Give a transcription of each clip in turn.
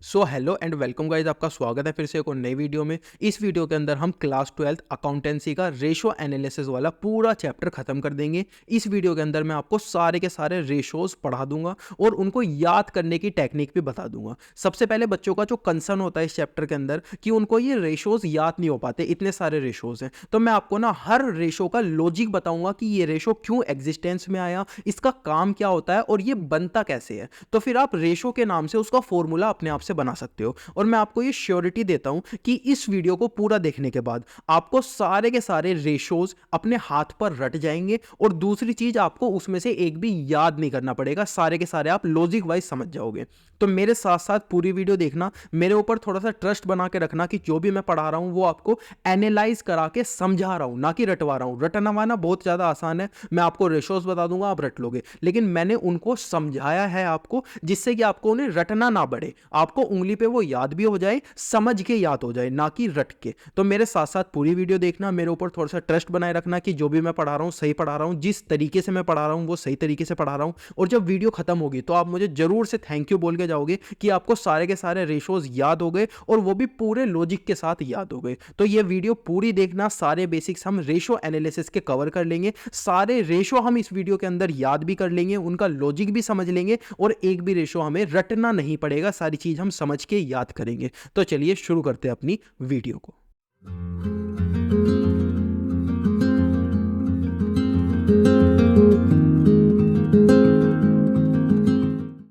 So hello and welcome guys, आपका स्वागत है फिर से एक और नई वीडियो में। इस वीडियो के अंदर हम क्लास 12th अकाउंटेंसी का रेशो एनालिसिस वाला पूरा चैप्टर खत्म कर देंगे। इस वीडियो के अंदर मैं आपको सारे के सारे रेशोज पढ़ा दूंगा और उनको याद करने की टेक्निक भी बता दूंगा। सबसे पहले बच्चों का जो कंसर्न होता है इस चैप्टर के अंदर कि उनको ये रेशोज याद नहीं हो पाते, इतने सारे रेशोज हैं। तो मैं आपको ना हर रेशो का लॉजिक बताऊंगा कि ये रेशो क्यों एग्जिस्टेंस में आया, इसका काम क्या होता है और ये बनता कैसे है। तो फिर आप रेशो के नाम से उसका फॉर्मूला अपने आप से बना सकते हो। और मैं आपको ये श्योरिटी देता हूं कि इस वीडियो को पूरा देखने के बाद आपको सारे के सारे रेशोज अपने हाथ पर रट जाएंगे और दूसरी चीज आपको उसमें से एक भी याद नहीं करना पड़ेगा, सारे के सारे आप लॉजिक वाइज समझ जाओगे। तो मेरे साथ साथ पूरी वीडियो देखना, मेरे ऊपर थोड़ा सा ट्रस्ट बना के रखना कि जो भी मैं पढ़ा रहा हूं वो आपको एनालाइज करा के समझा रहा हूं, ना कि रटवा रहा हूं। रटना बहुत ज्यादा आसान है, मैं आपको रेशोज बता दूंगा, आप रट लोगे, लेकिन मैंने उनको समझाया है आपको जिससे कि आपको उन्हें रटना ना पड़े, आपको उंगली पे वो याद भी हो जाए, समझ के याद हो जाए, ना कि रट के। तो मेरे साथ साथ पूरी वीडियो देखना, मेरे ऊपर थोड़ा सा ट्रस्ट बनाए रखना कि जो भी मैं पढ़ा रहा हूं सही पढ़ा रहा हूं, जिस तरीके से मैं पढ़ा रहा हूं वो सही तरीके से पढ़ा रहा हूं। और जब वीडियो खत्म होगी तो आप मुझे जरूर से थैंक यू बोल के जाओगे कि आपको सारे के सारे रेशोज याद हो गए और वो भी पूरे लॉजिक के साथ याद हो गए। तो ये वीडियो पूरी देखना, सारे बेसिक्स हम रेशो एनालिसिस के कवर कर लेंगे, सारे रेशो हम इस वीडियो के अंदर याद भी कर लेंगे, उनका लॉजिक भी समझ लेंगे और एक भी रेशो हमें रटना नहीं पड़ेगा, सारी चीज हम समझ के याद करेंगे। तो चलिए शुरू करते हैं अपनी वीडियो को।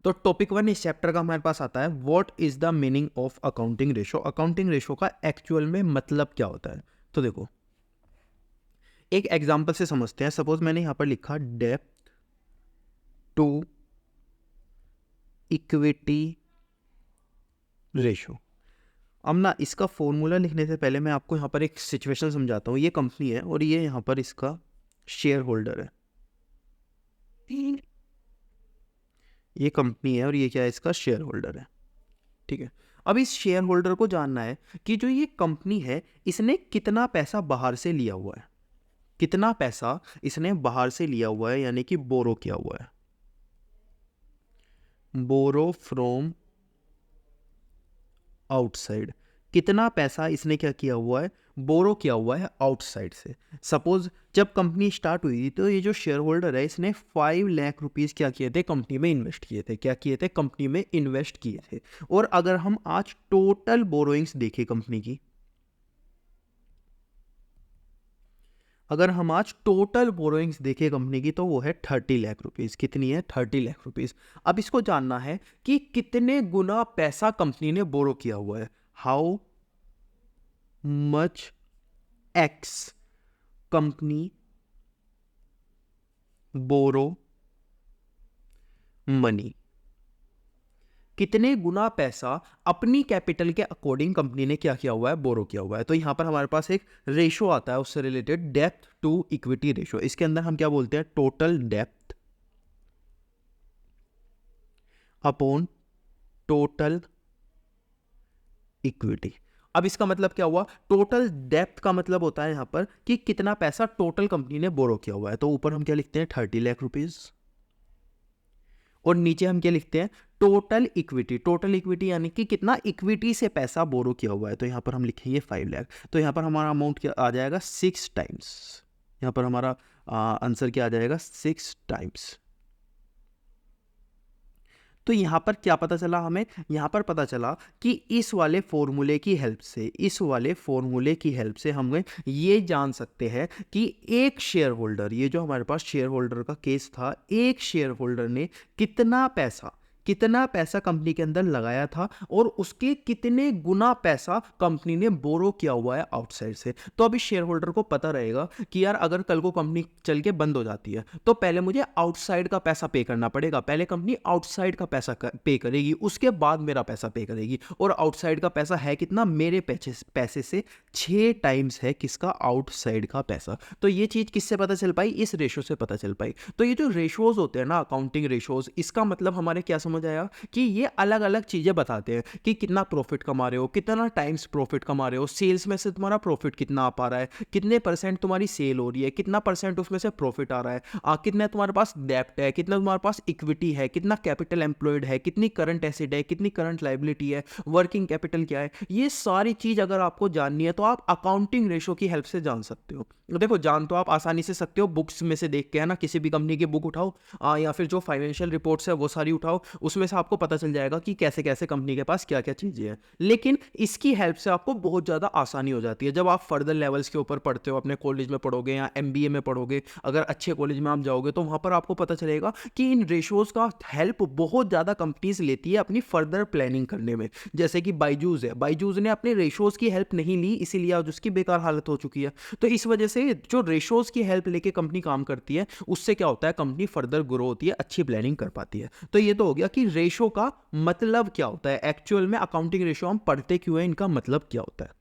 तो टॉपिक 1 इस चैप्टर का हमारे पास आता है, what is the meaning of accounting ratio. Accounting ratio का एक्चुअल में मतलब क्या होता है। तो देखो एक एग्जांपल से समझते हैं। सपोज मैंने यहां पर लिखा डेप्थ टू इक्विटी रेशो। अब ना इसका फॉर्मूला लिखने से पहले मैं आपको यहाँ पर एक सिचुएशन समझाता हूँ। ये कंपनी है और ये यहाँ पर इसका शेयर होल्डर है। ये कंपनी है और ये क्या है, इसका शेयर होल्डर है। ठीक है, अब इस शेयर होल्डर को जानना है कि जो ये कंपनी है इसने कितना पैसा बाहर से लिया हुआ है, कितना पैसा इसने बाहर से लिया हुआ है, यानी कि बोरो किया हुआ है। बोरो फ्रॉम आउटसाइड, कितना पैसा इसने क्या किया हुआ है, बोरो किया हुआ है आउटसाइड से। सपोज जब कंपनी स्टार्ट हुई थी तो ये जो शेयर होल्डर है इसने 5 लाख रुपीस क्या किए थे, कंपनी में इन्वेस्ट किए थे। क्या किए थे, कंपनी में इन्वेस्ट किए थे। और अगर हम आज टोटल बोरोइंग्स देखें कंपनी की, अगर हम आज टोटल बोरोइंग्स देखें कंपनी की तो वो है 30 लाख रुपीस। कितनी है, 30 लाख रुपीस। अब इसको जानना है कि कितने गुना पैसा कंपनी ने बोरो किया हुआ है। How much X company borrow money, कितने गुना पैसा अपनी कैपिटल के अकॉर्डिंग कंपनी ने क्या किया हुआ है, बोरो किया हुआ है। तो यहां पर हमारे पास एक रेशो आता है उससे रिलेटेड, डेप्थ टू इक्विटी रेशो। इसके अंदर हम क्या बोलते हैं, टोटल डेप्थ अपॉन टोटल इक्विटी। अब इसका मतलब क्या हुआ, टोटल डेप्थ का मतलब होता है यहां पर कि कितना पैसा टोटल कंपनी ने बोरो किया हुआ है। तो ऊपर हम क्या लिखते हैं, 30 लाख रुपीज, और नीचे हम क्या लिखते हैं, टोटल इक्विटी। टोटल इक्विटी यानी कि कितना इक्विटी से पैसा बोरो किया हुआ है। तो यहां पर हम लिखेंगे 5 लाख। तो यहां पर हमारा अमाउंट क्या आ जाएगा, 6 टाइम्स। यहां पर हमारा आंसर क्या आ जाएगा, 6 टाइम्स। तो यहां पर क्या पता चला हमें, यहां पर पता चला कि इस वाले फॉर्मूले की हेल्प से, इस वाले फॉर्मूले की हेल्प से हम ये जान सकते हैं कि एक शेयर होल्डर, ये जो हमारे पास शेयर होल्डर का केस था, एक शेयर होल्डर ने कितना पैसा कंपनी के अंदर लगाया था और उसके कितने गुना पैसा कंपनी ने बोरो किया हुआ है आउटसाइड से। तो अभी शेयर होल्डर को पता रहेगा कि यार अगर कल को कंपनी चल के बंद हो जाती है तो पहले मुझे आउटसाइड का पैसा पे करना पड़ेगा। पहले कंपनी आउटसाइड का पैसा पे करेगी, उसके बाद मेरा पैसा पे करेगी। और आउटसाइड का पैसा है कितना, मेरे पैसे से 6 टाइम्स है किसका, आउटसाइड का पैसा। तो ये चीज किससे पता चल पाई, इस रेशो से पता चल पाई। तो ये जो रेशोज होते हैं ना, अकाउंटिंग रेशोज, इसका मतलब हमारे क्या समझ समझ आया कि ये अलग अलग चीज़ें बताते हैं कि कितना प्रॉफिट कमा रहे हो, कितना टाइम्स प्रॉफिट कमा रहे हो, सेल्स में से तुम्हारा प्रॉफिट कितना आ पा रहा है, कितने परसेंट तुम्हारी सेल हो रही है, कितना परसेंट उसमें से प्रॉफिट आ रहा है, कितना तुम्हारे पास डेप्ट है, कितना तुम्हारे पास इक्विटी है, कितना कैपिटल एम्प्लॉयड है, कितनी करंट एसेट है, कितनी करंट लाइबिलिटी है, वर्किंग कैपिटल क्या है। ये सारी चीज़ अगर आपको जाननी है तो आप अकाउंटिंग रेशो की हेल्प से जान सकते हो। देखो जान तो आप आसानी से सकते हो, बुक्स में से देख के, है ना, किसी भी कंपनी की बुक उठाओ या फिर जो फाइनेंशियल रिपोर्ट्स है वो सारी उठाओ, उसमें से आपको पता चल जाएगा कि कैसे कैसे कंपनी के पास क्या क्या चीज़ें हैं। लेकिन इसकी हेल्प से आपको बहुत ज़्यादा आसानी हो जाती है जब आप फर्दर लेवल्स के ऊपर पढ़ते हो, अपने कॉलेज में पढ़ोगे या MBA में पढ़ोगे, अगर अच्छे कॉलेज में आप जाओगे तो वहाँ पर आपको पता चलेगा कि इन रेशोज़ का हेल्प बहुत ज़्यादा कंपनीज लेती है अपनी फर्दर प्लानिंग करने में। जैसे कि बायजूस है, बायजूस ने अपने रेशोज़ की हेल्प नहीं ली, इसीलिए आज उसकी बेकार हालत हो चुकी है। तो इस वजह से जो रेशोज़ की हेल्प लेके कंपनी काम करती है, उससे क्या होता है, कंपनी फर्दर ग्रो होती है, अच्छी प्लानिंग कर पाती है। तो ये तो हो गया कि रेशो का मतलब क्या होता है, एक्चुअल में अकाउंटिंग रेशो हम पढ़ते क्यों है, इनका मतलब क्या होता है।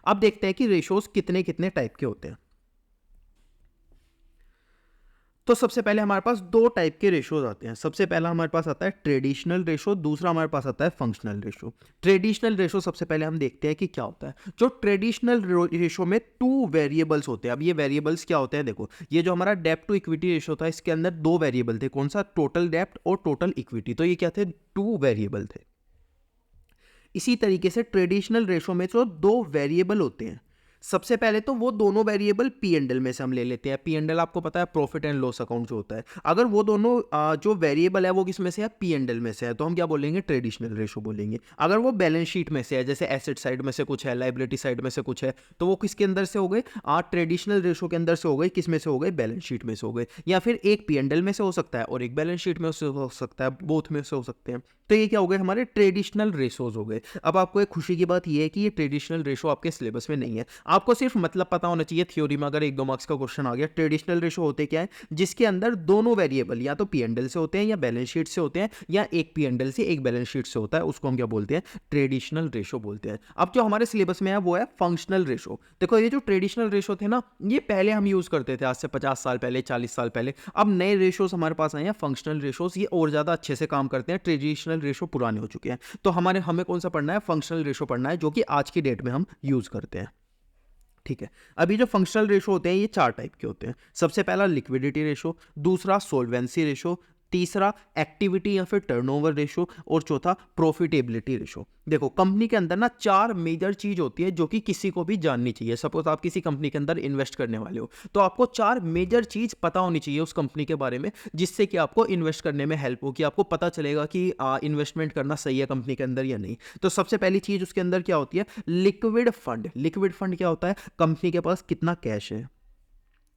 अब देखते हैं कि रेशोज कितने कितने टाइप के होते हैं। तो सबसे पहले हमारे पास दो टाइप के रेशोज आते हैं। सबसे पहला हमारे पास आता है ट्रेडिशनल रेशो, दूसरा हमारे पास आता है फंक्शनल रेशो। ट्रेडिशनल रेशो सबसे पहले हम देखते हैं कि क्या होता है। जो ट्रेडिशनल रेशो में 2 वेरिएबल्स होते हैं। अब ये वेरिएबल्स क्या होते हैं, देखो ये जो हमारा डेप्ट टू इक्विटी रेशो था, इसके अंदर 2 वेरिएबल थे, कौन सा, टोटल डेप्ट और टोटल इक्विटी। तो ये क्या थे, 2 वेरिएबल थे। इसी तरीके से ट्रेडिशनल रेशो में जो 2 वेरिएबल होते हैं, सबसे पहले तो वो दोनों वेरिएबल P&L में से हम ले लेते हैं। P&L आपको पता है प्रॉफिट एंड लॉस अकाउंट जो होता है। अगर वो दोनों जो वेरिएबल है वो किस में से है, P&L में से है, तो हम क्या बोलेंगे, ट्रेडिशनल रेशो बोलेंगे। अगर वो बैलेंस शीट में से है, जैसे एसेट साइड में से कुछ है, लाइबिलिटी साइड में से कुछ है, तो वो किसके अंदर से हो गए, ट्रेडिशनल रेशो के अंदर से हो गए, किस में से हो गए, बैलेंस शीट में से हो गए। या फिर एक P&L में से हो सकता है और एक बैलेंस शीट में से हो सकता है, बोथ में से हो सकते हैं। तो ये क्या हो गए, हमारे ट्रेडिशनल रेशोज हो गए। अब आपको एक खुशी की बात ये है कि ये ट्रेडिशनल रेशो आपके सिलेबस में नहीं है, आपको सिर्फ मतलब पता होना चाहिए। थ्योरी में अगर 1-2 मार्क्स का क्वेश्चन आ गया, ट्रेडिशनल रेशो होते क्या है, जिसके अंदर दोनों वेरिएबल या तो P&L से होते हैं या बैलेंस शीट से होते हैं, या एक P&L से एक बैलेंस शीट से होता है, उसको हम क्या बोलते हैं, ट्रेडिशनल रेशो बोलते हैं। अब जो हमारे सिलेबस में है वो है फंक्शनल रेशो। देखो ये जो ट्रेडिशनल रेशो थे ना, ये पहले हम यूज करते थे, आज से 50 साल पहले, 40 साल पहले। अब नए रेशोज हमारे पास आए हैं, फंक्शनल रेशोज, ये और ज्यादा अच्छे से काम करते हैं। ट्रेडिशनल रेशो पुराने हो चुके हैं, तो हमें कौन सा पढ़ना है, फंक्शनल रेशो पढ़ना है, जो कि आज की डेट में हम यूज करते हैं। ठीक है, अभी जो फंक्शनल रेशो होते हैं ये 4 टाइप के होते हैं। सबसे पहला लिक्विडिटी रेशो, दूसरा सोल्वेंसी रेशो, तीसरा एक्टिविटी या फिर टर्नओवर रेशो, और चौथा प्रॉफिटेबिलिटी रेशो। देखो कंपनी के अंदर ना 4 मेजर चीज होती है जो कि किसी को भी जाननी चाहिए। सपोज आप किसी कंपनी के अंदर इन्वेस्ट करने वाले हो, तो आपको 4 मेजर चीज पता होनी चाहिए उस कंपनी के बारे में, जिससे कि आपको इन्वेस्ट करने में हेल्प हो, कि आपको पता चलेगा कि इन्वेस्टमेंट करना सही है कंपनी के अंदर या नहीं। तो सबसे पहली चीज उसके अंदर क्या होती है, लिक्विड फंड। लिक्विड फंड क्या होता है, कंपनी के पास कितना कैश है,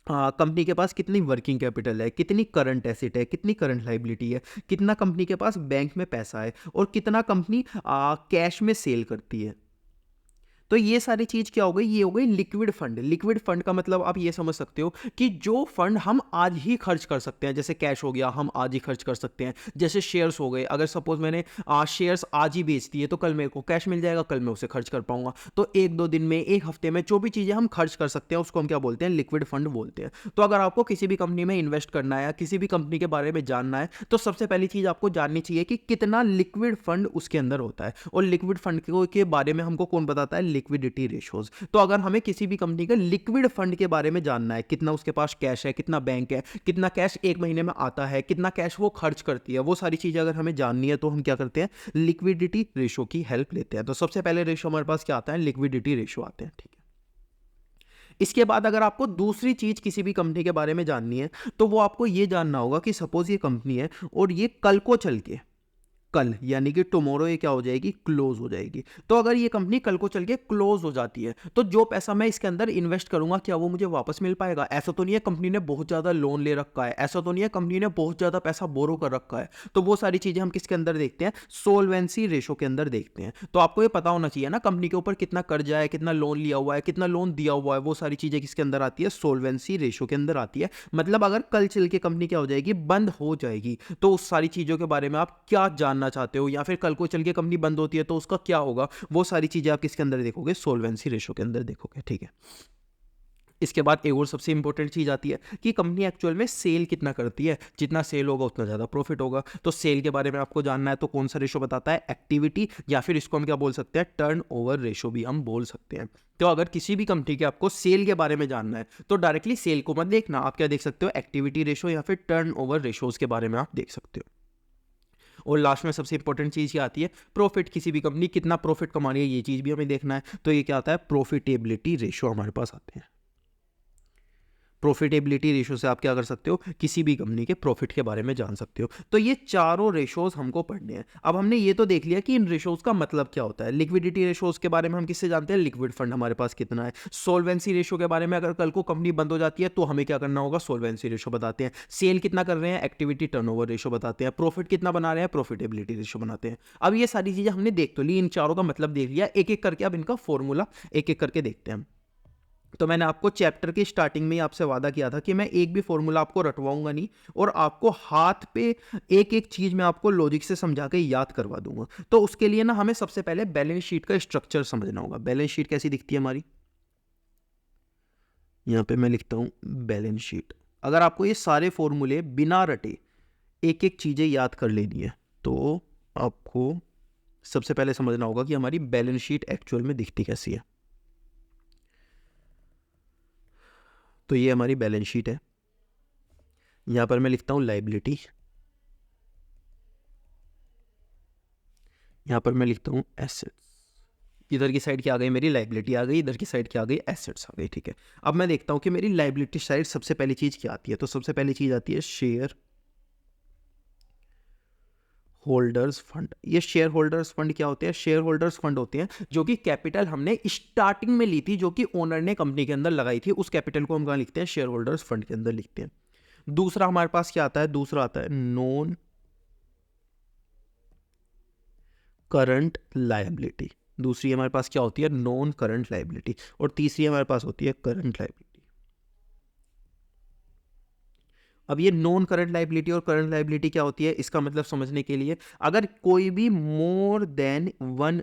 कंपनी के पास कितनी वर्किंग कैपिटल है, कितनी करंट एसेट है, कितनी करंट लाइबिलिटी है, कितना कंपनी के पास बैंक में पैसा है, और कितना कंपनी कैश में सेल करती है। तो ये सारी चीज क्या हो गई, ये हो गई लिक्विड फंड। लिक्विड फंड का मतलब आप ये समझ सकते हो कि जो फंड हम आज ही खर्च कर सकते हैं, जैसे कैश हो गया, हम आज ही खर्च कर सकते हैं। जैसे शेयर्स हो गए, अगर सपोज मैंने शेयर्स आज ही बेच दिए तो कल मेरे को कैश मिल जाएगा, कल मैं उसे खर्च कर पाऊंगा। तो 1-2 दिन में, 1 हफ्ते में जो भी चीजें हम खर्च कर सकते हैं उसको हम क्या बोलते हैं, लिक्विड फंड बोलते हैं। तो अगर आपको किसी भी कंपनी में इन्वेस्ट करना है या किसी भी कंपनी के बारे में जानना है, तो सबसे पहली चीज आपको जाननी चाहिए कि कितना लिक्विड फंड उसके अंदर होता है। और लिक्विड फंड के बारे में हमको कौन बताता है, लिक्विडिटी रेशोज। तो अगर हमें किसी भी कंपनी के लिक्विड फंड के बारे में जानना है, कितना उसके पास कैश है, कितना बैंक है, कितना कैश 1 महीने में आता है, कितना कैश वो खर्च करती है, वो सारी चीजें अगर हमें जाननी है तो हम क्या करते हैं, लिक्विडिटी रेशो की हेल्प लेते हैं। तो सबसे पहले रेशो हमारे पास क्या आता है, लिक्विडिटी रेशो आते हैं। ठीक है, इसके बाद अगर आपको दूसरी चीज किसी भी कंपनी के बारे में जाननी है, तो वो आपको ये जानना होगा कि सपोज ये कंपनी है और ये कल को चल के, कल यानी कि टुमारो ये क्या हो जाएगी, क्लोज हो जाएगी। तो अगर ये कंपनी कल को चल के क्लोज हो जाती है, तो जो पैसा मैं इसके अंदर इन्वेस्ट करूंगा क्या वो मुझे वापस मिल पाएगा? ऐसा तो नहीं है कंपनी ने बहुत ज्यादा लोन ले रखा है, ऐसा तो नहीं है कंपनी ने बहुत ज्यादा पैसा बोरो कर रखा है। तो वो सारी चीजें हम किसके अंदर देखते हैं, सोल्वेंसी रेशो के अंदर देखते हैं। तो आपको ये पता होना चाहिए ना कंपनी के ऊपर कितना कर्जा है, कितना लोन लिया हुआ है, कितना लोन दिया हुआ है, वो सारी चीजें किसके अंदर आती है, सोल्वेंसी रेशो के अंदर आती है। मतलब अगर कल चल के कंपनी क्या हो जाएगी, बंद हो जाएगी, तो उस सारी चीजों के बारे में आप क्या जानना चाहते हो, या फिर कल को चल के कंपनी बंद होती है तो उसका क्या होगा, वो सारी चीजें आप किसके अंदर देखोगे, सोल्वेंसी रेशो के अंदर देखोगे। ठीक है, इसके बाद एक और सबसे इंपॉर्टेंट चीज़ आती है कि कंपनी एक्चुअल में सेल कितना करती है, जितना सेल होगा उतना ज़्यादा प्रॉफिट होगा। तो सेल के बारे में आपको जानना है तो कौन सा रेशो बताता है, एक्टिविटी, या फिर इसको हम क्या बोल सकते हैं, टर्नओवर रेशो भी हम बोल सकते हैं। तो अगर किसी भी कंपनी के आपको सेल के बारे में जानना है तो डायरेक्टली सेल को मत देखना, आप क्या देख सकते हो, एक्टिविटी रेशो या फिर टर्नओवर रेशोज के बारे में आप देख सकते हो। और लास्ट में सबसे इंपॉर्टेंट चीज़ क्या आती है, प्रॉफिट, किसी भी कंपनी कितना प्रॉफिट कमा रही है ये चीज़ भी हमें देखना है। तो ये क्या आता है, प्रॉफिटेबिलिटी रेशो हमारे पास आते हैं। प्रॉफिटेबिलिटी रेशो से आप क्या कर सकते हो, किसी भी कंपनी के प्रॉफिट के बारे में जान सकते हो। तो ये चारों रेशोज हमको पढ़ने हैं। अब हमने ये तो देख लिया कि इन रेशोज का मतलब क्या होता है। लिक्विडिटी रेशोज के बारे में हम किससे जानते हैं, लिक्विड फंड हमारे पास कितना है। सोल्वेंसी रेशो के बारे में अगर कल को कंपनी बंद हो जाती है तो हमें क्या करना होगा, सोल्वेंसी रेशो बताते हैं। सेल कितना कर रहे हैं, एक्टिविटी टर्नओवर रेशो बताते हैं। प्रॉफिट कितना बना रहे हैं, प्रॉफिटेबिलिटी रेशो बनाते हैं। अब ये सारी चीजें हमने देख तो ली, इन चारों का मतलब देख लिया, एक एक करके अब इनका फॉर्मूला एक एक करके देखते हैं। तो मैंने आपको चैप्टर की स्टार्टिंग में ही आपसे वादा किया था कि मैं एक भी फॉर्मूला आपको रटवाऊंगा नहीं, और आपको हाथ पे एक एक चीज मैं आपको लॉजिक से समझा के याद करवा दूंगा। तो उसके लिए ना हमें सबसे पहले बैलेंस शीट का स्ट्रक्चर समझना होगा। बैलेंस शीट कैसी दिखती है हमारी, यहां पे मैं लिखता हूं बैलेंस शीट। अगर आपको ये सारे फॉर्मूले बिना रटे एक एक चीजें याद कर लेनी है तो आपको सबसे पहले समझना होगा कि हमारी बैलेंस शीट एक्चुअल में दिखती कैसी है। तो ये हमारी बैलेंस शीट है। यहां पर मैं लिखता हूं लायबिलिटी, यहां पर मैं लिखता हूं एसेट्स। इधर की साइड क्या आ गई, मेरी लायबिलिटी आ गई, इधर की साइड क्या आ गई, एसेट्स आ गई। ठीक है, अब मैं देखता हूं कि मेरी लायबिलिटी साइड सबसे पहली चीज क्या आती है। तो सबसे पहली चीज आती है शेयर होल्डर्स फंड। ये शेयर होल्डर्स फंड क्या होते हैं, शेयर होल्डर्स फंड होते हैं जो कि कैपिटल हमने स्टार्टिंग में ली थी, जो कि ओनर ने कंपनी के अंदर लगाई थी, उस कैपिटल को हम कहां लिखते हैं, शेयर होल्डर्स फंड के अंदर लिखते हैं। दूसरा हमारे पास क्या आता है, दूसरा आता है नॉन करंट लायबिलिटी। दूसरी हमारे पास क्या होती है, नॉन करंट लायबिलिटी। और तीसरी हमारे पास होती है करंट लायबिलिटी। अब ये नॉन करंट लायबिलिटी और करंट लायबिलिटी क्या होती है, इसका मतलब समझने के लिए, अगर कोई भी मोर देन वन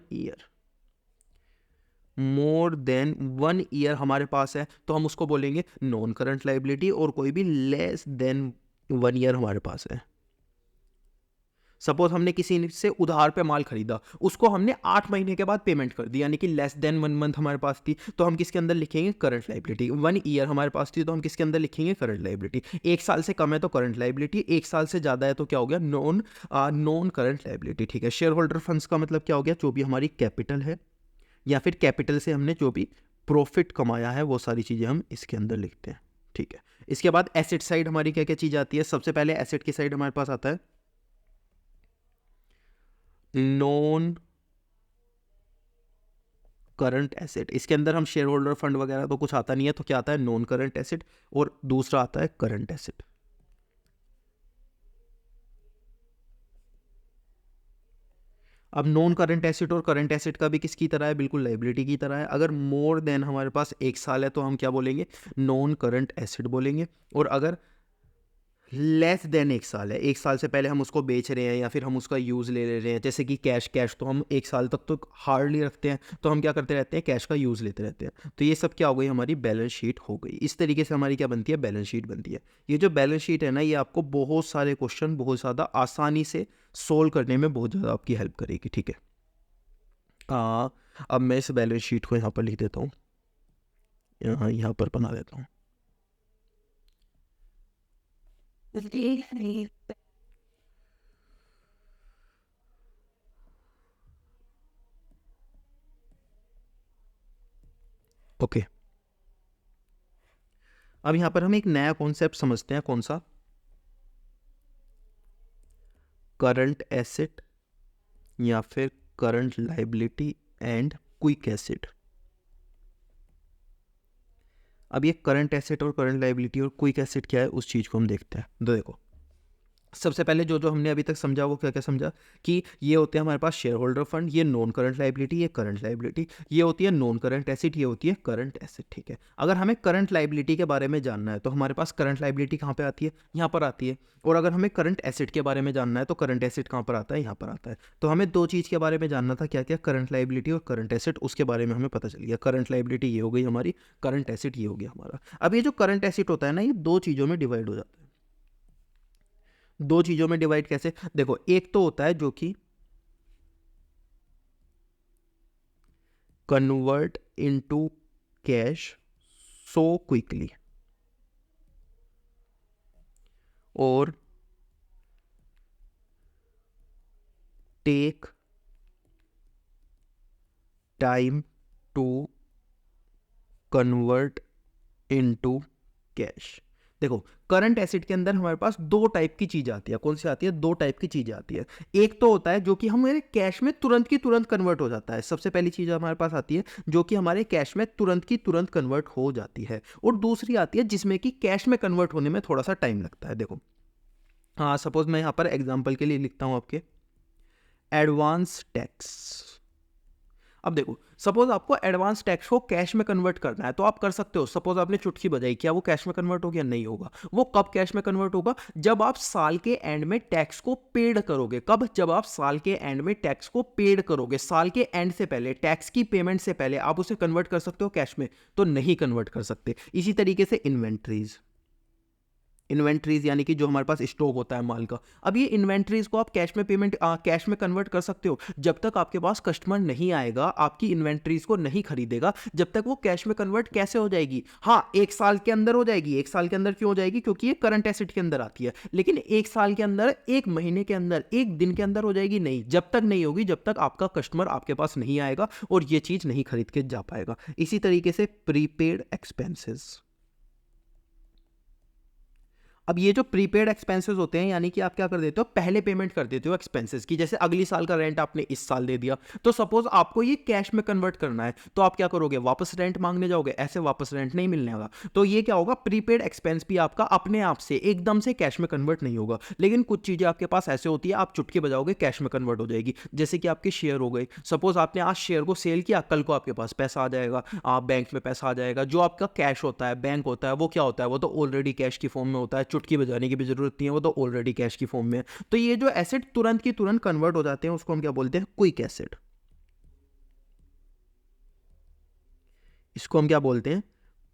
ईयर हमारे पास है तो हम उसको बोलेंगे नॉन करंट लायबिलिटी, और कोई भी लेस देन वन ईयर हमारे पास है, सपोज हमने किसी से उधार पे माल खरीदा, उसको हमने 8 महीने के बाद पेमेंट कर दी, यानी कि लेस देन 1 मंथ हमारे पास थी, तो हम किसके अंदर लिखेंगे, करंट लायबिलिटी। 1 ईयर हमारे पास थी तो हम किसके अंदर लिखेंगे, करंट लायबिलिटी। 1 साल से कम है तो करंट लायबिलिटी, 1 साल से ज़्यादा है तो क्या हो गया, नॉन करंट लायबिलिटी। ठीक है, शेयर होल्डर फंड्स का मतलब क्या हो गया, जो भी हमारी कैपिटल है या फिर कैपिटल से हमने जो भी प्रॉफिट कमाया है वो सारी चीज़ें हम इसके अंदर लिखते हैं। ठीक है, इसके बाद एसेट साइड हमारी क्या क्या चीज़ आती है, सबसे पहले एसेट की साइड हमारे पास आता है नॉन करंट एसेट। इसके अंदर हम शेयर होल्डर फंड वगैरह तो कुछ आता नहीं है, तो क्या आता है, नॉन करंट एसेट। और दूसरा आता है करंट एसेट। अब नॉन करंट एसेट और करंट एसेट का भी किसकी तरह है, बिल्कुल लायबिलिटी की तरह है। अगर मोर देन हमारे पास 1 साल है तो हम क्या बोलेंगे, नॉन करंट एसेट बोलेंगे। और अगर लेस देन 1 साल है, 1 साल से पहले हम उसको बेच रहे हैं या फिर हम उसका यूज़ ले रहे हैं, जैसे कि कैश तो हम 1 साल तक तो हार्डली रखते हैं, तो हम क्या करते रहते हैं, कैश का यूज़ लेते रहते हैं। तो ये सब क्या हो गई, हमारी बैलेंस शीट हो गई। इस तरीके से हमारी क्या बनती है, बैलेंस शीट बनती है। ये जो बैलेंस शीट है ना, ये आपको बहुत सारे क्वेश्चन बहुत ज़्यादा आसानी से सोल्व करने में बहुत ज़्यादा आपकी हेल्प करेगी। ठीक है, अब मैं इस बैलेंस शीट को यहाँ पर लिख देता हूँ, यहाँ पर बना देता हूँ। ओके, अब यहां पर हम एक नया कॉन्सेप्ट समझते हैं, कौन सा, करंट एसेट या फिर current liability and quick asset. अब ये करंट एसेट और करंट लायबिलिटी और क्विक एसेट क्या है, उस चीज को हम देखते हैं। तो देखो, सबसे पहले जो जो हमने अभी तक समझा वो क्या क्या समझा कि ये होते हैं हमारे पास शेयर होल्डर फंड, ये नॉन करंट लाइबिलिटी, ये करंट लाइबिलिटी, ये होती है नॉन करंट एसेट, ये होती है करंट एसेट। ठीक है, अगर हमें करंट लाइबिलिटी के बारे में जानना है तो हमारे पास करंट लाइबिलिटी कहाँ पे आती है, यहाँ पर आती है। और अगर हमें करंट एसेट के बारे में जानना है तो करंट एसेट कहाँ पर आता है, यहाँ पर आता है। तो हमें दो चीज़ के बारे में जानना था, क्या क्या, करंट लाइबिलिटी और करंट एसेट, उसके बारे में हमें पता चल गया। करंट लाइबिलिटी ये हो गई हमारी, करंट एसेट ये हो गया हमारा। अब ये जो करंट एसेट होता है ना, ये दो चीज़ों में डिवाइड हो जाता है। दो चीजों में डिवाइड कैसे, देखो, एक तो होता है जो कि convert into cash so quickly, और take time to convert into cash. देखो, करंट एसेट के अंदर हमारे पास दो टाइप की चीज आती है। कौन सी आती है, दो टाइप की चीजें आती है। एक तो होता है जो कि हमारे कैश में तुरंत की तुरंत कन्वर्ट हो जाता है। सबसे पहली चीज हमारे पास आती है जो कि हमारे कैश में तुरंत की तुरंत कन्वर्ट हो जाती है, और दूसरी आती है जिसमें कि कैश में कन्वर्ट होने में थोड़ा सा टाइम लगता है। देखो, हाँ, सपोज मैं यहाँ पर एग्जाम्पल के लिए लिखता हूँ आपके, एडवांस टैक्स। अब देखो, सपोज आपको एडवांस टैक्स को कैश में कन्वर्ट करना है तो आप कर सकते हो। सपोज आपने चुटकी बजाई, क्या वो कैश में कन्वर्ट हो गया, नहीं होगा। वो कब कैश में कन्वर्ट होगा, जब आप साल के एंड में टैक्स को पेड करोगे। कब, जब आप साल के एंड में टैक्स को पेड करोगे। साल के एंड से पहले, टैक्स की पेमेंट से पहले आप उसे कन्वर्ट कर सकते हो कैश में, तो नहीं कन्वर्ट कर सकते। इसी तरीके से इन्वेंट्रीज, इन्वेंट्रीज यानी कि जो हमारे पास स्टॉक होता है माल का। अब ये इन्वेंट्रीज को आप कैश में पेमेंट, कैश में कन्वर्ट कर सकते हो जब तक आपके पास कस्टमर नहीं आएगा, आपकी इन्वेंट्रीज को नहीं खरीदेगा, जब तक वो कैश में कन्वर्ट कैसे हो जाएगी, हाँ, एक साल के अंदर हो जाएगी। एक साल के अंदर क्यों हो जाएगी, क्योंकि ये करंट एसेट के अंदर आती है। लेकिन एक साल के अंदर, एक महीने के अंदर, एक दिन के अंदर हो जाएगी, नहीं, जब तक नहीं होगी जब तक आपका कस्टमर आपके पास नहीं आएगा और ये चीज नहीं खरीद के जा पाएगा। इसी तरीके से प्रीपेड एक्सपेंसेस। अब ये जो प्रीपेड एक्सपेंसेस होते हैं, यानी कि आप क्या कर देते हो, पहले पेमेंट कर देते हो एक्सपेंसेस की। जैसे अगली साल का रेंट आपने इस साल दे दिया, तो सपोज आपको ये कैश में कन्वर्ट करना है, तो आप क्या करोगे, वापस रेंट मांगने जाओगे। ऐसे वापस रेंट नहीं मिलने वाला। तो ये क्या होगा, प्रीपेड एक्सपेंस भी आपका अपने आप से एकदम से कैश में कन्वर्ट नहीं होगा। लेकिन कुछ चीजें आपके पास ऐसे होती है, आप चुटकी बजाओगे कैश में कन्वर्ट हो जाएगी। जैसे कि आपके शेयर हो गए। सपोज आपने आज शेयर को सेल किया, कल को आपके पास पैसा आ जाएगा, आप बैंक में पैसा आ जाएगा। जो आपका कैश होता है, बैंक होता है, वो क्या होता है, वो तो ऑलरेडी कैश की फॉर्म में होता है। चुटकी बजाने की भी जरूरत नहीं है, वो तो ऑलरेडी कैश की फॉर्म में है। तो ये जो एसेट तुरंत की तुरंत कन्वर्ट हो जाते हैं, उसको हम क्या बोलते हैं, क्विक एसेट। इसको हम क्या बोलते हैं,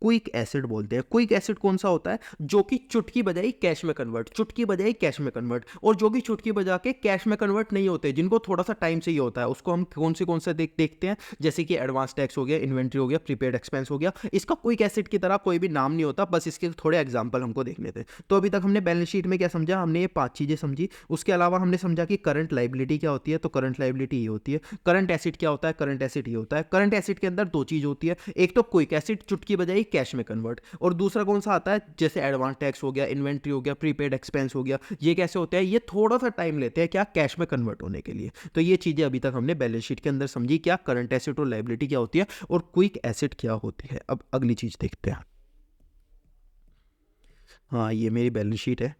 क्विक एसिड बोलते हैं। क्विक एसिड कौन सा होता है, जो कि चुटकी बजाई कैश में कन्वर्ट, चुटकी बजाई कैश में कन्वर्ट। और जो कि चुटकी बजा के कैश में कन्वर्ट नहीं होते, जिनको थोड़ा सा टाइम चाहिए होता है, उसको हम कौन से देखते हैं, जैसे कि एडवांस टैक्स हो गया, इन्वेंट्री हो गया, प्रीपेड एक्सपेंस हो गया। इसका क्विक एसिड की तरह कोई भी नाम नहीं होता, बस इसके थोड़े एग्जाम्पल हमको देखने थे। तो अभी तक हमने बैलेंस शीट में क्या समझा, हमने ये 5 चीजें समझी। उसके अलावा हमने समझा कि करंट लाइबिलिटी क्या होती है, तो करंट लाइबिलिटी ये होती है। करंट एसिड क्या होता है, करंट एसिड ये होता है। करंट एसिड के अंदर दो चीज होती है, एक तो क्विक एसिड, चुटकी बजाई कैश में कन्वर्ट, और दूसरा कौन सा आता है, जैसे एडवांस टैक्स हो गया, इन्वेंट्री हो गया, प्रीपेड एक्सपेंस हो गया। ये कैसे होते हैं, ये थोड़ा सा टाइम लेते हैं क्या, कैश में कन्वर्ट होने के लिए। तो ये चीजें अभी तक हमने बैलेंस शीट के अंदर समझी, क्या करंट एसेट और लायबिलिटी क्या होती है और क्विक एसेट क्या होती है। अब अगली चीज देखते हैं। हाँ, ये मेरी बैलेंस शीट है।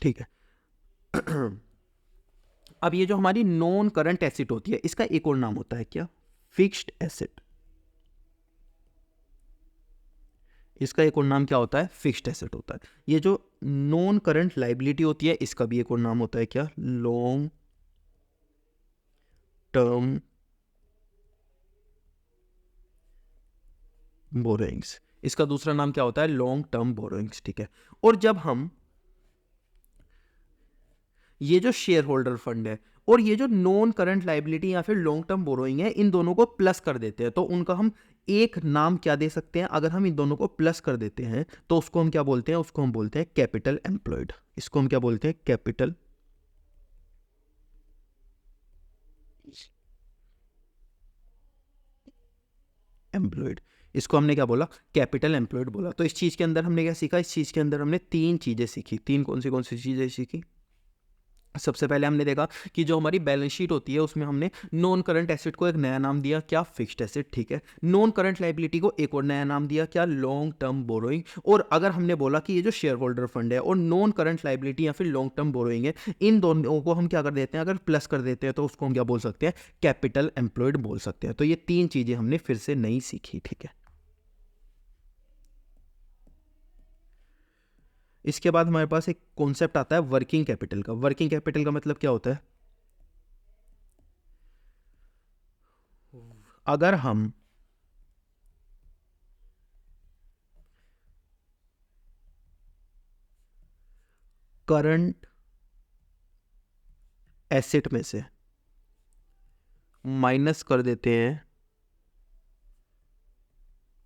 ठीक है। अब ये जो हमारी नॉन करंट एसेट होती है, इसका एक और नाम होता है क्या, फिक्स्ड एसेट। इसका एक और नाम क्या होता है, फिक्स्ड एसेट होता है। ये जो नॉन करंट लाइबिलिटी होती है, इसका भी एक और नाम होता है क्या, लॉन्ग टर्म बोरोइंग्स। इसका दूसरा नाम क्या होता है, लॉन्ग टर्म बोरोइंग्स। ठीक है। और जब हम ये जो शेयर होल्डर फंड है और ये जो नॉन करंट लाइबिलिटी या फिर लॉन्ग टर्म बोरोइंग है, इन दोनों को प्लस कर देते हैं, तो उनका हम एक नाम क्या दे सकते हैं, अगर हम इन दोनों को प्लस कर देते हैं तो उसको हम क्या बोलते हैं, उसको हम बोलते हैं कैपिटल एम्प्लॉयड। इसको हम क्या बोलते हैं, कैपिटल एम्प्लॉयड। इसको हमने क्या बोला, कैपिटल एम्प्लॉयड बोला। तो इस चीज के अंदर हमने क्या सीखा, इस चीज के अंदर हमने तीन चीजें सीखी। तीन कौन सी चीजें सीखी, सबसे पहले हमने देखा कि जो हमारी बैलेंस शीट होती है उसमें हमने नॉन करंट एसेट को एक नया नाम दिया, क्या, फिक्स्ड एसेट, ठीक है। नॉन करंट लायबिलिटी को एक और नया नाम दिया, क्या, लॉन्ग टर्म बोरोइंग। और अगर हमने बोला कि ये जो शेयर होल्डर फंड है और नॉन करंट लायबिलिटी या फिर लॉन्ग टर्म बोरोइंग है, इन दोनों को हम क्या कर देते हैं, अगर प्लस कर देते हैं तो उसको हम क्या बोल सकते हैं, कैपिटल एम्प्लॉयड बोल सकते हैं। तो ये तीन चीजें हमने फिर से नई सीखी, ठीक है। इसके बाद हमारे पास एक कॉन्सेप्ट आता है वर्किंग कैपिटल का। वर्किंग कैपिटल का मतलब क्या होता है, अगर हम करंट एसेट में से माइनस कर देते हैं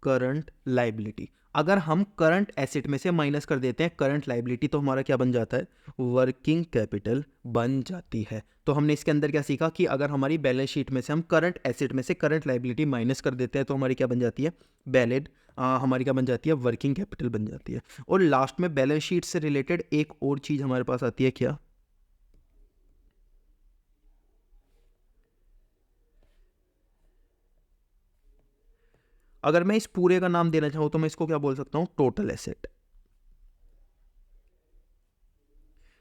करंट लायबिलिटी, अगर हम करंट एसेट में से माइनस कर देते हैं करंट लायबिलिटी, तो हमारा क्या बन जाता है, वर्किंग कैपिटल बन जाती है। तो हमने इसके अंदर क्या सीखा कि अगर हमारी बैलेंस शीट में से हम करंट एसेट में से करंट लायबिलिटी माइनस कर देते हैं तो हमारी क्या बन जाती है, हमारी क्या बन जाती है, वर्किंग कैपिटल बन जाती है। और लास्ट में बैलेंस शीट से रिलेटेड एक और चीज हमारे पास आती है, क्या, अगर मैं इस पूरे का नाम देना चाहूं तो मैं इसको क्या बोल सकता हूं, टोटल एसेट।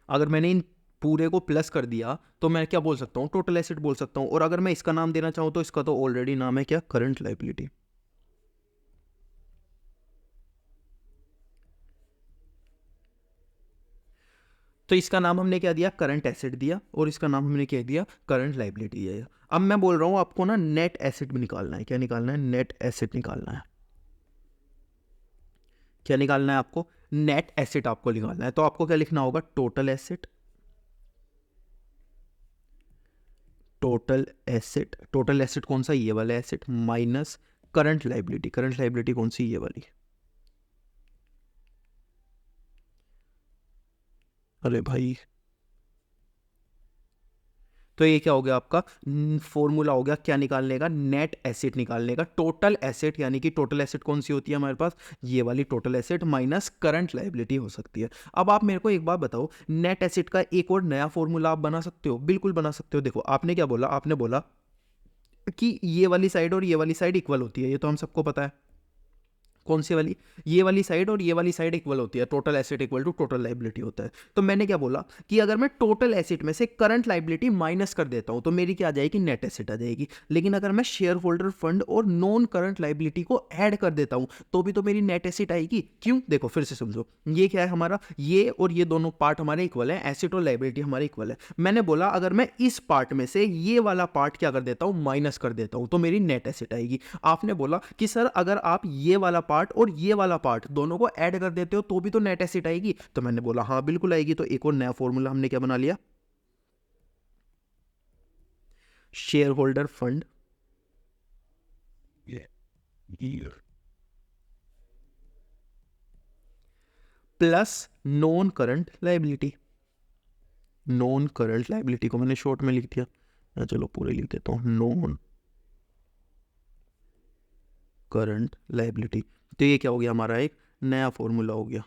अगर मैंने इन पूरे को प्लस कर दिया तो मैं क्या बोल सकता हूं, टोटल एसेट बोल सकता हूं। और अगर मैं इसका नाम देना चाहूं तो इसका तो ऑलरेडी नाम है, क्या, करंट लायबिलिटी। तो इसका नाम हमने क्या दिया, करंट एसेट दिया, और इसका नाम हमने क्या दिया, करंट लायबिलिटी दिया। अब मैं बोल रहा हूं आपको ना नेट एसेट भी निकालना है। क्या निकालना है, नेट एसेट निकालना है। क्या निकालना है आपको, नेट एसेट आपको निकालना है। तो आपको क्या लिखना होगा, total asset, total asset, total asset कौन सा, ये वाला asset, minus current liability, current liability कौन सी, ये वाली। अरे भाई, तो ये क्या हो गया आपका, फॉर्मूला हो गया क्या निकालने का, नेट एसेट निकालने का। टोटल एसेट यानी कि टोटल एसेट कौन सी होती है हमारे पास, ये वाली total asset minus current liability हो सकती है। अब आप मेरे को एक बात बताओ, नेट एसेट का एक और नया फॉर्मूला आप बना सकते हो, बिल्कुल बना सकते हो। देखो आपने क्या बोला, आपने बोला कि ये वाली साइड और ये वाली साइड इक्वल होती है, ये तो हम सबको पता है। कौन सी वाली, ये वाली साइड और ये वाली साइड इक्वल होती है, total asset equal to total liability होता है। तो मैंने क्या बोला कि अगर मैं टोटल एसेट में से करंट लायबिलिटी माइनस कर देता हूं तो मेरी क्या आ जाएगी, नेट एसेट आ जाएगी। लेकिन अगर मैं शेयर होल्डर फंड और नॉन करंट लायबिलिटी को ऐड कर देता हूं तो भी तो मेरी नेट एसेट आएगी। क्यों, देखो फिर से समझो, ये क्या है हमारा, ये और ये दोनों पार्ट हमारे इक्वल है, एसेट और लायबिलिटी हमारे इक्वल है। मैंने बोला अगर मैं इस पार्ट में से ये वाला पार्ट क्या कर देता हूं, माइनस कर देता हूं तो मेरी नेट एसेट आएगी। आपने बोला कि सर अगर आप ये वाला पार्ट और ये वाला पार्ट दोनों को ऐड कर देते हो तो भी तो नेट एसेट आएगी। तो मैंने बोला हाँ बिल्कुल आएगी। तो एक और नया फॉर्मूला हमने क्या बना लिया, share holder fund plus non current liability. Non current liability को मैंने शॉर्ट में लिख दिया, चलो पूरे लिख देता हूं, नॉन करंट लायबिलिटी। तो ये क्या हो गया, हमारा एक नया फॉर्मूला हो गया,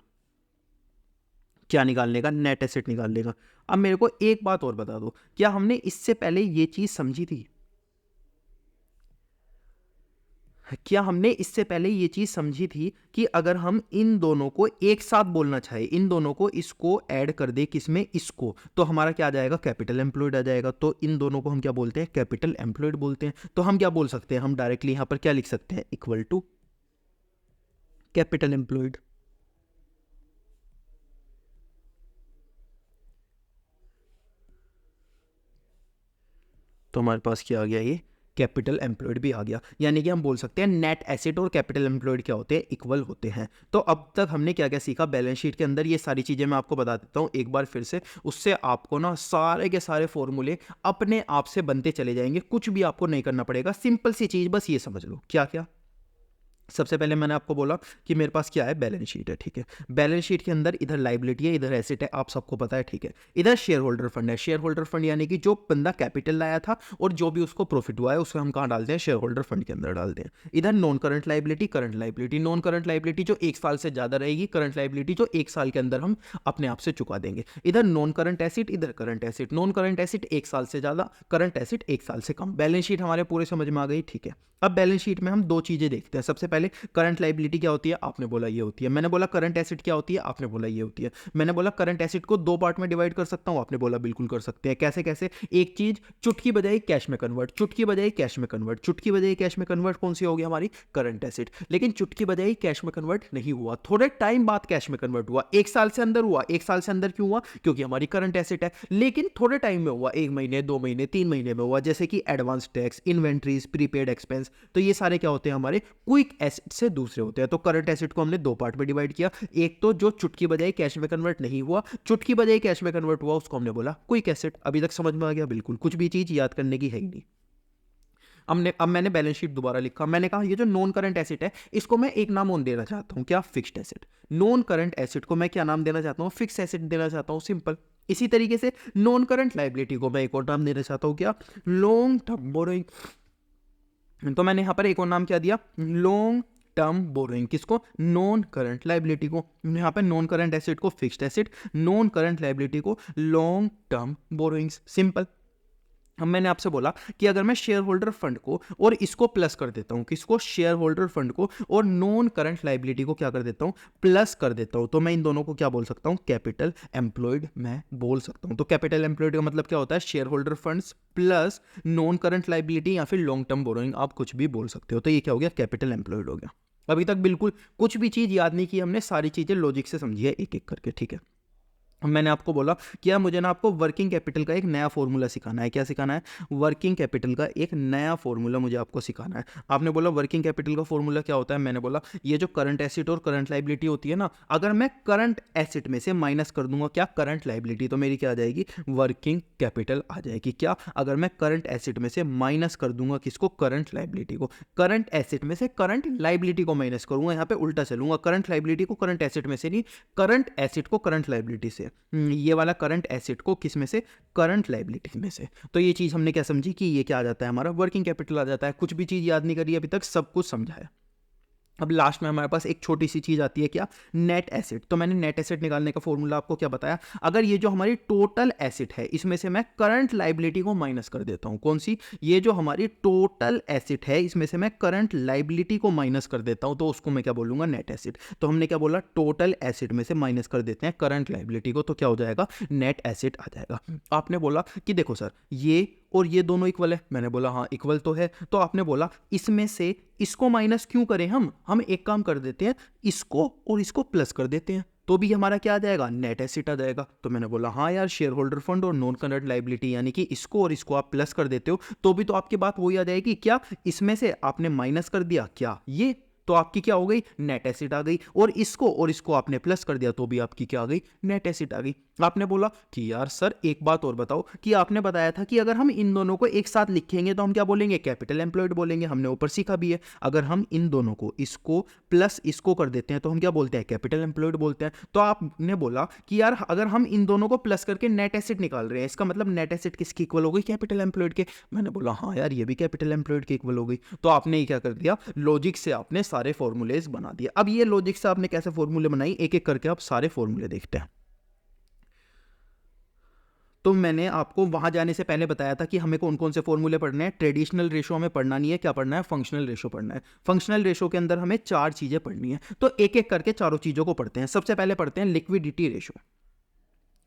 क्या निकालने का, नेट एसेट निकालने का। अब मेरे को एक बात और बता दो, क्या हमने इससे पहले ये चीज समझी थी, क्या हमने इससे पहले ये चीज समझी थी कि अगर हम इन दोनों को एक साथ बोलना चाहे, इन दोनों को, इसको ऐड कर दे किसमें, इसको, तो हमारा क्या आ जाएगा, कैपिटल एम्प्लॉयड आ जाएगा। तो इन दोनों को हम क्या बोलते हैं, कैपिटल एम्प्लॉयड बोलते हैं। तो हम क्या बोल सकते हैं, हम डायरेक्टली यहां पर क्या लिख सकते हैं, इक्वल टू कैपिटल एम्प्लॉयड। तो हमारे पास क्या आ गया, ये कैपिटल एम्प्लॉयड भी आ गया। यानी कि हम बोल सकते हैं नेट एसेट और कैपिटल एम्प्लॉयड क्या होते हैं, इक्वल होते हैं। तो अब तक हमने क्या क्या सीखा, बैलेंस शीट के अंदर ये सारी चीज़ें मैं आपको बता देता हूँ एक बार फिर से, उससे आपको ना सारे के सारे फॉर्मूले अपने आप से बनते चले जाएंगे, कुछ भी आपको नहीं करना पड़ेगा। सिंपल सी चीज़ बस ये समझ लो, क्या क्या, सबसे पहले मैंने आपको बोला कि मेरे पास क्या है, बैलेंस शीट है, ठीक है। बैलेंस शीट के अंदर इधर लायबिलिटी है, इधर एसेट है, आप सबको पता है, ठीक है। इधर शेयर होल्डर फंड है। शेयर होल्डर फंड यानी कि जो बंदा कैपिटल लाया था और जो भी उसको प्रॉफिट हुआ है उसे हम कहाँ डालते हैं, शेयर होल्डर फंड के अंदर डालते हैं। इधर non current liability, current liability. Non current liability जो 1 साल से ज़्यादा रहेगी, करंट लायबिलिटी जो 1 साल के अंदर हम अपने आप से चुका देंगे। इधर नॉन करंट एसिड, इधर current acid. Non current acid 1 साल से ज़्यादा, करंट एसिड 1 साल से कम। बैलेंस शीट हमारे पूरे समझ में आ गई, ठीक है। अब बैलेंस शीट में हम 2 चीज़ें देखते हैं। सबसे पहले करंट लायबिलिटी क्या होती है, आपने बोला ये होती है। मैंने बोला करंट एसिड क्या होती है, आपने बोला ये होती है। मैंने बोला करंट एसिड को 2 पार्ट में डिवाइड कर सकता हूं, आपने बोला बिल्कुल कर सकते हैं। कैसे कैसे? एक चीज, चुटकी बजाय कैश में कन्वर्ट, चुटकी बजाय कैश में कन्वर्ट, चुटकी बजाय कैश में कन्वर्ट कौन सी होगी हमारी, करंट एसिड। लेकिन चुटकी बजाय कैश में कन्वर्ट नहीं हुआ, थोड़े टाइम बाद कैश में कन्वर्ट हुआ, 1 साल से अंदर हुआ। 1 साल से अंदर क्यों हुआ, क्योंकि हमारी करंट एसिड है। लेकिन थोड़े टाइम में हुआ, 1 महीने, 2 महीने, 3 महीने में हुआ, जैसे कि advance tax, inventories, prepaid expense. तो ये सारे क्या होते हैं, हमारे क्विक एसिड से दूसरे होते हैं। तो करंट एसिड को हमने 2 पार्ट में डिवाइड किया। एक तो जो चुटकी बजाय कैश में कन्वर्ट नहीं हुआ, चुटकी बजाय कैश में कन्वर्ट हुआ, उसको हमने बोला क्विक एसिड। अभी तक समझ में आ गया, बिल्कुल कुछ भी चीज याद करने की है ही नहीं। अब मैंने बैलेंस शीट दोबारा लिखा। मैंने कहा ये जो नॉन करंट एसिड है इसको मैं एक नाम और देना चाहता हूं, क्या, fixed acid. Non current acid को मैं क्या नाम देना चाहता हूं, फिक्स्ड एसिड देना चाहता हूं, सिंपल। इसी तरीके से नॉन करंट लायबिलिटी को मैं एक और नाम देना चाहता हूं, क्या, लॉन्ग टर्म बोरोइंग। तो मैंने यहां पर एक और नाम क्या दिया, लॉन्ग टर्म बोरोइंग। किसको, नॉन करंट लायबिलिटी को। यहां पे नॉन करंट एसिड को fixed acid, non current liability को लॉन्ग टर्म बोरोइंग्स, सिंपल। अब मैंने आपसे बोला कि अगर मैं शेयर होल्डर फंड को और इसको प्लस कर देता हूं, किसको, शेयर होल्डर फंड को, और नॉन करंट लायबिलिटी को क्या कर देता हूं, प्लस कर देता हूं, तो मैं इन दोनों को क्या बोल सकता हूं, कैपिटल एम्प्लॉयड मैं बोल सकता हूं। तो कैपिटल एम्प्लॉयड का मतलब क्या होता है, share holder funds plus non current liability या फिर लॉन्ग टर्म बोरोइंग, आप कुछ भी बोल सकते हो। तो ये क्या हो गया, कैपिटल एम्प्लॉयड हो गया। अभी तक बिल्कुल कुछ भी चीज याद नहीं की हमने, सारी चीजें लॉजिक से समझी है एक एक करके, ठीक है। मैंने आपको बोला कि यार मुझे ना आपको वर्किंग कैपिटल का एक नया फॉर्मूला सिखाना है। क्या सिखाना है, वर्किंग कैपिटल का एक नया फॉर्मूला मुझे आपको सिखाना है। आपने बोला वर्किंग कैपिटल का फॉर्मूला क्या होता है, मैंने बोला ये जो करंट एसेट और करंट लायबिलिटी होती है ना, अगर मैं करंट एसेट में से माइनस कर दूंगा क्या, करंट लायबिलिटी, तो मेरी क्या आ जाएगी, वर्किंग कैपिटल आ जाएगी। क्या, अगर मैं करंट एसेट में से माइनस कर दूंगा किसको, करंट लायबिलिटी को। करंट एसेट में से करंट लायबिलिटी को माइनस करूंगा, यहाँ पे उल्टा चलूंगा, करंट लायबिलिटी को करंट एसेट में से नहीं, करंट एसेट को करंट लायबिलिटी से। ये वाला करंट एसेट को किस में से, करंट लायबिलिटी में से। तो ये चीज हमने क्या समझी कि ये क्या आ जाता है, हमारा वर्किंग कैपिटल आ जाता है। कुछ भी चीज याद नहीं करी अभी तक, सब कुछ समझा है। अब लास्ट में हमारे पास एक छोटी सी चीज आती है, क्या, नेट एसेट। तो मैंने नेट एसेट निकालने का फॉर्मूला आपको क्या बताया, अगर ये जो हमारी टोटल एसेट है इसमें से मैं करंट लायबिलिटी को माइनस कर देता हूं, कौन सी, ये जो हमारी टोटल एसेट है इसमें से मैं करंट लायबिलिटी को माइनस कर देता हूं, तो उसको मैं क्या बोलूंगा, नेट एसेट। तो हमने क्या बोला, टोटल एसेट में से माइनस कर देते हैं करंट लायबिलिटी को, तो क्या हो जाएगा, नेट एसेट आ जाएगा। आपने बोला कि देखो सर ये और ये दोनों इक्वल है, मैंने बोला हाँ इक्वल तो है। तो आपने बोला इसमें से इसको माइनस क्यों करें, हम एक काम कर देते हैं, इसको और इसको प्लस कर देते हैं, तो भी हमारा क्या आ जाएगा, नेट एसेट आ जाएगा। तो मैंने बोला हाँ यार, शेयर होल्डर फंड और नॉन करंट लायबिलिटी यानी कि इसको और इसको आप प्लस कर देते हो तो भी तो आपकी बात वही आ जाएगी, क्या, इसमें से आपने माइनस कर दिया क्या, ये, तो आपकी क्या हो गई, नेट एसिड आ गई। और इसको आपने प्लस कर दिया तो भी आपकी क्या आ गई, नेट एसिड आ गई। आपने बोला कि यार सर एक बात और बताओ, कि आपने बताया था कि अगर हम इन दोनों को एक साथ लिखेंगे तो हम क्या बोलेंगे, कैपिटल एम्प्लॉयड बोलेंगे। हमने ऊपर सीखा भी है, अगर हम इन दोनों को, इसको प्लस इसको कर देते हैं तो हम क्या बोलते हैं, कैपिटल एम्प्लॉयड बोलते हैं। तो आपने बोला कि यार अगर हम इन दोनों को प्लस करके नेट एसिड निकाल रहे हैं, इसका मतलब नेट एसिड किसकी इक्वल हो गई, कैपिटल एम्प्लॉयड के। मैंने बोला हाँ यार ये भी कैपिटल एम्प्लॉयड के इक्वल हो गई। तो आपने ये क्या कर दिया, लॉजिक से आपने सारे फॉर्मूलेज बना दिए। अब ये लॉजिक से आपने कैसे फॉर्मूले बनाई, एक एक करके आप सारे फॉर्मूले देखते हैं। तो मैंने आपको वहां जाने से पहले बताया था कि हमें कौन कौन से फॉर्मूले पढ़ने हैं। ट्रेडिशनल रेशो हमें पढ़ना नहीं है, क्या पढ़ना है, फंक्शनल रेशो पढ़ना है। फंक्शनल रेशो के अंदर हमें 4 चीजें पढ़नी है, तो एक एक करके चारों चीजों को पढ़ते हैं। सबसे पहले पढ़ते हैं लिक्विडिटी रेशो।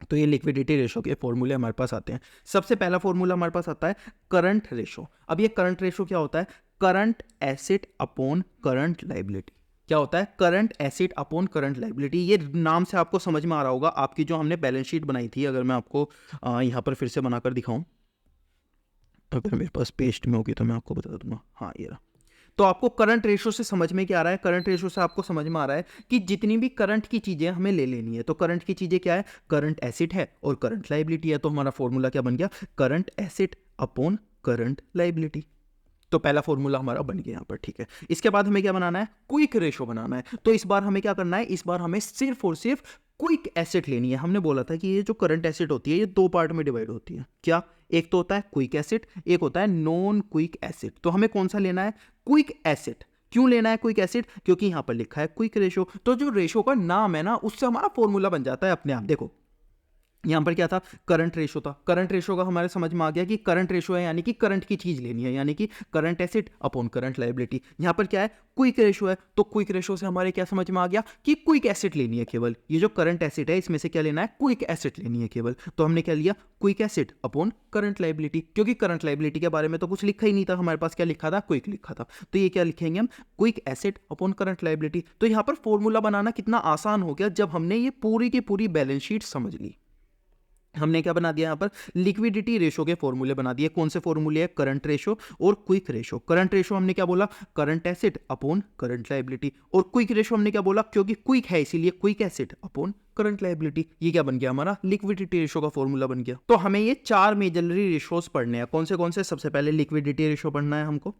तो ये लिक्विडिटी रेशो के फॉर्मूले हमारे पास आते हैं। सबसे पहला फॉर्मूला हमारे पास आता है करंट रेशो। अब ये करंट रेशो क्या होता है, current asset upon current liability. क्या होता है, current asset upon current liability. ये नाम से आपको समझ में आ रहा होगा, आपकी जो हमने बैलेंस शीट बनाई थी, अगर मैं आपको यहाँ पर फिर से बनाकर दिखाऊं, अगर मेरे पास पेस्ट में होगी तो मैं आपको बता दूंगा, हाँ ये रहा। तो आपको करंट रेशो से समझ में क्या आ रहा है, करंट रेशो से आपको समझ में आ रहा है कि जितनी भी करंट की चीजें हमें ले लेनी है, तो करंट की चीजें क्या है, करंट एसेट है और करंट लायबिलिटी है। तो हमारा फॉर्मूला क्या बन गया, current asset upon current liability. तो पहला फॉर्मूला हमारा बन गया यहाँ पर, ठीक है। इसके बाद हमें क्या बनाना है, क्विक रेशो बनाना है। तो इस बार हमें क्या करना है, इस बार हमें सिर्फ और सिर्फ क्विक एसिड लेनी है। हमने बोला था कि ये जो करंट एसिड होती है ये दो पार्ट में डिवाइड होती है। क्या, एक तो होता है क्विक एसिड, एक होता है नॉन क्विक एसिड। तो हमें कौन सा लेना है, क्विक एसिड। क्यों लेना है क्विक एसिड, क्योंकि यहां पर लिखा है क्विक रेशो। तो जो रेशो का नाम है ना, उससे हमारा फॉर्मूला बन जाता है अपने आप। देखो यहां पर क्या था, करंट रेशो था। करंट रेशो का हमारे समझ में आ गया कि करंट रेशो है, यानी कि करंट की चीज लेनी है, यानी कि current acid upon current liability. यहां पर क्या है, क्विक रेशो है। तो क्विक रेशो से हमारे क्या समझ में आ गया कि क्विक एसिड लेनी है केवल। ये जो करंट एसिड है इसमें से क्या लेना है, क्विक एसिड लेनी है केवल। तो हमने क्या लिया, quick acid upon current liability, क्योंकि करंट लायबिलिटी के बारे में तो कुछ लिखा ही नहीं था हमारे पास। क्या लिखा था, क्विक लिखा था। तो ये क्या लिखेंगे हम, quick acid upon current liability. तो यहां पर फॉर्मूला बनाना कितना आसान हो गया जब हमने ये पूरी की पूरी बैलेंस शीट समझ ली। हमने क्या बना दिया, यहां पर लिक्विडिटी रेशो के फॉर्मूले बना दिए। कौन से फॉर्मूले है, करंट रेशो और क्विक रेशो। करंट रेशो हमने क्या बोला, current acid upon current liability. और क्विक रेशो हमने क्या बोला, क्योंकि क्विक है इसीलिए quick acid upon current liability. ये क्या बन गया, हमारा लिक्विडिटी रेशो का फॉर्मूला बन गया। तो हमें ये चार मेजरली रेशोस पढ़ने हैं। कौन से, सबसे पहले लिक्विडिटी रेशो पढ़ना है हमको।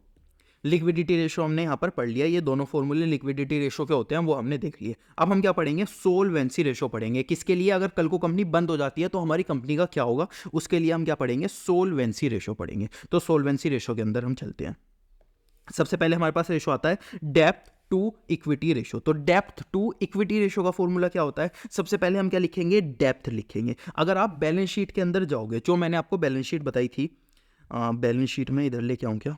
लिक्विडिटी रेशो हमने यहाँ पर पढ़ लिया। ये दोनों फॉर्मूले लिक्विडिटी रेशो के होते हैं, वो हमने देख लिए। अब हम क्या पढ़ेंगे, सोलवेंसी रेशो पढ़ेंगे। किसके लिए, अगर कल को कंपनी बंद हो जाती है तो हमारी कंपनी का क्या होगा, उसके लिए हम क्या पढ़ेंगे, सोलवेंसी रेशो पढ़ेंगे। तो सोलवेंसी रेशो के अंदर हम चलते हैं। सबसे पहले हमारे पास रेशो आता है डेप्थ टू इक्विटी रेशो। तो डेप्थ टू इक्विटी रेशो का फॉर्मूला क्या होता है, सबसे पहले हम क्या लिखेंगे, डेप्थ लिखेंगे। अगर आप बैलेंस शीट के अंदर जाओगे, जो मैंने आपको बैलेंस शीट बताई थी, बैलेंस शीट में इधर लेके आऊं क्या,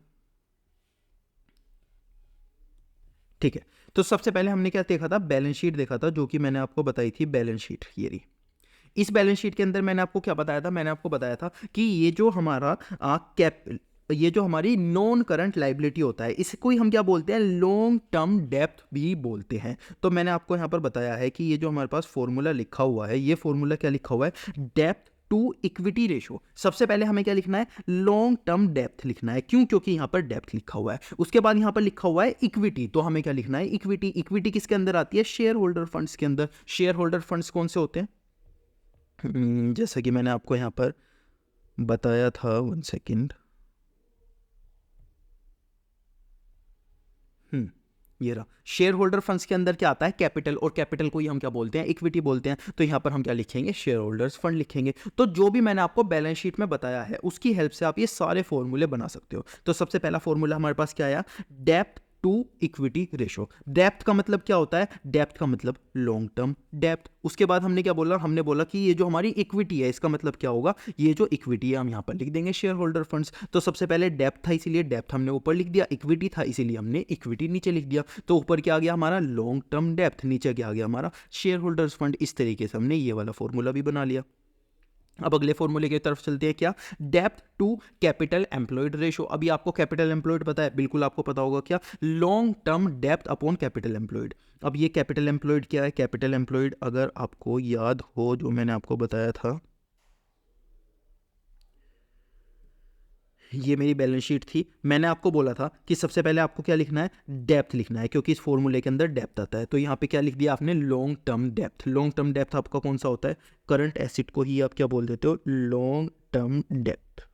ठीक है। तो सबसे पहले हमने क्या देखा था, बैलेंस शीट देखा था, जो कि मैंने आपको बताई थी बैलेंस शीट, ये रही। इस बैलेंस शीट के अंदर मैंने आपको क्या बताया था, मैंने आपको बताया था कि ये जो हमारा ये जो हमारी नॉन करंट लायबिलिटी होता है, इसको ही हम क्या बोलते हैं, लॉन्ग टर्म डेप्थ भी बोलते हैं। तो मैंने आपको यहां पर बताया है कि ये जो हमारे पास फॉर्मूला लिखा हुआ है, ये फॉर्मूला क्या लिखा हुआ है, डेप्थ टू इक्विटी रेशो। सबसे पहले हमें क्या लिखना है, लॉन्ग टर्म डेप्थ लिखना है। क्यों, क्योंकि यहां पर डेप्थ लिखा हुआ है। उसके बाद यहां पर लिखा हुआ है इक्विटी, तो हमें क्या लिखना है, इक्विटी। इक्विटी किसके अंदर आती है, शेयर होल्डर फंड्स के अंदर। शेयर होल्डर फंड्स कौन से होते हैं, जैसा कि मैंने आपको यहां पर बताया था, 1 सेकेंड, ये रहा। शेयर होल्डर फंड्स के अंदर क्या आता है, कैपिटल, और कैपिटल को ही हम क्या बोलते हैं, इक्विटी बोलते हैं। तो यहां पर हम क्या लिखेंगे, शेयर होल्डर्स फंड लिखेंगे। तो जो भी मैंने आपको बैलेंस शीट में बताया है, उसकी हेल्प से आप ये सारे फॉर्मूले बना सकते हो। तो सबसे पहला फॉर्मूला हमारे पास क्या आया, depth to equity ratio. Depth का मतलब क्या होता है, डेप्थ का मतलब लॉन्ग टर्म डेप्थ। उसके बाद हमने क्या बोला, हमने बोला कि ये जो हमारी इक्विटी है, इसका मतलब क्या होगा, ये जो इक्विटी है हम यहाँ पर लिख देंगे शेयर होल्डर फंड्स। तो सबसे पहले डेप्थ था, इसीलिए डेप्थ हमने ऊपर लिख दिया। इक्विटी था, इसीलिए हमने इक्विटी नीचे लिख दिया। तो ऊपर क्या आ गया हमारा, लॉन्ग टर्म डेप्थ, नीचे क्या आ गया हमारा, शेयर होल्डर्स फंड। इस तरीके से हमने ये वाला फॉर्मूला भी बना लिया। अब अगले फॉर्मूले की तरफ चलते हैं, क्या, डेप्थ टू कैपिटल एम्प्लॉयड रेशो। अभी आपको कैपिटल एम्प्लॉयड पता है, बिल्कुल आपको पता होगा, क्या, long term depth upon capital employed. अब ये कैपिटल एम्प्लॉयड क्या है, कैपिटल एम्प्लॉयड अगर आपको याद हो, जो मैंने आपको बताया था, ये मेरी बैलेंस शीट थी। मैंने आपको बोला था कि सबसे पहले आपको क्या लिखना है, डेप्थ लिखना है, क्योंकि इस फॉर्मूले के अंदर डेप्थ आता है। तो यहाँ पे क्या लिख दिया आपने, long term depth. Long term depth आपका कौन सा होता है, करंट एसिड को ही आप क्या बोल देते हो, long term depth.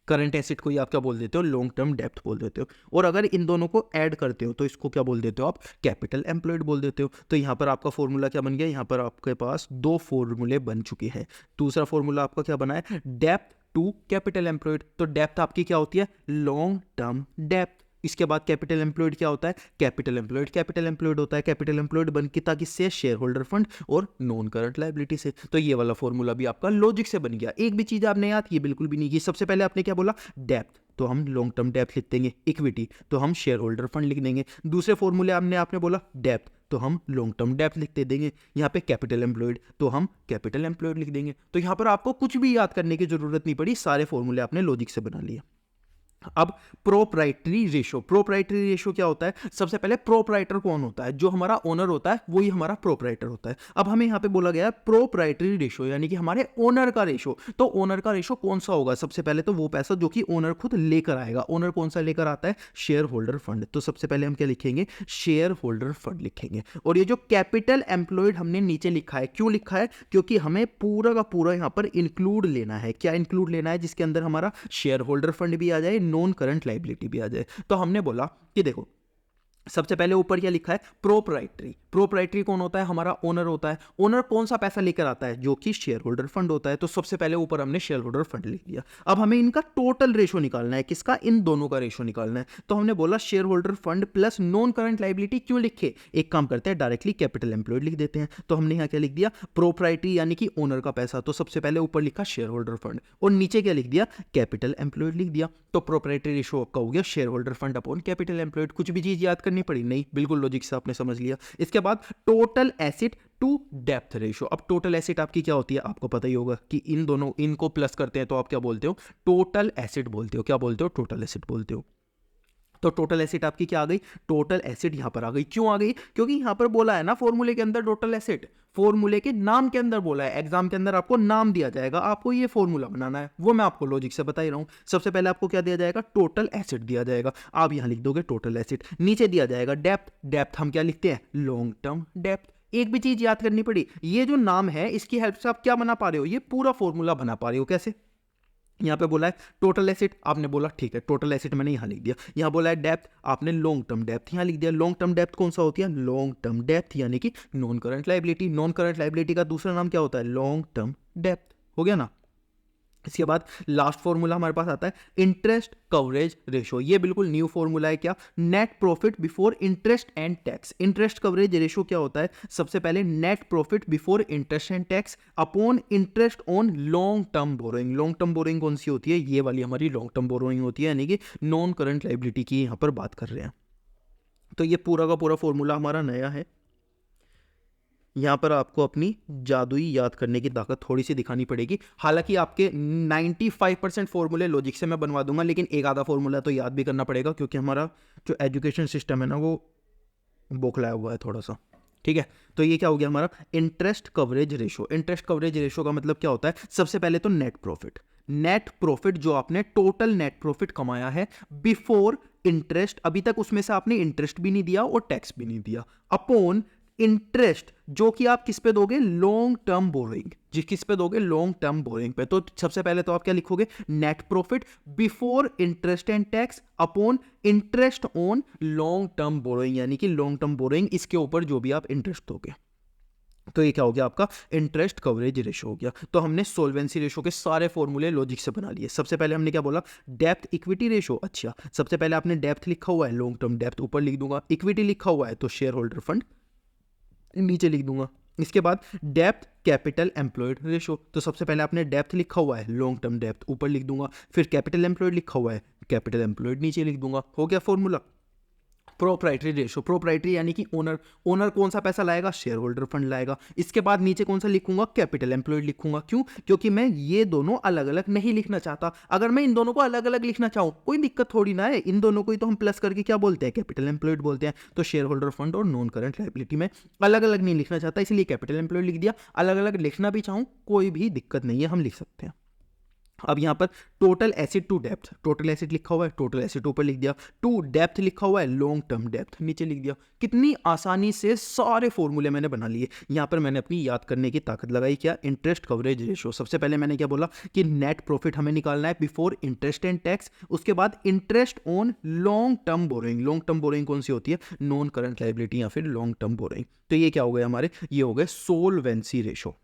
Current acid को ही आप क्या बोल देते हो, लॉन्ग टर्म डेप्थ बोल देते हो। और अगर इन दोनों को ऐड करते हो तो इसको क्या बोल देते हो आप, कैपिटल एम्प्लॉयड बोल देते हो। तो यहाँ पर आपका फॉर्मूला क्या बन गया, यहाँ पर आपके पास दो फॉर्मूले बन चुके हैं। दूसरा फॉर्मूला आपका क्या बना है, डेप्थ टू कैपिटल एम्प्लॉयड। तो डेप्थ आपकी क्या होती है, लॉन्ग टर्म डेप्थ। इसके बाद कैपिटल एम्प्लॉयड क्या होता है, कैपिटल एम्प्लॉयड, कैपिटल एम्प्लॉयड होता है। कैपिटल एम्प्लॉयड बन कितना, किससे, शेयर होल्डर फंड और नॉन करंट लायबिलिटी से। तो ये वाला फॉर्मूला भी आपका लॉजिक से बन गया। एक भी चीज आपने याद की बिल्कुल भी नहीं की। सबसे पहले आपने क्या बोला, डेप्थ, तो हम लॉन्ग टर्म डेप्थ लिख देंगे। इक्विटी, तो हम शेयर होल्डर फंड लिख देंगे। दूसरे फॉर्मूले आपने बोला डेप्थ, तो हम लॉन्ग टर्म डेप्थ लिखते देंगे। यहाँ पे कैपिटल एम्प्लॉयड, तो हम कैपिटल एम्प्लॉयड लिख देंगे। तो यहाँ पर आपको कुछ भी याद करने की जरूरत नहीं पड़ी, सारे फॉर्मूले आपने लॉजिक से बना लिए। अब प्रोप्राइटरी रेशो क्या होता है? सबसे पहले प्रोप्राइटर कौन होता है? जो हमारा ओनर होता है वही हमारा प्रोप्राइटर होता है। अब हमें यहाँ पे बोला गया है प्रोप्राइटरी रेशो यानी कि हमारे ओनर का रेशो। तो ओनर का रेशो कौन सा होगा? सबसे पहले तो वो पैसा जो कि ओनर खुद लेकर आएगा। ओनर कौन सा लेकर आता है? Share holder fund. तो सबसे पहले हम क्या लिखेंगे? शेयर होल्डर फंड लिखेंगे। और ये जो कैपिटल एम्प्लॉयड हमने नीचे लिखा है, क्यों लिखा है? क्योंकि हमें पूरा का पूरा यहाँ पर इंक्लूड लेना है। क्या इंक्लूड लेना है? जिसके अंदर हमारा शेयर होल्डर फंड भी आ जाए, नॉन करंट लायबिलिटी भी आ जाए। तो हमने बोला कि देखो सबसे पहले ऊपर क्या लिखा है? प्रोप्राइटरी कौन होता है? हमारा ओनर होता है। ओनर कौन सा पैसा लेकर आता है? जो कि शेयर होल्डर फंड होता है। तो सबसे पहले ऊपर हमने शेयर होल्डर फंड लिख दिया। अब हमें इनका टोटल रेशो निकालना है। किसका? इन दोनों का रेशो निकालना है। तो हमने बोला share holder fund plus non current liability. क्यों लिखे? एक काम करते हैं, डायरेक्टली कैपिटल एम्प्लॉयड लिख देते हैं। तो हमने यहाँ क्या लिख दिया? प्रोप्राइटरी यानी कि ओनर का पैसा। तो सबसे पहले ऊपर लिखा शेयर होल्डर फंड और नीचे क्या लिख दिया? कैपिटल एम्प्लॉयड लिख दिया। तो प्रोप्राइटरी रेशो आपका हो गया share holder fund upon capital employed. कुछ भी चीज याद करनी पड़ी? नहीं, बिल्कुल लॉजिक से आपने समझ लिया। इसके बाद टोटल एसेट टू डेप्थ रेशो। अब टोटल एसेट आपकी क्या होती है? आपको पता ही होगा कि इन दोनों इनको प्लस करते हैं तो आप क्या बोलते हो? टोटल एसेट बोलते हो। क्या बोलते हो? टोटल एसेट बोलते हो। तो टोटल एसेट आपकी क्या आ गई? टोटल एसेट यहां पर आ गई। क्यों आ गई? क्योंकि यहां पर बोला है ना फॉर्मूले के अंदर टोटल एसेट, फॉर्मूले के नाम के अंदर बोला है। एग्जाम के अंदर आपको नाम दिया जाएगा, आपको ये फॉर्मूला बनाना है, वो मैं आपको लॉजिक से बता ही रहा हूं। सबसे पहले आपको क्या दिया जाएगा? टोटल एसेट दिया जाएगा। आप यहां लिख दोगे टोटल एसेट। नीचे दिया जाएगा डेप्थ हम क्या लिखते हैं? Long term depth. एक भी चीज याद करनी पड़ी, ये जो नाम है इसकी हेल्प से आप क्या बना पा रहे हो? ये पूरा फॉर्मूला बना पा रहे हो। कैसे? यहाँ पे बोला है टोटल एसेट, आपने बोला ठीक है टोटल एसेट मैंने यहाँ लिख दिया। यहाँ बोला है डेप्थ, आपने लॉन्ग टर्म डेप्थ यहाँ लिख दिया। लॉन्ग टर्म डेप्थ कौन सा होती है? लॉन्ग टर्म डेप्थ यानी कि non current liability. Non current liability का दूसरा नाम क्या होता है? Long term depth. हो गया ना? इसके बाद लास्ट फॉर्मूला हमारे पास आता है इंटरेस्ट कवरेज रेशो। ये बिल्कुल न्यू फॉर्मूला है। क्या? Net profit before interest and tax. Interest coverage ratio क्या होता है? सबसे पहले net profit before interest and tax upon interest on long term borrowing. Long term borrowing कौन सी होती है? ये वाली हमारी लॉन्ग टर्म बोरोइंग होती है, यानी कि नॉन करंट लायबिलिटी की यहां पर बात कर रहे हैं। तो ये पूरा का पूरा फॉर्मूला हमारा नया है। यहाँ पर आपको अपनी जादुई याद करने की ताकत थोड़ी सी दिखानी पड़ेगी। हालांकि आपके 95% फॉर्मूले लॉजिक से मैं बनवा दूंगा, लेकिन एक आधा फॉर्मूला तो याद भी करना पड़ेगा क्योंकि हमारा जो एजुकेशन सिस्टम है ना वो बौखलाया हुआ है थोड़ा सा। ठीक है, तो ये क्या हो गया हमारा? Interest coverage ratio. Interest coverage ratio का मतलब क्या होता है? सबसे पहले तो नेट प्रॉफिट। नेट प्रॉफिट जो आपने टोटल नेट प्रॉफिट कमाया है बिफोर इंटरेस्ट, अभी तक उसमें से आपने इंटरेस्ट भी नहीं दिया और टैक्स भी नहीं दिया, अपॉन इंटरेस्ट जो कि आप किस पे दोगे? Long term borrowing. जिस किस पे दोगे? लॉन्ग टर्म बोरोइंग पे। तो सबसे पहले तो आप क्या लिखोगे? Net profit before interest and tax upon interest on long term borrowing, यानी कि लॉन्ग टर्म बोरोइंग इसके ऊपर जो भी आप इंटरेस्ट दोगे। तो ये क्या हो गया? आपका इंटरेस्ट कवरेज रेशो हो गया। तो हमने सोल्वेंसी रेशो के सारे फॉर्मूले लॉजिक से बना लिए। सबसे पहले हमने क्या बोला? Depth equity ratio. अच्छा, सबसे पहले आपने डेप्थ लिखा हुआ है, लॉन्ग टर्म डेप्थ ऊपर लिख दूंगा। इक्विटी लिखा हुआ है तो शेयर होल्डर फंड नीचे लिख दूंगा। इसके बाद डेप्थ कैपिटल एम्प्लॉयड रेशो। तो सबसे पहले आपने डेप्थ लिखा हुआ है, लॉन्ग टर्म डेप्थ ऊपर लिख दूंगा। फिर कैपिटल एम्प्लॉयड लिखा हुआ है, कैपिटल एम्प्लॉयड नीचे लिख दूंगा। हो गया फॉर्मूला। प्रोप्राइटरी रेशो, प्रोप्राइटरी यानी कि ओनर, ओनर कौन सा पैसा लाएगा? शेयर होल्डर फंड लाएगा। इसके बाद नीचे कौन सा लिखूंगा? कैपिटल एम्प्लॉयड लिखूंगा। क्यों? क्योंकि मैं ये दोनों अलग अलग नहीं लिखना चाहता। अगर मैं इन दोनों को अलग अलग लिखना चाहूं कोई दिक्कत थोड़ी ना है। इन दोनों को ही तो हम प्लस करके क्या बोलते हैं? कैपिटल एम्प्लॉयड बोलते हैं। तो शेयर होल्डर फंड और नॉन करंट लायबिलिटी में अलग अलग नहीं लिखना चाहता, इसलिए कैपिटल एम्प्लॉयड लिख दिया। अलग अलग लिखना भी चाहूं कोई भी दिक्कत नहीं है, हम लिख सकते हैं। अब यहां पर टोटल एसेट टू डेप्थ, टोटल एसेट लिखा हुआ है, टोटल एसेट ऊपर लिख दिया। टू डेप्थ लिखा हुआ है, लॉन्ग टर्म डेप्थ नीचे लिख दिया। कितनी आसानी से सारे फॉर्मूले मैंने बना लिए। यहां पर मैंने अपनी याद करने की ताकत लगाई। क्या? Interest coverage ratio. सबसे पहले मैंने क्या बोला कि नेट प्रॉफिट हमें निकालना है बिफोर इंटरेस्ट एंड टैक्स। उसके बाद interest on long term borrowing. Long term borrowing कौन सी होती है? नॉन करंट लायबिलिटी या फिर लॉन्ग टर्म बोरोइंग। तो ये क्या हो गया हमारे? ये हो गए सोल्वेंसी रेशो।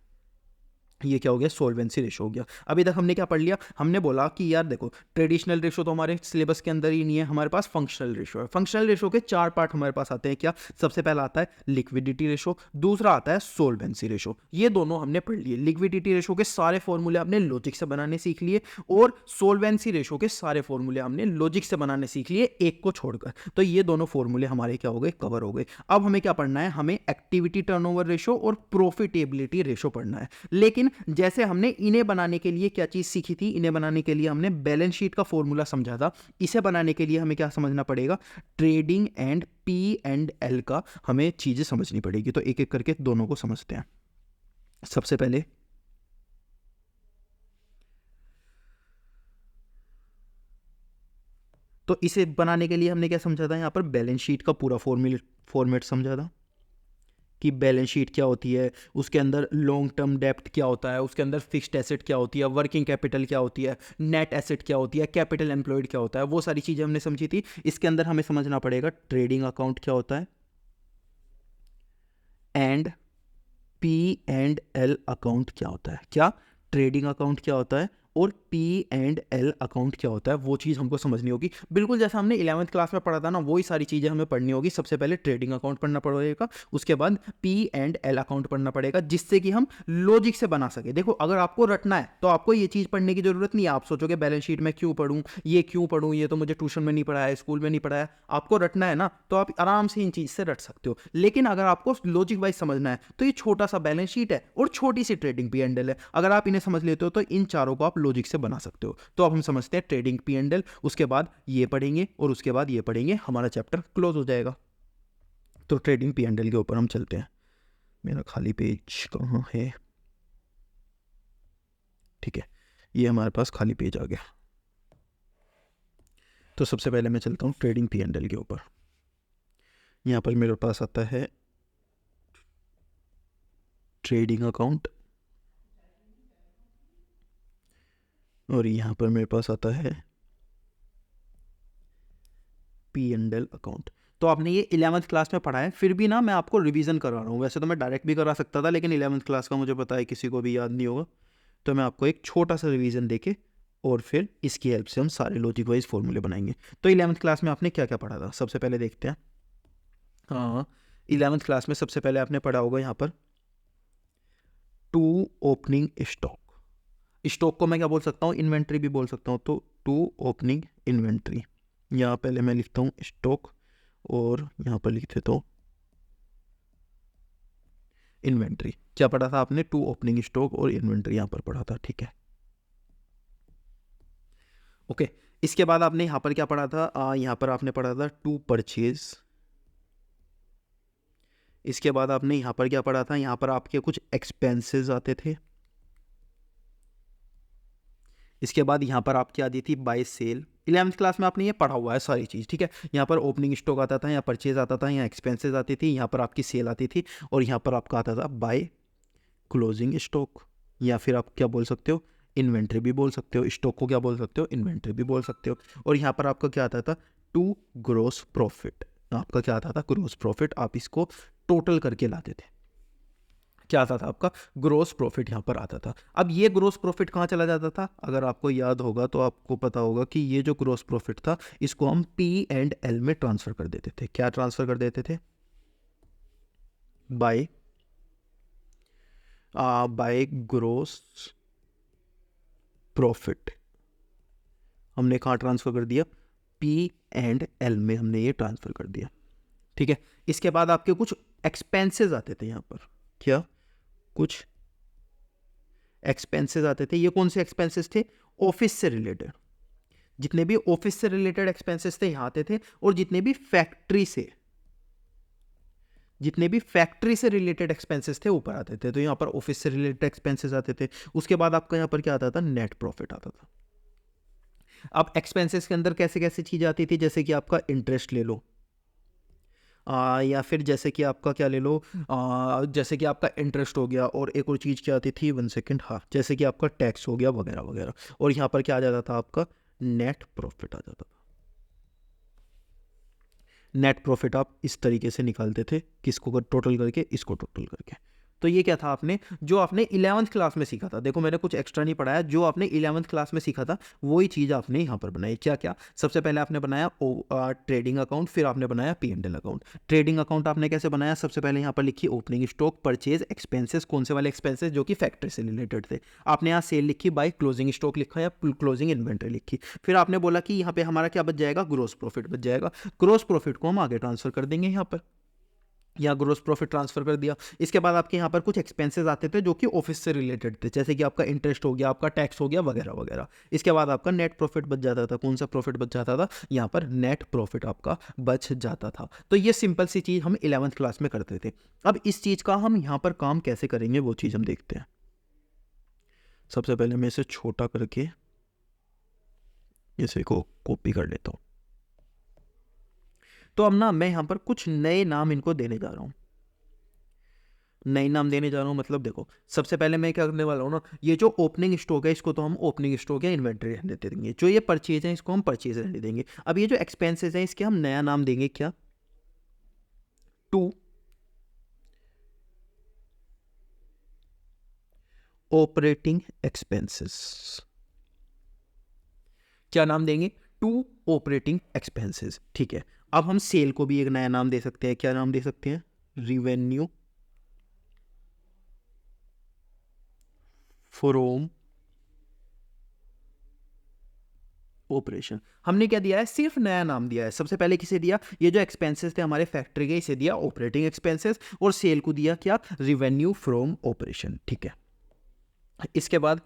ये क्या हो गया? सोल्वेंसी रेशो हो गया। अभी तक हमने क्या पढ़ लिया? हमने बोला कि यार देखो ट्रेडिशनल रेशो तो हमारे सिलेबस के अंदर ही नहीं है, हमारे पास फंक्शनल रेशो है। फंक्शनल रेशो के 4 पार्ट हमारे पास आते हैं। क्या? सबसे पहला आता है लिक्विडिटी रेशो, दूसरा आता है सोल्वेंसी रेशो। ये दोनों हमने पढ़ लिए। लिक्विडिटी रेशो के सारे फॉर्मूले हमने लॉजिक से बनाने सीख लिए और सोल्वेंसी रेशो के सारे फॉर्मूले हमने लॉजिक से बनाने सीख लिए, एक को छोड़कर। तो ये दोनों फॉर्मूले हमारे क्या हो गए? कवर हो गए। अब हमें क्या पढ़ना है? हमें एक्टिविटी टर्नओवर रेशो और प्रॉफिटेबिलिटी रेशो पढ़ना है। लेकिन जैसे हमने इन्हें बनाने के लिए क्या चीज़ सीखी थी, इन्हें बनाने के लिए हमने बैलेंस शीट का फॉर्मूला समझा था। इसे बनाने के लिए हमें क्या समझना पड़ेगा, ट्रेडिंग एंड P&L का हमें चीज़ें समझनी पड़ेगी। तो एक एक करके दोनों को समझते हैं। सबसे पहले तो इसे बनाने के लिए हमने क्या समझा था, यहाँ पर बैलेंस शीट का पूरा फॉर्मेट समझा था कि बैलेंस शीट क्या होती है, उसके अंदर लॉन्ग टर्म डेप्ट क्या होता है, उसके अंदर फिक्स्ड एसेट क्या होती है, वर्किंग कैपिटल क्या होती है, नेट एसेट क्या होती है, कैपिटल एम्प्लॉयड क्या होता है, वो सारी चीज़ें हमने समझी थी। इसके अंदर हमें समझना पड़ेगा ट्रेडिंग अकाउंट क्या होता है एंड P&L अकाउंट क्या होता है। क्या ट्रेडिंग अकाउंट क्या होता है और P&L अकाउंट क्या होता है, वो चीज़ हमको समझनी होगी। बिल्कुल जैसा हमने 11वीं क्लास में पढ़ा था ना, वही सारी चीज़ें हमें पढ़नी होगी। सबसे पहले ट्रेडिंग अकाउंट पढ़ना पड़ेगा, उसके बाद P&L अकाउंट पढ़ना पड़ेगा, जिससे कि हम लॉजिक से बना सके। देखो अगर आपको रटना है तो आपको ये चीज़ पढ़ने की जरूरत नहीं है। आप सोचोगे बैलेंस शीट में क्यों पढ़ूँ, ये क्यों पढ़ूँ, ये तो मुझे ट्यूशन में नहीं पढ़ाया, स्कूल में नहीं पढ़ाया। आपको रटना है ना, तो आप आराम से इन चीज़ से रट सकते हो। लेकिन अगर आपको लॉजिक वाइज समझना है तो ये छोटा सा बैलेंस शीट है और छोटी सी ट्रेडिंग P&L है। अगर आप इन्हें समझ लेते हो तो इन चारों को आप लॉजिक से बना सकते हो। तो अब हम समझते हैं ट्रेडिंग P&L, उसके बाद ये पढ़ेंगे और उसके बाद ये पढ़ेंगे, हमारा चैप्टर क्लोज हो जाएगा। तो ट्रेडिंग P&L के ऊपर हम चलते हैं। मेरा खाली पेज कहाँ है, ठीक है, ये हमारे पास खाली पेज आ गया। तो सबसे पहले मैं चलता हूँ ट्रेडिंग P&L के ऊपर। यहाँ पर मेरे पास आता है ट्रेडिंग अकाउंट और यहाँ पर मेरे पास आता है P&L अकाउंट। तो आपने ये 11th क्लास में पढ़ा है, फिर भी ना मैं आपको रिवीजन करवा रहा हूँ। वैसे तो मैं डायरेक्ट भी करा सकता था, लेकिन 11th क्लास का मुझे पता है किसी को भी याद नहीं होगा, तो मैं आपको एक छोटा सा रिवीजन देके और फिर इसकी हेल्प से हम सारे लॉजिक वाइज फॉर्मूले बनाएंगे। तो 11th क्लास में आपने क्या क्या पढ़ा था, सबसे पहले देखते हैं। हाँ, 11th क्लास में सबसे पहले आपने पढ़ा होगा यहाँ पर टू ओपनिंग स्टॉक। स्टॉक को मैं क्या बोल सकता हूँ, इन्वेंट्री भी बोल सकता हूँ। तो टू ओपनिंग इन्वेंट्री, यहाँ पहले मैं लिखता हूँ स्टॉक और यहाँ पर लिख देता हूँ इन्वेंट्री। क्या पढ़ा था आपने, टू ओपनिंग स्टॉक और इन्वेंट्री यहाँ पर पढ़ा था, ठीक है, ओके। इसके बाद आपने यहाँ पर क्या पढ़ा था, यहाँ पर आपने पढ़ा था टू परचेज। इसके बाद आपने यहाँ पर क्या पढ़ा था, यहाँ पर आपके कुछ एक्सपेंसेस आते थे। इसके बाद यहाँ पर आपकी आती थी बाय सेल। 11th क्लास में आपने ये पढ़ा हुआ है सारी चीज़, ठीक है। यहाँ पर ओपनिंग स्टॉक आता था, यहाँ परचेज आता था, यहाँ एक्सपेंसेस आती थी, यहाँ पर आपकी सेल आती थी और यहाँ पर आपका आता था बाय क्लोजिंग स्टॉक, या फिर आप क्या बोल सकते हो, इन्वेंट्री भी बोल सकते हो। स्टॉक को क्या बोल सकते हो, इन्वेंट्री भी बोल सकते हो। और यहाँ पर आपका क्या आता था, टू ग्रोस प्रॉफिट। आपका क्या आता था, ग्रोस प्रॉफिट। आप इसको टोटल करके लाते थे, क्या आता था आपका, ग्रोस प्रॉफिट यहाँ पर आता था। अब ये ग्रोस प्रॉफिट कहाँ चला जाता था, अगर आपको याद होगा तो आपको पता होगा कि ये जो ग्रोस प्रॉफिट था इसको हम P&L में ट्रांसफर कर देते थे। क्या ट्रांसफर कर देते थे, बाय ग्रोस प्रॉफिट। हमने कहाँ ट्रांसफर कर दिया, P&L में हमने ये ट्रांसफर कर दिया, ठीक है। इसके बाद आपके कुछ एक्सपेंसेस आते थे यहाँ पर, क्या कुछ एक्सपेंसेस आते थे। ये कौन से एक्सपेंसेस थे, ऑफिस से रिलेटेड। जितने भी ऑफिस से रिलेटेड एक्सपेंसेस थे यहाँ आते थे, और जितने भी फैक्ट्री से रिलेटेड एक्सपेंसेस थे ऊपर आते थे। तो यहाँ पर ऑफिस से रिलेटेड एक्सपेंसेस आते थे। उसके बाद आपका यहाँ पर क्या आता था, नेट प्रॉफिट आता था। अब एक्सपेंसेस के अंदर कैसे कैसे चीज़ आती थी, जैसे कि आपका इंटरेस्ट ले लो, या फिर जैसे कि आपका क्या ले लो, जैसे कि आपका इंटरेस्ट हो गया, और एक और चीज़ क्या आती थी, 1 सेकेंड, हाँ, जैसे कि आपका टैक्स हो गया वगैरह वगैरह। और यहाँ पर क्या आ जाता था, आपका नेट प्रॉफिट आ जाता था। नेट प्रॉफिट आप इस तरीके से निकालते थे, किसको टोटल करके, इसको टोटल करके। तो ये क्या था, आपने जो आपने 11th क्लास में सीखा था, देखो मैंने कुछ एक्स्ट्रा नहीं पढ़ाया, जो आपने 11th क्लास में सीखा था वही चीज़ आपने यहाँ पर बनाई। क्या क्या, सबसे पहले आपने बनाया ट्रेडिंग अकाउंट, फिर आपने बनाया P&L अकाउंट। ट्रेडिंग अकाउंट आपने कैसे बनाया, सबसे पहले यहाँ पर लिखी ओपनिंग स्टॉक, परचेज, एक्सपेंसेस, कौन से वाले एक्सपेंसेस, जो कि फैक्ट्री से रिलेटेड थे। आपने यहाँ सेल लिखी, बाय क्लोजिंग स्टॉक लिखा या क्लोजिंग इन्वेंट्री लिखी। फिर आपने बोला कि यहाँ पे हमारा क्या बच जाएगा, ग्रोस प्रॉफिट बच जाएगा। ग्रोस प्रॉफिट को हम आगे ट्रांसफर कर देंगे यहाँ पर, या ग्रोस प्रॉफिट ट्रांसफर कर दिया। इसके बाद आपके यहाँ पर कुछ एक्सपेंसेस आते थे जो कि ऑफिस से रिलेटेड थे, जैसे कि आपका इंटरेस्ट हो गया, आपका टैक्स हो गया, वगैरह वगैरह। इसके बाद आपका नेट प्रॉफिट बच जाता था। कौन सा प्रॉफिट बच जाता था? यहाँ पर नेट प्रॉफिट आपका बच जाता था। तो ये सिंपल सी चीज़ हम 11th क्लास में करते थे। अब इस चीज़ का हम यहाँ पर काम कैसे करेंगे वो चीज़ हम देखते हैं। सबसे पहले मैं इसे छोटा करके इसे को कॉपी कर लेता हूँ। तो अब ना मैं यहाँ पर कुछ नए नाम इनको देने जा रहा हूँ। नए नाम देने जा रहा हूँ मतलब देखो, सबसे पहले मैं क्या करने वाला हूँ ना, ये जो ओपनिंग स्टॉक है इसको तो हम ओपनिंग स्टॉक या इन्वेंटरी रहने दे देंगे। जो ये परचेज है इसको हम परचेज रहने देंगे। अब ये जो एक्सपेंसेस हैं इसके हम नया नाम देंगे क्या? To operating expenses. क्या नाम देंगे? To operating expenses. ठीक है। अब हम सेल को भी एक नया नाम दे सकते हैं। क्या नाम दे सकते हैं? Revenue from operation. हमने क्या दिया है? सिर्फ नया नाम दिया है। सबसे पहले किसे दिया? ये जो एक्सपेंसेस थे हमारे फैक्ट्री के, इसे दिया ऑपरेटिंग एक्सपेंसेस, और सेल को दिया क्या? Revenue from operation. ठीक है। इसके बाद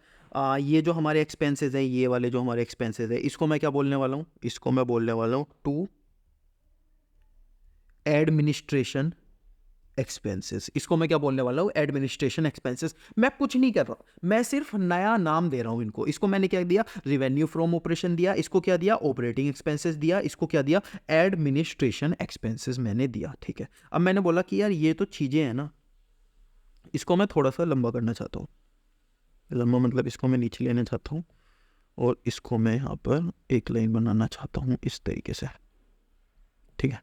ये जो हमारे एक्सपेंसेस हैं, ये वाले जो हमारे एक्सपेंसेस है, इसको मैं क्या बोलने वाला हूँ? इसको मैं बोलने वाला हूँ टू एडमिनिस्ट्रेशन एक्सपेंसेस। इसको मैं क्या बोलने वाला हूँ? Administration expenses. मैं कुछ नहीं कर रहा, मैं सिर्फ नया नाम दे रहा हूँ इनको। इसको मैंने क्या दिया? रिवेन्यू फ्रॉम ऑपरेशन दिया। इसको क्या दिया? ऑपरेटिंग एक्सपेंसेस दिया। इसको क्या दिया? एडमिनिस्ट्रेशन एक्सपेंसेस मैंने दिया। ठीक है। अब मैंने बोला कि यार ये तो चीज़ें हैं ना, इसको मैं थोड़ा सा लंबा करना चाहता हूँ। लंबा मतलब इसको मैं नीचे लेना चाहता हूँ और इसको मैं यहाँ पर एक लाइन बनाना चाहता हूँ इस तरीके से। ठीक है।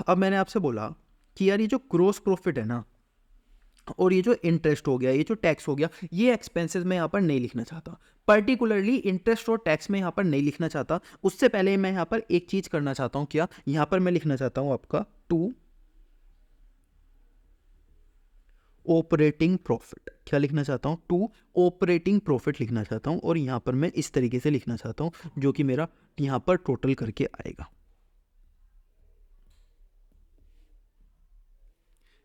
अब मैंने आपसे बोला कि यार ये जो ग्रोस प्रॉफिट है ना, और ये जो इंटरेस्ट हो गया, ये जो टैक्स हो गया, ये एक्सपेंसेस मैं यहाँ पर नहीं लिखना चाहता। पर्टिकुलरली इंटरेस्ट और टैक्स में यहाँ पर नहीं लिखना चाहता। उससे पहले मैं यहाँ पर एक चीज़ करना चाहता हूँ। क्या? यहाँ पर मैं लिखना चाहता हूँ आपका टू ऑपरेटिंग प्रॉफिट। क्या लिखना चाहता हूँ? टू ऑपरेटिंग प्रॉफिट लिखना चाहता हूँ। और यहाँ पर मैं इस तरीके से लिखना चाहता हूँ जो कि मेरा यहाँ पर टोटल करके आएगा।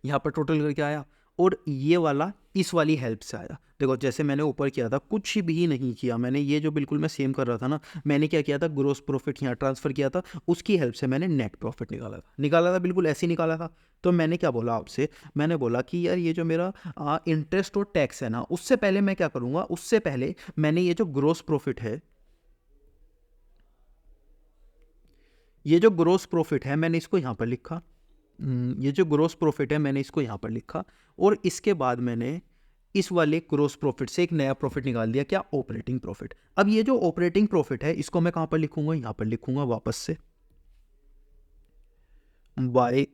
यहाँ पर टोटल करके आया, और ये वाला इस वाली हेल्प से आया। देखो जैसे मैंने ऊपर किया था, कुछ भी नहीं किया मैंने। ये जो बिल्कुल मैं सेम कर रहा था ना, मैंने क्या किया था? ग्रोस प्रॉफिट यहाँ ट्रांसफर किया था, उसकी हेल्प से मैंने नेट प्रॉफिट निकाला था बिल्कुल ऐसे ही निकाला था। तो मैंने क्या बोला आपसे? मैंने बोला कि यार ये जो मेरा इंटरेस्ट और टैक्स है ना, उससे पहले मैं क्या करूँगा? उससे पहले मैंने ये जो ग्रोस प्रॉफिट है, ये जो ग्रोस प्रॉफिट है मैंने इसको यहाँ पर लिखा। ये जो ग्रोस प्रॉफिट है मैंने इसको यहाँ पर लिखा, और इसके बाद मैंने इस वाले ग्रोस प्रॉफिट से एक नया प्रॉफिट निकाल दिया। क्या? Operating profit. अब ये जो ऑपरेटिंग प्रॉफिट है इसको मैं कहाँ पर लिखूंगा? यहाँ पर लिखूंगा वापस से बाय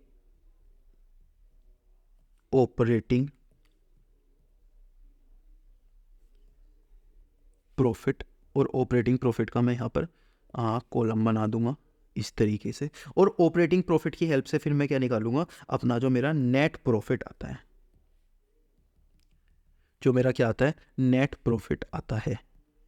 ऑपरेटिंग प्रॉफिट, और ऑपरेटिंग प्रॉफिट का मैं यहाँ पर कॉलम बना दूंगा इस तरीके से। और ऑपरेटिंग प्रॉफिट की हेल्प से फिर मैं क्या निकालूंगा? अपना जो मेरा नेट प्रॉफिट आता है, जो मेरा क्या आता है? नेट प्रॉफिट आता है,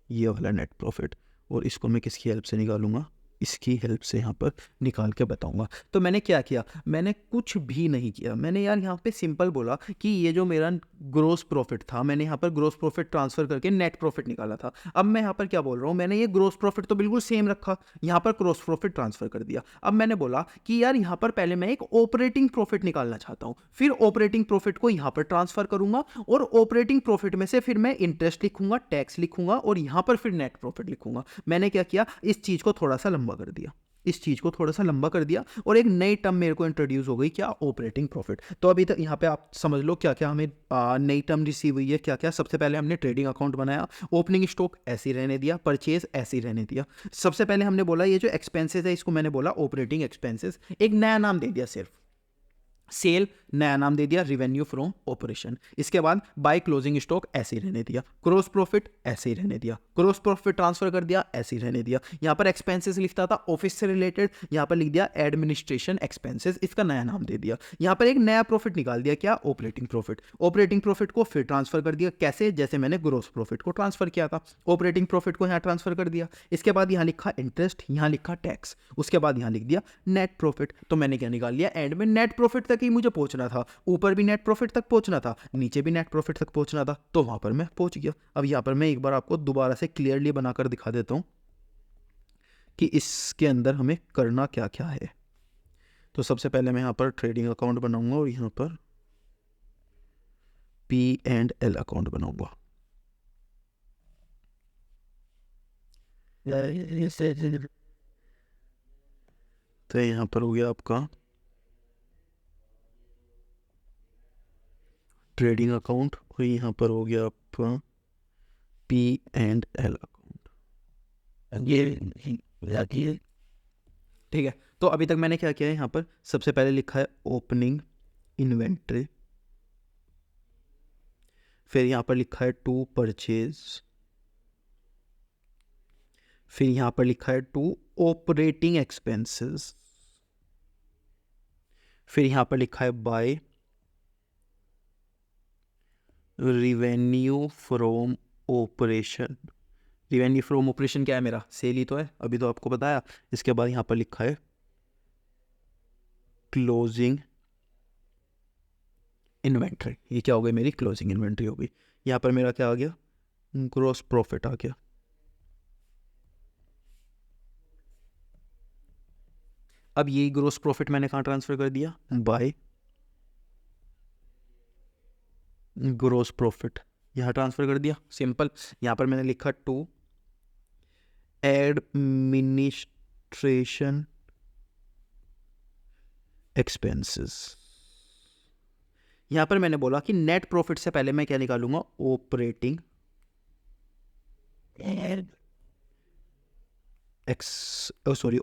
ये वाला नेट प्रॉफिट। और इसको मैं किसकी हेल्प से निकालूंगा? इसकी हेल्प से यहाँ पर निकाल के बताऊंगा। तो मैंने क्या किया? मैंने कुछ भी नहीं किया। मैंने यार यहाँ पे सिंपल बोला कि ये जो मेरा ग्रोस प्रॉफिट था, मैंने यहाँ पर ग्रोस प्रॉफिट ट्रांसफर करके नेट प्रॉफिट निकाला था। अब मैं यहाँ पर क्या बोल रहा हूँ? मैंने ये ग्रोस प्रॉफिट तो बिल्कुल सेम रखा, यहाँ पर ग्रोस प्रॉफिट ट्रांसफर कर दिया। अब मैंने बोला कि यार यहाँ पर पहले मैं एक ऑपरेटिंग प्रॉफिट निकालना चाहता हूँ, फिर ऑपरेटिंग प्रॉफिट को यहाँ पर ट्रांसफर करूंगा, और ऑपरेटिंग प्रॉफिट में से फिर मैं इंटरेस्ट लिखूंगा, टैक्स लिखूंगा, और यहाँ पर फिर नेट प्रॉफिट लिखूंगा। मैंने क्या किया? इस चीज़ को थोड़ा सा लंबा कर दिया, इस चीज़ को थोड़ा सा लंबा कर दिया, और एक नई टर्म मेरे को इंट्रोड्यूस हो गई। क्या? Operating profit. तो अभी तक यहाँ पे आप समझ लो क्या क्या हमें नई टर्म रिसीव हुई है। क्या क्या? सबसे पहले हमने ट्रेडिंग अकाउंट बनाया, ओपनिंग स्टॉक ऐसे ही रहने दिया, परचेज ऐसे ही रहने दिया। सबसे पहले हमने बोला ये जो एक्सपेंसेस है इसको मैंने बोला ऑपरेटिंग एक्सपेंसेस, एक नया नाम दे दिया सिर्फ। सेल नया नाम दे दिया रिवेन्यू फ्रॉम ऑपरेशन। इसके बाद बाय क्लोजिंग स्टॉक ऐसे ही रहने दिया, ग्रॉस प्रॉफिट ऐसे ही रहने दिया, ग्रॉस प्रॉफिट ट्रांसफर कर दिया ऐसे ही रहने दिया। यहाँ पर एक्सपेंसेस लिखता था ऑफिस से रिलेटेड, यहाँ पर लिख दिया एडमिनिस्ट्रेशन एक्सपेंसेस, इसका नया नाम दे दिया। यहाँ पर एक नया प्रॉफिट निकाल दिया, क्या, ऑपरेटिंग प्रॉफिट। ऑपरेटिंग प्रॉफिट को फिर ट्रांसफर कर दिया, कैसे, जैसे मैंने ग्रॉस प्रॉफिट को ट्रांसफर किया था, ऑपरेटिंग प्रॉफिट को यहाँ ट्रांसफर कर दिया। इसके बाद यहाँ लिखा इंटरेस्ट, यहाँ लिखा टैक्स, उसके बाद यहाँ लिख दिया नेट प्रॉफिट। तो मैंने क्या निकाल लिया, एंड में नेट प्रॉफिट तक ही मुझे पहुंचना था, ऊपर भी नेट प्रॉफिट तक पहुंचना था, नीचे भी नेट प्रॉफिट तक पहुंचना था, तो वहां पर मैं पहुंच गया। अब यहाँ पर मैं एक बार आपको दोबारा से क्लियरली बनाकर दिखा देता हूं कि इसके अंदर हमें करना क्या क्या है। तो सबसे पहले मैं यहाँ पर ट्रेडिंग अकाउंट बनाऊंगा और यहाँ पर P&L अकाउंट बनाऊंगा। तो यहाँ पर हो गया आपका ट्रेडिंग अकाउंट और यहाँ पर हो गया आपका P&L अकाउंट। ठीक है, तो अभी तक मैंने क्या किया है, यहाँ पर सबसे पहले लिखा है ओपनिंग इन्वेंट्री, फिर यहाँ पर लिखा है टू परचेज, फिर यहाँ पर लिखा है टू ऑपरेटिंग एक्सपेंसेस, फिर यहाँ पर लिखा है by revenue from operation. Revenue from operation क्या है, मेरा सेल ही तो है, अभी तो आपको बताया। इसके बाद यहाँ पर लिखा है क्लोजिंग इन्वेंट्री, ये क्या हो गई, मेरी क्लोजिंग इन्वेंट्री हो गई। यहाँ पर मेरा क्या आ गया, ग्रॉस प्रॉफिट आ गया। अब ये ग्रॉस प्रॉफिट मैंने कहाँ ट्रांसफर कर दिया, बाय ग्रॉस प्रॉफिट, यहाँ ट्रांसफर कर दिया, सिंपल। यहाँ पर मैंने लिखा टू एडमिनिस्ट्रेशन एक्सपेंसेस। यहां पर मैंने बोला कि नेट प्रॉफिट से पहले मैं क्या निकालूंगा, ऑपरेटिंग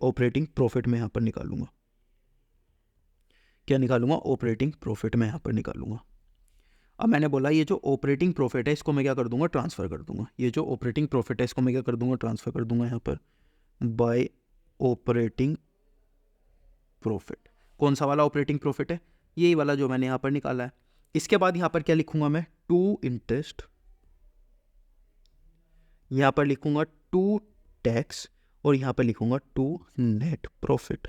ऑपरेटिंग प्रॉफिट में यहां पर निकालूंगा। क्या निकालूंगा, ऑपरेटिंग प्रॉफिट में यहां पर निकालूंगा। अब मैंने बोला ये जो ऑपरेटिंग प्रॉफिट है इसको मैं क्या कर दूंगा, ट्रांसफर कर दूंगा। ये जो ऑपरेटिंग प्रॉफिट है इसको मैं क्या कर दूंगा, ट्रांसफर कर दूंगा यहाँ पर बाय ऑपरेटिंग प्रॉफिट। कौन सा वाला ऑपरेटिंग प्रॉफिट है, यही वाला जो मैंने यहाँ पर निकाला है। इसके बाद यहाँ पर क्या लिखूंगा मैं, टू इंटरेस्ट, यहाँ पर लिखूंगा टू टैक्स और यहाँ पर लिखूंगा टू नेट प्रॉफिट।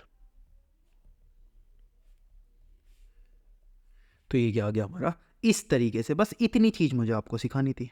तो ये क्या आ गया हमारा, इस तरीके से। बस इतनी चीज मुझे आपको सिखानी थी।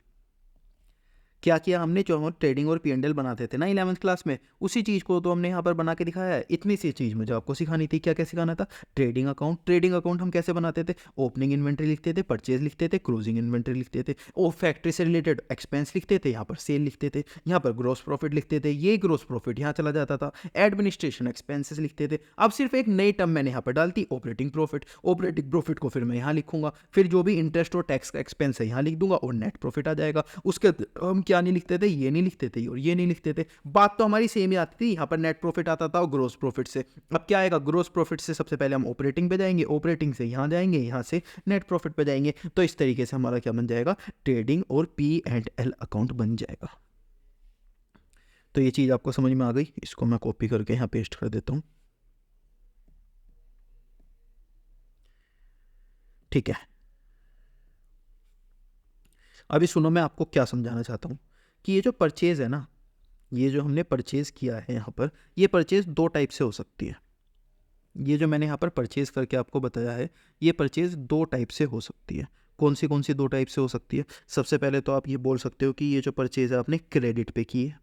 क्या किया हमने, जो हम ट्रेडिंग और P&L बनाते थे ना 11th क्लास में, उसी चीज़ को तो हमने यहाँ पर बना के दिखाया है। इतनी सी चीज़ मुझे आपको सिखानी थी। क्या क्या सिखाना था, ट्रेडिंग अकाउंट। ट्रेडिंग अकाउंट हम कैसे बनाते थे, ओपनिंग इन्वेंट्री लिखते थे, परचेज लिखते थे, क्लोजिंग इन्वेंट्री लिखते थे, और फैक्ट्री से रिलेटेड एक्सपेंस लिखते थे, यहाँ पर सेल लिखते थे, यहाँ पर ग्रॉस प्रॉफिट लिखते थे, ये ग्रॉस प्रॉफिट यहाँ चला जाता था, एडमिनिस्ट्रेशन एक्सपेंसेस लिखते थे। अब सिर्फ एक नई टर्म मैंने यहाँ पर डाल दी, ऑपरेटिंग प्रॉफिट। ऑपरेटिंग प्रॉफिट को फिर मैं यहाँ लिखूंगा, फिर जो भी इंटरेस्ट और टैक्स का एक्सपेंस है यहाँ लिख दूंगा और नेट प्रॉफिट आ जाएगा। उसके हम क्या नहीं लिखते थे, ये नहीं लिखते थे और ये नहीं लिखते थे। बात तो हमारी सेम ही आती थी, यहाँ पर नेट प्रॉफिट आता था और ग्रॉस प्रॉफिट से। अब क्या आएगा, ग्रॉस प्रॉफिट से सबसे पहले हम ऑपरेटिंग पे जाएंगे, ऑपरेटिंग से यहाँ जाएंगे, यहाँ से नेट प्रॉफिट पे जाएंगे। तो इस तरीके से हमारा क्या बन जाएगा, ट्रेडिंग और P&L अकाउंट बन जाएगा। तो ये चीज आपको समझ में आ गई। इसको मैं कॉपी करके यहाँ पेस्ट कर देता हूँ, ठीक है। अभी सुनो, मैं आपको क्या समझाना चाहता हूँ कि ये जो परचेज है ना, ये जो हमने परचेज किया है यहाँ पर, ये परचेज दो टाइप से हो सकती है। ये जो मैंने यहाँ पर परचेज करके आपको बताया है, ये परचेज दो टाइप से हो सकती है। कौन सी दो टाइप से हो सकती है, सबसे पहले तो आप ये बोल सकते हो कि ये जो परचेज है आपने क्रेडिट पे की है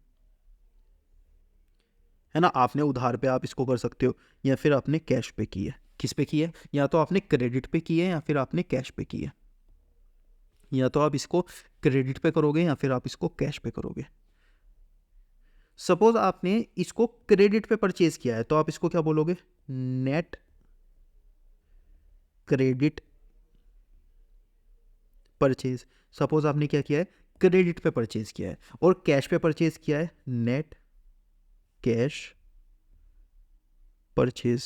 ना, आपने उधार पे आप इसको कर सकते हो, या फिर आपने कैश पे की है। किस पे की है, या तो आपने क्रेडिट पे की है या फिर आपने कैश पे की है। या तो आप इसको क्रेडिट पे करोगे या फिर आप इसको कैश पे करोगे। सपोज आपने इसको क्रेडिट पे परचेज किया है तो आप इसको क्या बोलोगे, नेट क्रेडिट परचेज। सपोज आपने क्या किया है, क्रेडिट पे परचेज किया है, और कैश पे परचेज किया है, नेट कैश परचेज।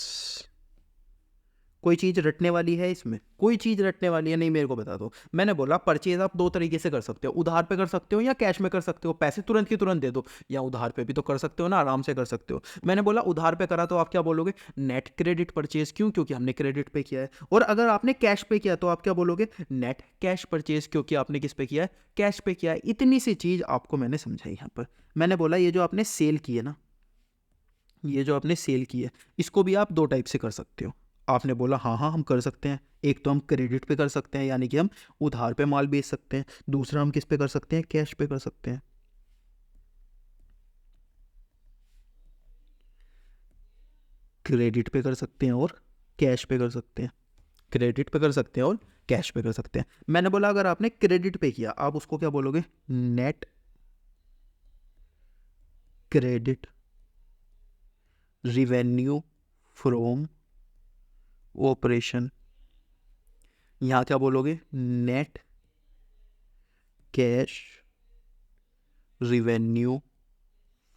कोई चीज़ रटने वाली है इसमें? कोई चीज़ रटने वाली है नहीं, मेरे को बता दो। मैंने बोला परचेज आप दो तरीके से कर सकते हो, उधार पे कर सकते हो या कैश में कर सकते हो। पैसे तुरंत की तुरंत दे दो, या उधार पे भी तो कर सकते हो ना, आराम से कर सकते हो। मैंने बोला उधार पे करा तो आप क्या बोलोगे? Net credit purchase. क्यों? क्योंकि हमने क्रेडिट पे किया है। और अगर आपने कैश पे किया तो आप क्या बोलोगे? नेट कैश परचेज, क्योंकि आपने किस पे किया है? कैश पे किया है। इतनी सी चीज़ आपको मैंने समझाई यहाँ पर। मैंने बोला ये जो आपने सेल की है ना, ये जो आपने सेल की है, इसको भी आप दो टाइप से कर सकते हो। आपने बोला हाँ हाँ हम कर सकते हैं। एक तो हम क्रेडिट पे कर सकते हैं, यानी कि हम उधार पे माल बेच सकते हैं। दूसरा हम किस पे कर सकते हैं? कैश पे कर सकते हैं। क्रेडिट पे कर सकते हैं और कैश पे कर सकते हैं। क्रेडिट पे कर सकते हैं और कैश पे कर सकते हैं। मैंने बोला अगर आपने क्रेडिट पे किया, आप उसको क्या बोलोगे? Net credit revenue from operation. यहाँ क्या बोलोगे? Net cash revenue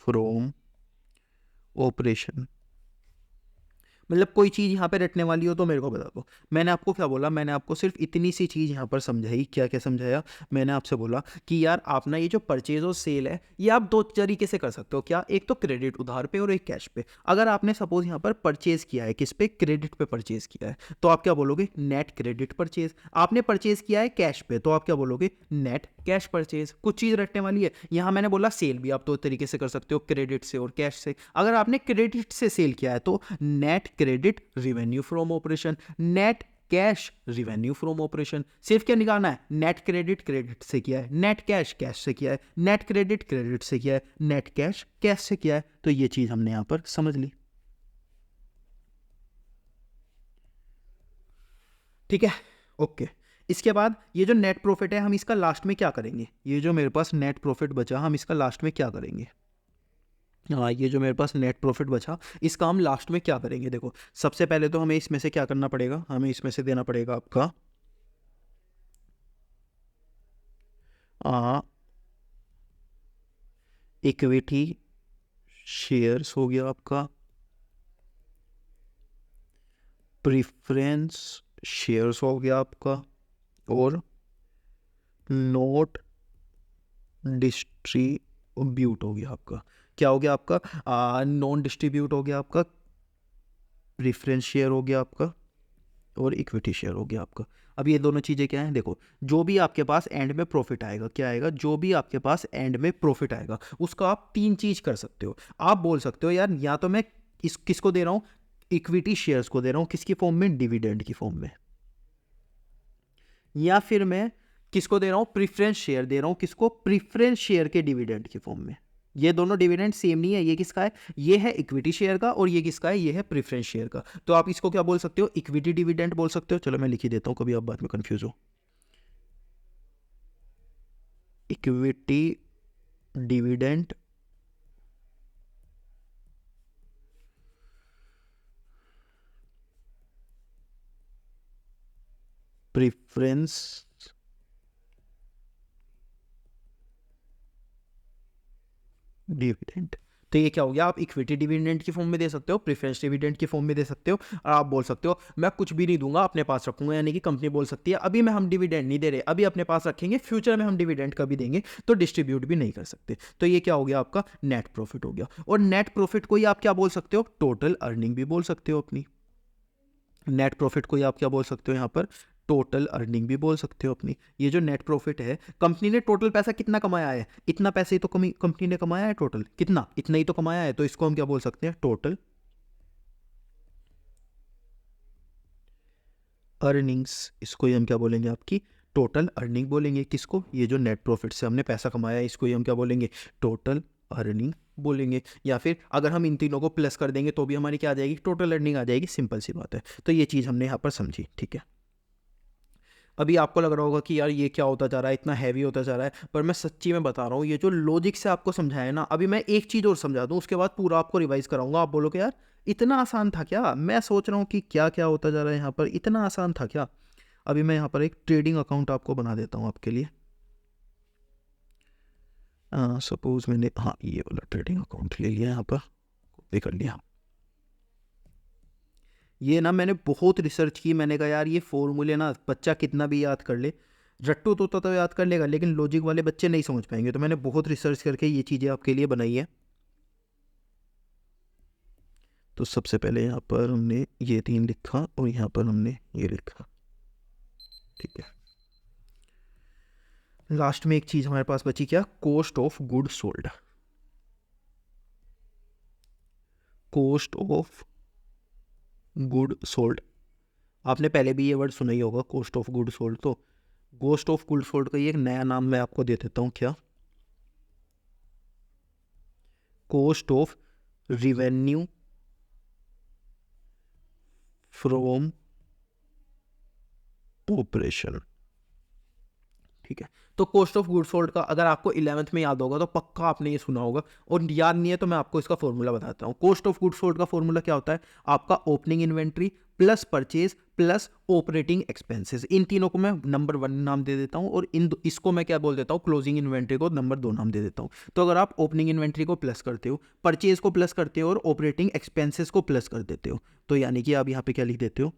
from operation. मतलब कोई चीज़ यहाँ पे रटने वाली हो तो मेरे को बता दो। मैंने आपको क्या बोला? मैंने आपको सिर्फ इतनी सी चीज़ यहाँ पर समझाई। क्या क्या समझाया? मैंने आपसे बोला कि यार आप ना ये जो परचेज और सेल है, ये आप दो तरीके से कर सकते हो। क्या? एक तो क्रेडिट उधार पे और एक कैश पे। अगर आपने सपोज यहाँ पर परचेज किया है, किस पे? क्रेडिट पे परचेज किया है, तो आप क्या बोलोगे? Net credit purchase. आपने परचेज किया है कैश पे, तो आप क्या बोलोगे? Net cash purchase. कुछ चीज़ रटने वाली है। यहाँ मैंने बोला सेल भी आप दो तरीके से कर सकते हो, क्रेडिट से और कैश से। अगर आपने क्रेडिट से सेल किया है तो net credit revenue from operation, net cash revenue from operation. सिर्फ क्या निकालना है? नेट क्रेडिट क्रेडिट से किया है, नेट कैश कैश से किया है, नेट क्रेडिट क्रेडिट से किया है, नेट कैश कैश से किया है। तो ये चीज हमने यहां पर समझ ली। ठीक है, ओके। इसके बाद ये जो नेट प्रॉफिट है, हम इसका लास्ट में क्या करेंगे? ये जो मेरे पास नेट प्रॉफिट बचा, हम इसका लास्ट में क्या करेंगे? हाँ, ये जो मेरे पास नेट प्रॉफिट बचा, इसका हम लास्ट में क्या करेंगे? देखो, सबसे पहले तो हमें इसमें से क्या करना पड़ेगा? हमें इसमें से देना पड़ेगा आपका इक्विटी शेयर्स हो गया आपका, प्रीफरेंस शेयर्स हो गया आपका, और नोट डिस्ट्रीब्यूट हो गया आपका। क्या हो गया आपका? नॉन डिस्ट्रीब्यूट हो गया आपका, प्रीफरेंस शेयर हो गया आपका, और इक्विटी शेयर हो गया आपका। अब ये दोनों चीज़ें क्या हैं? देखो, जो भी आपके पास एंड में प्रॉफिट आएगा, क्या आएगा? जो भी आपके पास एंड में प्रॉफिट आएगा, उसका आप तीन चीज़ कर सकते हो। आप बोल सकते हो यार या तो मैं किसको दे रहा हूँ? इक्विटी शेयर्स को दे रहा हूँ। किसकी फॉर्म में? डिविडेंड की फॉर्म में। या फिर मैं किसको दे रहा हूँ? प्रीफरेंस शेयर दे रहा हूँ। किसको? प्रीफरेंस शेयर के डिविडेंड की फॉर्म में। ये दोनों डिविडेंड सेम नहीं है। ये किसका है? ये है इक्विटी शेयर का, और ये किसका है? ये है प्रीफरेंस शेयर का। तो आप इसको क्या बोल सकते हो? इक्विटी डिविडेंड बोल सकते हो। चलो मैं लिख ही देता हूँ, कभी आप बाद में कंफ्यूज हो। Equity dividend preference dividend. तो ये क्या हो गया? आप इक्विटी डिविडेंड की फॉर्म में दे सकते हो, प्रेफरेंस डिविडेंड की फॉर्म में दे सकते हो, और आप बोल सकते हो मैं कुछ भी नहीं दूंगा, अपने पास रखूंगा। यानी कि कंपनी बोल सकती है अभी मैं हम डिविडेंड नहीं दे रहे, अभी अपने पास रखेंगे, फ्यूचर में हम डिविडेंड कभी देंगे, तो डिस्ट्रीब्यूट भी नहीं कर सकते। तो ये क्या हो गया? आपका नेट प्रॉफिट हो गया। और नेट प्रॉफिट को ही आप क्या बोल सकते हो? टोटल अर्निंग भी बोल सकते हो अपनी। नेट प्रॉफिट को ही आप क्या बोल सकते हो यहाँ पर? टोटल अर्निंग भी बोल सकते हो अपनी। ये जो नेट प्रॉफिट है, कंपनी ने टोटल पैसा कितना कमाया है? इतना पैसे ही तो कंपनी ने कमाया है। टोटल कितना? इतना ही तो कमाया है। तो इसको हम क्या बोल सकते हैं? Total earnings. इसको ही हम क्या बोलेंगे? आपकी टोटल अर्निंग बोलेंगे। किसको? ये जो नेट प्रॉफिट से हमने पैसा कमाया है, इसको ही हम क्या बोलेंगे? टोटल अर्निंग बोलेंगे। या फिर अगर हम इन तीनों को प्लस कर देंगे तो भी हमारी क्या आ जाएगी? टोटल अर्निंग आ जाएगी। सिंपल सी बात है। तो ये चीज़ हमने यहाँ पर समझी। ठीक है। अभी आपको लग रहा होगा कि यार ये क्या होता जा रहा है, इतना हैवी होता जा रहा है, पर मैं सच्ची में बता रहा हूँ, ये जो लॉजिक से आपको समझाया ना, अभी मैं एक चीज़ और समझा दूँ, उसके बाद पूरा आपको रिवाइज कराऊंगा। आप बोलोगे यार इतना आसान था क्या? मैं सोच रहा हूँ कि क्या क्या होता जा रहा है यहाँ पर, इतना आसान था क्या? अभी मैं यहाँ पर एक ट्रेडिंग अकाउंट आपको बना देता हूँ आपके लिए। सपोज मैंने हाँ ये वाला ट्रेडिंग अकाउंट ले लिया, यहाँ पर कॉपी कर लिया। ये ना मैंने बहुत रिसर्च की, मैंने कहा यार ये फॉर्मूले ना बच्चा कितना भी याद कर ले, रट्टू तोता तो याद कर लेगा लेकिन लॉजिक वाले बच्चे नहीं समझ पाएंगे, तो मैंने बहुत रिसर्च करके ये चीज़ें आपके लिए बनाई है। तो सबसे पहले यहाँ पर हमने ये 3 लिखा और यहाँ पर हमने ये लिखा, ठीक है। लास्ट में एक चीज़ हमारे पास बची, क्या? Cost of good sold. Cost of good sold, आपने पहले भी ये वर्ड सुना ही होगा, कॉस्ट ऑफ गुड सोल्ड। तो कॉस्ट ऑफ गुड सोल्ड का ये एक नया नाम मैं आपको दे देता हूँ, क्या? Cost of revenue from operation, ठीक है। तो कॉस्ट ऑफ गुड सोल्ड का अगर आपको 11th में याद होगा तो पक्का आपने ये सुना होगा, और याद नहीं है तो मैं आपको इसका फॉर्मूला बताता हूँ। कॉस्ट ऑफ गुड सोल्ड का फॉर्मूला क्या होता है? आपका opening inventory plus purchase plus operating expenses, इन तीनों को मैं नंबर 1 नाम दे देता हूँ, और इसको मैं क्या बोल देता हूँ? क्लोजिंग इन्वेंट्री को नंबर 2 नाम दे देता हूँ। तो अगर आप ओपनिंग इन्वेंट्री को प्लस करते हो, परचेज को प्लस करते हो और ऑपरेटिंग एक्सपेंसेस को प्लस कर देते हो, तो यानी कि आप यहाँ पे क्या लिख देते हो?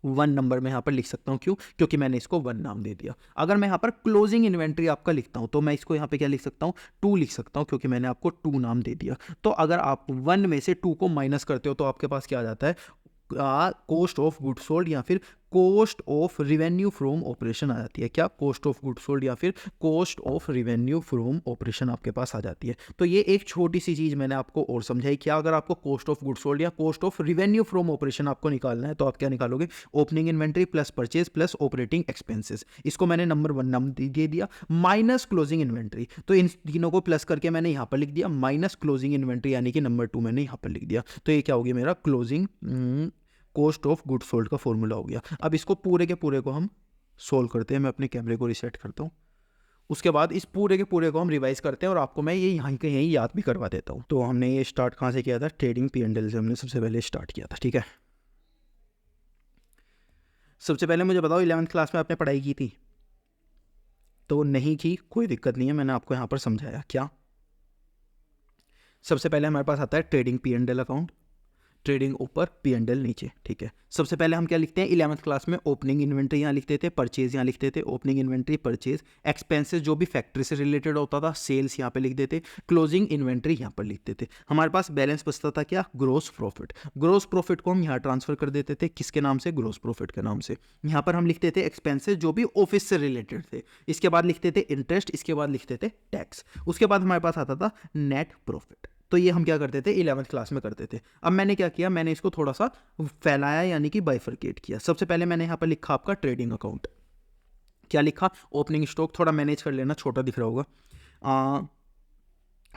1 नंबर में यहाँ पर लिख सकता हूँ। क्यों? क्योंकि मैंने इसको 1 नाम दे दिया। अगर मैं यहाँ पर क्लोजिंग इन्वेंट्री आपका लिखता हूँ तो मैं इसको यहाँ पे क्या लिख सकता हूँ? 2 लिख सकता हूँ, क्योंकि मैंने आपको 2 नाम दे दिया। तो अगर आप 1 में से 2 को माइनस करते हो तो आपके पास क्या आ जाता है? कॉस्ट ऑफ गुड सोल्ड या फिर cost of revenue from operation आ जाती है। क्या? कॉस्ट ऑफ गुड सोल्ड या फिर cost of revenue from operation आपके पास आ जाती है। तो ये एक छोटी सी चीज़ मैंने आपको और समझाई। क्या? अगर आपको कॉस्ट ऑफ गुड सोल्ड या cost of revenue from operation आपको निकालना है तो आप क्या निकालोगे? Opening inventory plus purchase plus operating expenses, इसको मैंने नंबर 1 नाम दे दिया, माइनस क्लोजिंग इन्वेंट्री। तो इन तीनों को प्लस करके मैंने यहाँ पर लिख दिया माइनस क्लोजिंग इन्वेंट्री, यानी कि नंबर 2 मैंने यहाँ पर लिख दिया। तो ये क्या हो गया? मेरा closing cost of good sold का फॉर्मूला हो गया। अब इसको पूरे के पूरे को हम सोल्व करते हैं। मैं अपने कैमरे को रिसेट करता हूँ, उसके बाद इस पूरे के पूरे को हम रिवाइज करते हैं और आपको मैं ये यहाँ के यहीं याद भी करवा देता हूँ। तो हमने ये स्टार्ट कहाँ से किया था? ट्रेडिंग P&L से हमने सबसे पहले स्टार्ट किया था, ठीक है। सबसे पहले मुझे बताओ 11th क्लास में आपने पढ़ाई की थी? तो नहीं की, कोई दिक्कत नहीं है, मैंने आपको यहाँ पर समझाया। क्या? सबसे पहले हमारे पास आता है ट्रेडिंग P&L अकाउंट, ट्रेडिंग ऊपर P&L नीचे, ठीक है। सबसे पहले हम क्या लिखते हैं 11th क्लास में? ओपनिंग इन्वेंट्री यहाँ लिखते थे, परचेज यहाँ लिखते थे, ओपनिंग इन्वेंट्री परचेज, एक्सपेंसेस जो भी फैक्ट्री से रिलेटेड होता था, सेल्स यहाँ पे लिख देते, क्लोजिंग इन्वेंट्री यहाँ पर लिखते थे। हमारे पास बैलेंस बचता था क्या? Gross profit. ग्रोस प्रॉफिट को हम यहाँ ट्रांसफर कर देते थे, किसके नाम से? ग्रोस प्रॉफिट के नाम से। यहाँ पर हम लिखते थे एक्सपेंसेस जो भी ऑफिस से रिलेटेड थे, इसके बाद लिखते थे इंटरेस्ट, इसके बाद लिखते थे टैक्स, उसके बाद हमारे पास आता था नेट प्रॉफिट। तो ये हम क्या करते थे? 11th क्लास में करते थे। अब मैंने क्या किया? मैंने इसको थोड़ा सा फैलाया, यानी कि बाइफरकेट किया। सबसे पहले मैंने यहाँ पर लिखा आपका ट्रेडिंग अकाउंट। क्या लिखा? ओपनिंग स्टॉक, थोड़ा मैनेज कर लेना, छोटा दिख रहा होगा।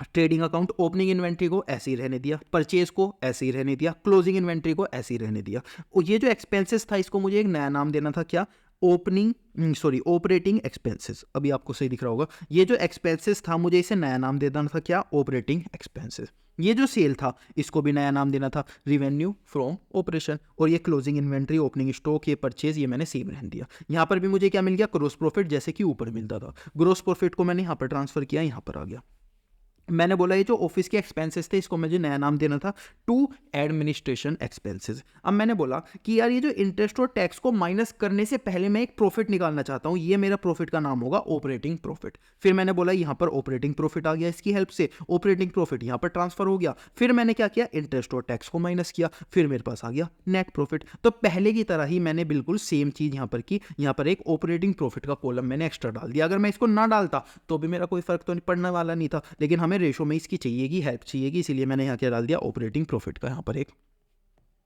ट्रेडिंग अकाउंट, ओपनिंग इन्वेंट्री को ऐसे ही रहने दिया, परचेज को ऐसे ही रहने दिया, क्लोजिंग इन्वेंट्री को ऐसे ही रहने दिया। और ये जो एक्सपेंसेस था इसको मुझे एक नया नाम देना था। क्या? Operating expenses. अभी आपको सही दिख रहा होगा, ये जो एक्सपेंसेस था मुझे इसे नया नाम देना था। क्या? Operating expenses. ये जो सेल था इसको भी नया नाम देना था, रिवेन्यू फ्रॉम ऑपरेशन। और ये क्लोजिंग इन्वेंट्री, ओपनिंग स्टॉक, ये परचेज, ये मैंने सेम रहने दिया। यहाँ पर भी मुझे क्या मिल गया? ग्रोस प्रॉफिट, जैसे कि ऊपर मिलता था। ग्रोस प्रॉफिट को मैंने यहाँ पर ट्रांसफर किया, यहाँ पर आ गया। मैंने बोला ये जो ऑफिस के एक्सपेंसेस थे इसको मुझे नया नाम देना था टू एडमिनिस्ट्रेशन एक्सपेंसेस। अब मैंने बोला कि यार ये जो इंटरेस्ट और टैक्स को माइनस करने से पहले मैं एक प्रॉफिट निकालना चाहता हूँ, ये मेरा प्रॉफिट का नाम होगा ऑपरेटिंग प्रॉफिट। फिर मैंने बोला यहाँ पर ऑपरेटिंग प्रॉफिट आ गया, इसकी हेल्प से ऑपरेटिंग प्रॉफिट यहाँ पर ट्रांसफर हो गया। फिर मैंने क्या किया? इंटरेस्ट और टैक्स को माइनस किया, फिर मेरे पास आ गया नेट प्रॉफिट। तो पहले की तरह ही मैंने बिल्कुल सेम चीज यहाँ पर की। यहाँ पर एक ऑपरेटिंग प्रॉफिट का कॉलम मैंने एक्स्ट्रा डाल दिया। अगर मैं इसको ना डालता तो भी मेरा कोई फर्क तो नहीं पड़ने वाला नहीं था, लेकिन हमें रेशो में इसकी चाहिएगी, हेल्प चाहिएगी, इसीलिए मैंने यहाँ क्या डाल दिया? ऑपरेटिंग प्रॉफिट का यहाँ पर एक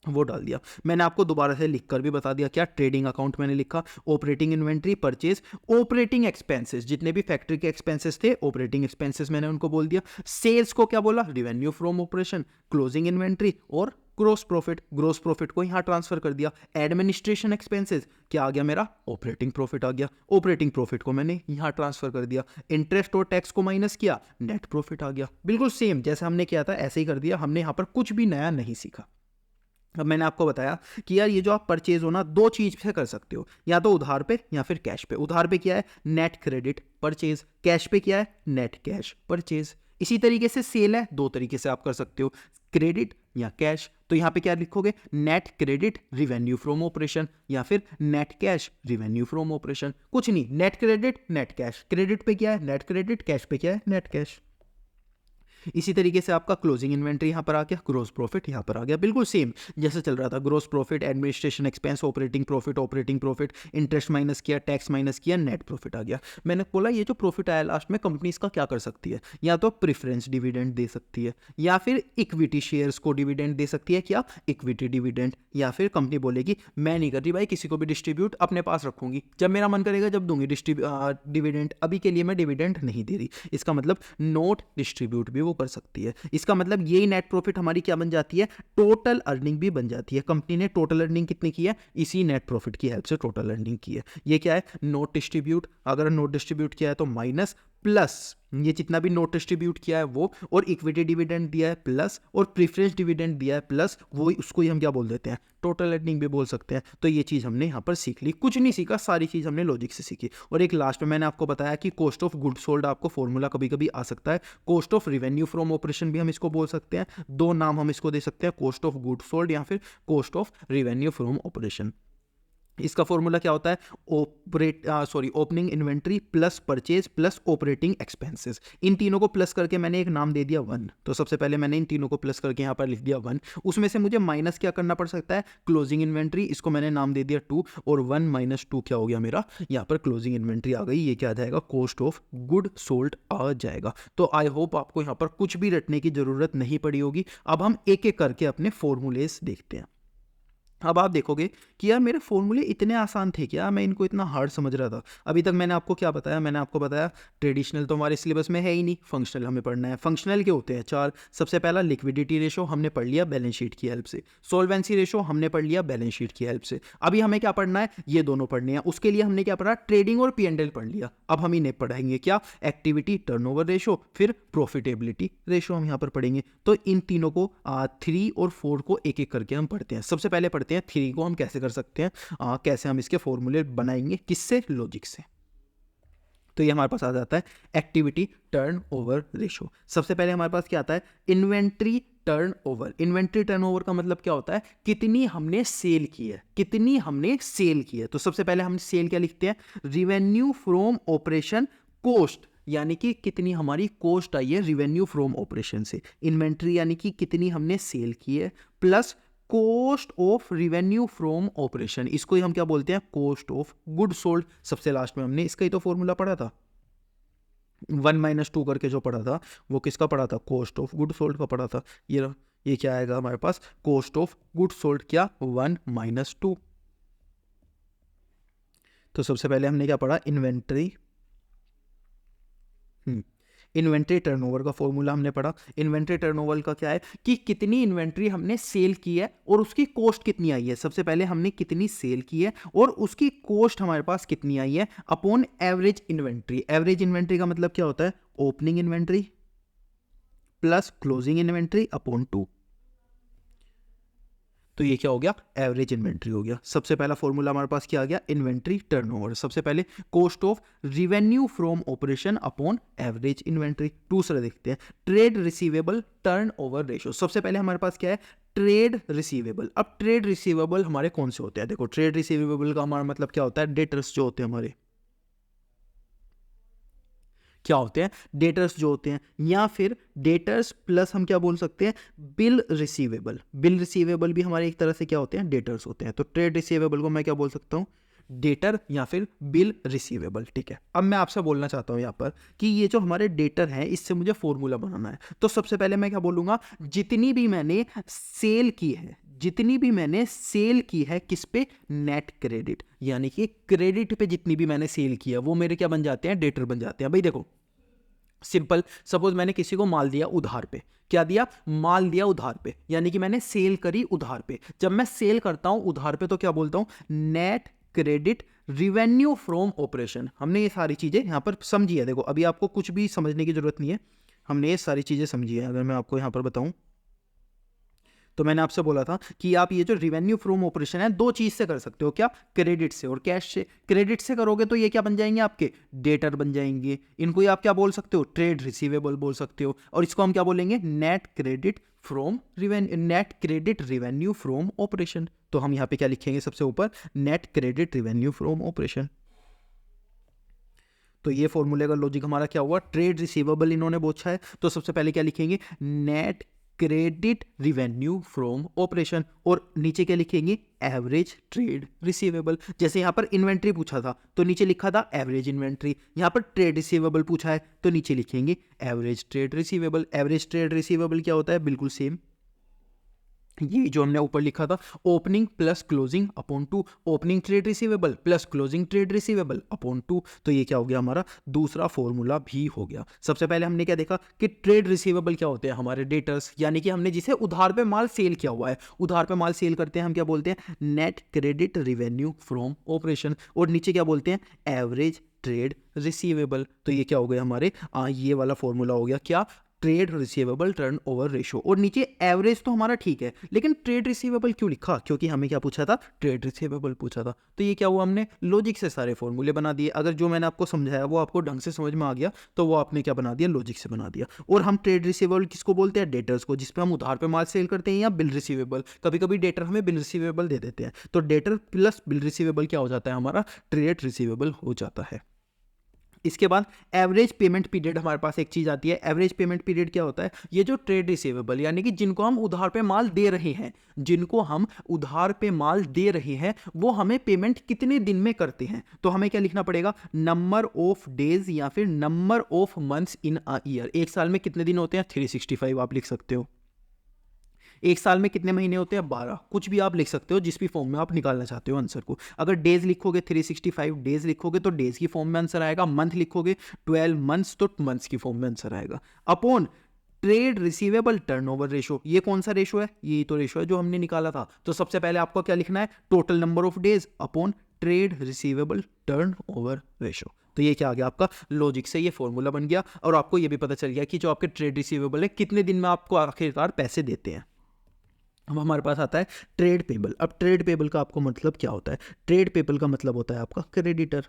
वो डाल दिया। मैंने आपको दोबारा से लिखकर भी बता दिया। क्या? ट्रेडिंग अकाउंट मैंने लिखा, operating inventory, purchase, operating expenses, जितने भी फैक्ट्री के एक्सपेंसेस थे ऑपरेटिंग एक्सपेंसेस मैंने उनको बोल दिया। सेल्स को क्या बोला? Revenue from operation, closing inventory और ग्रोस प्रॉफिट। ग्रोस प्रॉफिट को यहां ट्रांसफर कर दिया। एडमिनिस्ट्रेशन एक्सपेंसेस क्या आ गया मेरा? ऑपरेटिंग प्रॉफिट आ गया। ऑपरेटिंग प्रॉफिट को मैंने यहां ट्रांसफर कर दिया। इंटरेस्ट और टैक्स को माइनस किया, नेट प्रॉफिट आ गया। बिल्कुल सेम जैसे हमने किया था ऐसे ही कर दिया। हमने यहां पर कुछ भी नया नहीं सीखा। अब मैंने आपको बताया कि यार ये जो आप परचेज हो ना, 2 चीज से कर सकते हो, या तो उधार पे या फिर कैश पे। उधार पे क्या है? Net credit purchase. कैश पे क्या है? Net cash purchase. इसी तरीके से सेल है, 2 तरीके से आप कर सकते हो। क्रेडिट या कैश। तो यहाँ पे क्या लिखोगे, net credit revenue from operation या फिर net cash revenue from operation. कुछ नहीं, net credit net cash, credit पे क्या है नेट क्रेडिट, कैश पे क्या है नेट कैश। इसी तरीके से आपका क्लोजिंग इन्वेंट्री यहाँ पर आ गया, ग्रोस प्रॉफिट यहाँ पर आ गया, बिल्कुल सेम जैसे चल रहा था। Gross profit, administration expense, operating profit, interest minus किया, टैक्स माइनस किया, नेट प्रॉफिट आ गया। मैंने बोला ये जो प्रॉफिट आया लास्ट में, कंपनी इसका क्या कर सकती है, या तो प्रेफरेंस डिविडेंड दे सकती है, या फिर इक्विटी शेयर्स को डिविडेंड दे सकती है, क्या इक्विटी डिविडेंड, या फिर कंपनी बोलेगी मैं नहीं कर रही भाई किसी को भी डिस्ट्रीब्यूट, अपने पास रखूंगी, जब मेरा मन करेगा जब दूंगी डिविडेंड, अभी के लिए मैं डिविडेंड नहीं दे रही। इसका मतलब नोट डिस्ट्रीब्यूट भी वो कर सकती है। इसका मतलब यही नेट प्रॉफिट हमारी क्या बन जाती है, टोटल अर्निंग भी बन जाती है। कंपनी ने टोटल अर्निंग कितनी की है, इसी नेट प्रॉफिट की हेल्प से टोटल अर्निंग की है। ये क्या है, नोट डिस्ट्रीब्यूट। अगर नोट डिस्ट्रीब्यूट किया है तो माइनस, प्लस ये जितना भी नोट डिस्ट्रीब्यूट किया है वो, और इक्विटी डिविडेंड दिया है प्लस, और प्रेफरेंस डिविडेंड दिया है प्लस, वो उसको ही हम क्या बोल देते हैं, टोटल अर्निंग भी बोल सकते हैं। तो ये चीज़ हमने यहाँ पर सीख ली, कुछ नहीं सीखा, सारी चीज़ हमने लॉजिक से सीखी। और एक लास्ट में मैंने आपको बताया कि कॉस्ट ऑफ गुड सोल्ड आपको फॉर्मूला कभी कभी आ सकता है, cost of revenue from operation भी हम इसको बोल सकते हैं। दो नाम हम इसको दे सकते हैं, कॉस्ट ऑफ गुड सोल्ड या फिर cost of revenue from operation. इसका फॉर्मूला क्या होता है, opening inventory plus purchase plus operating expenses. इन तीनों को प्लस करके मैंने एक नाम दे दिया 1। तो सबसे पहले मैंने इन तीनों को प्लस करके यहाँ पर लिख दिया 1। उसमें से मुझे माइनस क्या करना पड़ सकता है, क्लोजिंग इन्वेंट्री, इसको मैंने नाम दे दिया 2, और 1 - 2 क्या हो गया मेरा, यहाँ पर क्लोजिंग इन्वेंट्री आ गई। ये क्या आ जाएगा, कॉस्ट ऑफ गुड सोल्ड आ जाएगा। तो आई होप आपको यहाँ पर कुछ भी रटने की जरूरत नहीं पड़ी होगी। अब हम एक एक करके अपने फॉर्मूलेस देखते हैं। अब आप देखोगे कि यार मेरे फॉर्मूले इतने आसान थे क्या, मैं इनको इतना हार्ड समझ रहा था। अभी तक मैंने आपको क्या बताया, मैंने आपको बताया ट्रेडिशनल तो हमारे सिलेबस में है ही नहीं, फंक्शनल हमें पढ़ना है। फंक्शनल के होते हैं 4। सबसे पहला लिक्विडिटी रेशो हमने पढ़ लिया बैलेंस शीट की हेल्प से, सोल्वेंसी रेशो हमने पढ़ लिया बैलेंस शीट की हेल्प से। अभी हमें क्या पढ़ना है, ये दोनों पढ़ने हैं। उसके लिए हमने क्या पढ़ा, ट्रेडिंग और P&L पढ़ लिया। अब हम इन्हें पढ़ाएंगे क्या, एक्टिविटी टर्नओवर रेशो, फिर प्रॉफिटेबिलिटी रेशो हम यहाँ पर पढ़ेंगे। तो इन तीनों को 3 और 4 को एक एक करके हम पढ़ते हैं। सबसे पहले पढ़ते हैं 3 को हम कैसे कर सकते हैं, कैसे हम इसके फॉर्मूले बनाएंगे, किससे, लॉजिक से। तो ये हमारे पास आ जाता है एक्टिविटी टर्नओवर रेशो। सबसे पहले हमारे पास क्या आता है, इन्वेंट्री टर्नओवर। इन्वेंट्री टर्नओवर का मतलब क्या होता है, कितनी हमने सेल की है, कितनी हमने सेल की है। तो सबसे पहले हम सेल क्या लिखते हैं, रिवेन्यू फ्रॉम ऑपरेशन कॉस्ट, यानी कि कितनी हमारी कॉस्ट आई है रिवेन्यू फ्रॉम ऑपरेशन से। इन्वेंट्री यानी कि कितनी हमने सेल की है, plus cost of revenue from operation, इसको ही हम क्या बोलते हैं, कॉस्ट ऑफ गुड सोल्ड। सबसे लास्ट में हमने इसका ही तो फॉर्मूला पढ़ा था, 1 - 2 करके जो पढ़ा था वो किसका पढ़ा था, कॉस्ट ऑफ गुड सोल्ड का पढ़ा था। ये क्या आएगा हमारे पास, कॉस्ट ऑफ गुड सोल्ड क्या, 1 - 2। तो सबसे पहले हमने क्या पढ़ा, इन्वेंट्री टर्नओवर का फॉर्मूला हमने पढ़ा। इन्वेंट्री टर्नओवर का क्या है कि कितनी इन्वेंट्री हमने सेल की है और उसकी कॉस्ट कितनी आई है। सबसे पहले हमने कितनी सेल की है और उसकी कॉस्ट हमारे पास कितनी आई है, upon average inventory. Average inventory का मतलब क्या होता है, opening inventory plus closing inventory upon 2। तो ये क्या हो गया, एवरेज इन्वेंट्री हो गया। सबसे पहला फॉर्मूला हमारे पास क्या आ गया, इन्वेंट्री टर्नओवर। सबसे पहले cost of revenue from operation upon average inventory. दूसरा देखते हैं, ट्रेड रिसीवेबल टर्नओवर रेशियो। सबसे पहले हमारे पास क्या है, ट्रेड रिसीवेबल। अब ट्रेड रिसीवेबल हमारे कौन से होते हैं, देखो ट्रेड रिसीवेबल का हमारा मतलब क्या होता है, डेटर्स जो होते हैं हमारे, क्या होते हैं, डेटर्स जो होते हैं, या फिर डेटर्स प्लस हम क्या बोल सकते हैं, बिल रिसीवेबल। बिल रिसीवेबल भी हमारे एक तरह से क्या होते हैं, डेटर्स होते हैं। तो ट्रेड रिसीवेबल को मैं क्या बोल सकता हूँ, डेटर या फिर बिल रिसीवेबल। ठीक है, अब मैं आपसे बोलना चाहता हूँ यहाँ पर कि ये जो हमारे डेटर हैं इससे मुझे फॉर्मूला बनाना है। तो सबसे पहले मैं क्या बोलूँगा, जितनी भी मैंने सेल की है, जितनी भी मैंने सेल की है किस पे, नेट क्रेडिट, यानी कि क्रेडिट पे जितनी भी मैंने सेल की है वो मेरे क्या बन जाते हैं, डेटर बन जाते हैं। भाई देखो सिंपल, सपोज मैंने किसी को माल दिया उधार पे, क्या दिया, माल दिया उधार पे, यानी कि मैंने सेल करी उधार पे। जब मैं सेल करता हूं उधार पे तो क्या बोलता हूं, net credit revenue from operation. हमने ये सारी चीजें यहां पर समझी है। देखो अभी आपको कुछ भी समझने की जरूरत नहीं है, हमने ये सारी चीजें समझी है। अगर मैं आपको यहां पर बताऊं तो मैंने आपसे बोला था कि आप ये जो रिवेन्यू फ्रॉम ऑपरेशन है दो चीज से कर सकते हो, क्या? क्रेडिट से और कैश से। क्रेडिट से करोगे तो ये क्या बन जाएंगे आपके? डेटर बन जाएंगे। इनको ही आप क्या बोल सकते हो? ट्रेड रिसीवेबल बोल सकते हो। और इसको हम क्या बोलेंगे? Net credit revenue from operation. तो हम यहाँ पे क्या लिखेंगे सबसे ऊपर? Net credit revenue from operation. तो ये फॉर्मूले का लॉजिक हमारा क्या हुआ? ट्रेड रिसीवेबल इन्होंने पूछा है तो सबसे पहले क्या लिखेंगे? Net credit revenue from operation. और नीचे क्या लिखेंगे? Average trade receivable. जैसे यहां पर इन्वेंट्री पूछा था तो नीचे लिखा था एवरेज इन्वेंट्री, यहां पर ट्रेड रिसीवेबल पूछा है तो नीचे लिखेंगे average trade receivable. Average trade receivable क्या होता है? बिल्कुल सेम ये जो हमने ऊपर लिखा था, opening plus closing upon 2, opening trade receivable plus closing trade receivable upon 2। तो ये क्या हो गया? हमारा दूसरा फॉर्मूला भी हो गया। सबसे पहले हमने क्या देखा कि ट्रेड रिसीवेबल क्या होते हैं? हमारे डेटर्स, यानी कि हमने जिसे उधार पे माल सेल किया हुआ है, उधार पे माल सेल करते हैं हम क्या बोलते हैं? Net credit revenue from operation. और नीचे क्या बोलते हैं? Average trade receivable. तो ये क्या हो गया हमारे? ये वाला फॉर्मूला हो गया क्या? Trade receivable turn over ratio. और नीचे एवरेज तो हमारा ठीक है, लेकिन ट्रेड रिसीवेबल क्यों लिखा? क्योंकि हमें क्या पूछा था? ट्रेड रिसीवेबल पूछा था। तो ये क्या हुआ? हमने लॉजिक से सारे फॉर्मूले बना दिए। अगर जो मैंने आपको समझाया वो आपको ढंग से समझ में आ गया तो वो आपने क्या बना दिया? लॉजिक से बना दिया। और हम ट्रेड रिसीवेबल किसको बोलते हैं? डेटर्स को, जिसपे हम उधार पे माल सेल करते हैं, या बिल रिसीवेबल। कभी कभी डेटर हमें बिल रिसीवेबल दे देते हैं, तो डेटर प्लस बिल रिसीवेबल क्या हो जाता है? हमारा ट्रेड रिसीवेबल हो जाता है। इसके बाद एवरेज पेमेंट पीरियड हमारे पास एक चीज आती है। एवरेज पेमेंट पीरियड क्या होता है? ये जो ट्रेड रिसीवेबल, यानी कि जिनको हम उधार पे माल दे रहे हैं, जिनको हम उधार पे माल दे रहे हैं, वो हमें पेमेंट कितने दिन में करते हैं? तो हमें क्या लिखना पड़ेगा? नंबर ऑफ डेज या फिर number of months in a year. एक साल में कितने दिन होते हैं? 365 आप लिख सकते हो। एक साल में कितने महीने होते हैं? 12। कुछ भी आप लिख सकते हो जिस भी फॉर्म में आप निकालना चाहते हो आंसर को। अगर डेज लिखोगे 365 डेज लिखोगे तो डेज की फॉर्म में आंसर आएगा। मंथ लिखोगे 12 मंथ्स तो मंथ्स की फॉर्म में आंसर आएगा। Upon trade receivable turnover ratio. ये कौन सा रेशो है? ये तो रेशो है जो हमने निकाला था। तो सबसे पहले आपको क्या लिखना है? Total number of days upon trade receivable turnover ratio. तो ये क्या आ गया? आपका लॉजिक से ये फॉर्मूला बन गया। और आपको ये भी पता चल गया कि जो आपके ट्रेड रिसीवेबल है कितने दिन में आपको आखिरकार पैसे देते हैं। अब हमारे पास आता है ट्रेड पेबल। अब ट्रेड पेबल का आपको मतलब क्या होता है? ट्रेड पेबल का मतलब होता है आपका क्रेडिटर।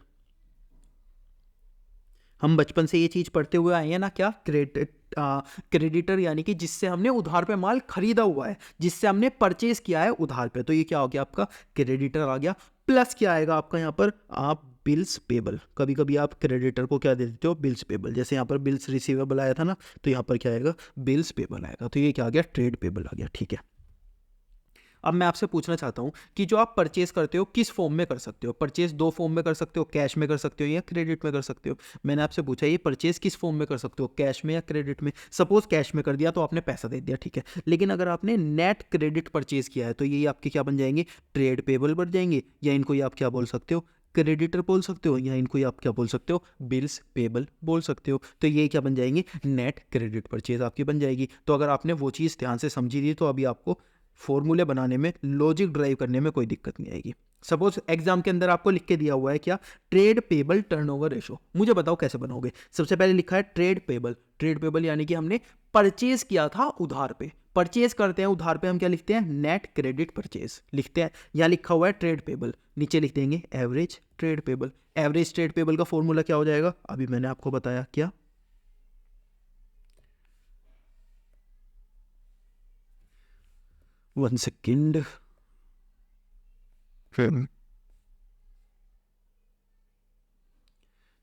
हम बचपन से ये चीज पढ़ते हुए आए हैं ना, क्या? क्रेडिटर यानी कि जिससे हमने उधार पे माल खरीदा हुआ है, जिससे हमने परचेज किया है उधार पे। तो ये क्या हो गया? आपका क्रेडिटर आ गया। प्लस क्या आएगा आपका यहाँ पर? आप बिल्स पेबल। कभी कभी आप क्रेडिटर को क्या दे देते हो? Bills payable. जैसे यहाँ पर बिल्स रिसीवेबल आया था ना, तो यहाँ पर क्या आएगा? बिल्स पेबल आएगा। तो ये क्या आ गया? ट्रेड पेबल आ गया। ठीक है। अब मैं आपसे पूछना चाहता हूं कि जो आप परचेज करते हो किस फॉर्म में कर सकते हो? परचेज दो फॉर्म में कर सकते हो, कैश में कर सकते हो या क्रेडिट में कर सकते हो। मैंने आपसे पूछा ये परचेज किस फॉर्म में कर सकते हो, कैश में या क्रेडिट में। सपोज कैश में कर दिया तो आपने पैसा दे दिया, ठीक है। लेकिन अगर आपने नेट क्रेडिट परचेज किया है तो ये आपके क्या बन जाएंगे? ट्रेड पेबल बन जाएंगे। या इनको ये आप क्या बोल सकते हो? क्रेडिटर बोल सकते हो। या इनको आप क्या बोल सकते हो? बिल्स पेबल बोल सकते हो। तो ये क्या बन जाएंगे? नेट क्रेडिट परचेज आपकी बन जाएगी। तो अगर आपने वो चीज़ ध्यान से समझी दी तो अभी आपको फॉर्मूले बनाने में, लॉजिक ड्राइव करने में कोई दिक्कत नहीं आएगी। सपोज एग्जाम के अंदर आपको लिख के दिया हुआ है क्या? Trade payable turnover ratio. मुझे बताओ कैसे बनाओगे? सबसे पहले लिखा है ट्रेड पेबल। ट्रेड पेबल यानी कि हमने परचेज किया था उधार पे। परचेज करते हैं उधार पे, हम क्या लिखते हैं? नेट क्रेडिट परचेज लिखते हैं। यहाँ लिखा हुआ है ट्रेड पेबल, नीचे लिख देंगे average trade payable. Average trade payable का फॉर्मूला क्या हो जाएगा? अभी मैंने आपको बताया। क्या? 1 सेकेंड।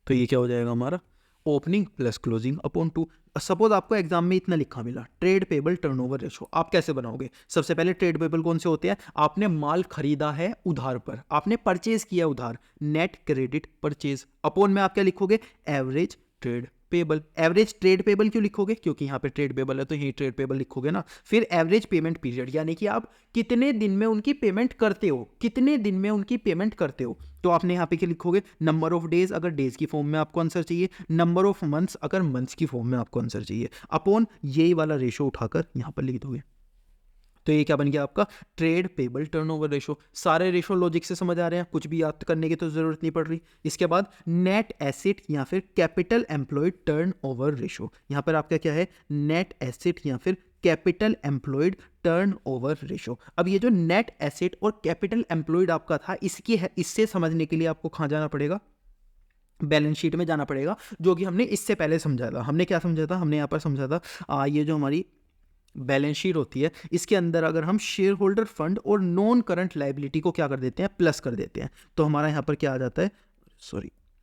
तो ये क्या हो जाएगा हमारा? Opening plus closing upon 2। Suppose आपको एग्जाम में इतना लिखा मिला, ट्रेड पेबल टर्नओवर रेशो, आप कैसे बनाओगे? सबसे पहले ट्रेड पेबल कौन से होते हैं? आपने माल खरीदा है उधार पर, आपने परचेज किया उधार, नेट क्रेडिट परचेज। अपॉन में आप क्या लिखोगे? Average trade payable. Average trade payable क्यों लिखोगे? क्योंकि यहाँ पे ट्रेड पेबल है तो यही ट्रेड पेबल लिखोगे ना। फिर एवरेज पेमेंट पीरियड, यानी कि आप कितने दिन में उनकी पेमेंट करते हो, कितने दिन में उनकी पेमेंट करते हो। तो आपने यहाँ पे क्या लिखोगे? नंबर ऑफ डेज अगर डेज की फॉर्म में आपको आंसर चाहिए, नंबर ऑफ मंथ्स अगर मंथ्स की फॉर्म में आपको आंसर चाहिए, अपॉन यही वाला रेशो उठाकर यहाँ पर लिख दोगे। तो ये क्या बन गया आपका? Trade payable turnover ratio. सारे रेशो लॉजिक से समझ आ रहे हैं, कुछ भी याद करने की तो जरूरत नहीं पड़ रही। इसके बाद नेट एसेट या फिर कैपिटल एम्प्लॉयड टर्नओवर रेशो। यहाँ पर आपका क्या है? नेट एसेट या फिर कैपिटल एम्प्लॉयड टर्नओवर रेशो। अब ये जो नेट एसेट और कैपिटल एम्प्लॉयड आपका था, इससे समझने के लिए आपको कहाँ जाना पड़ेगा, बैलेंस शीट में जाना पड़ेगा, जो कि हमने इससे पहले समझा था। हमने क्या समझा था, हमने यहाँ पर समझा था ये जो हमारी बैलेंस शीट होती है, इसके अंदर अगर हम शेयर होल्डर फंड और नॉन करंट लाइबिलिटी को क्या कर देते हैं, प्लस कर देते हैं, तो हमारा यहाँ पर क्या आ जाता है,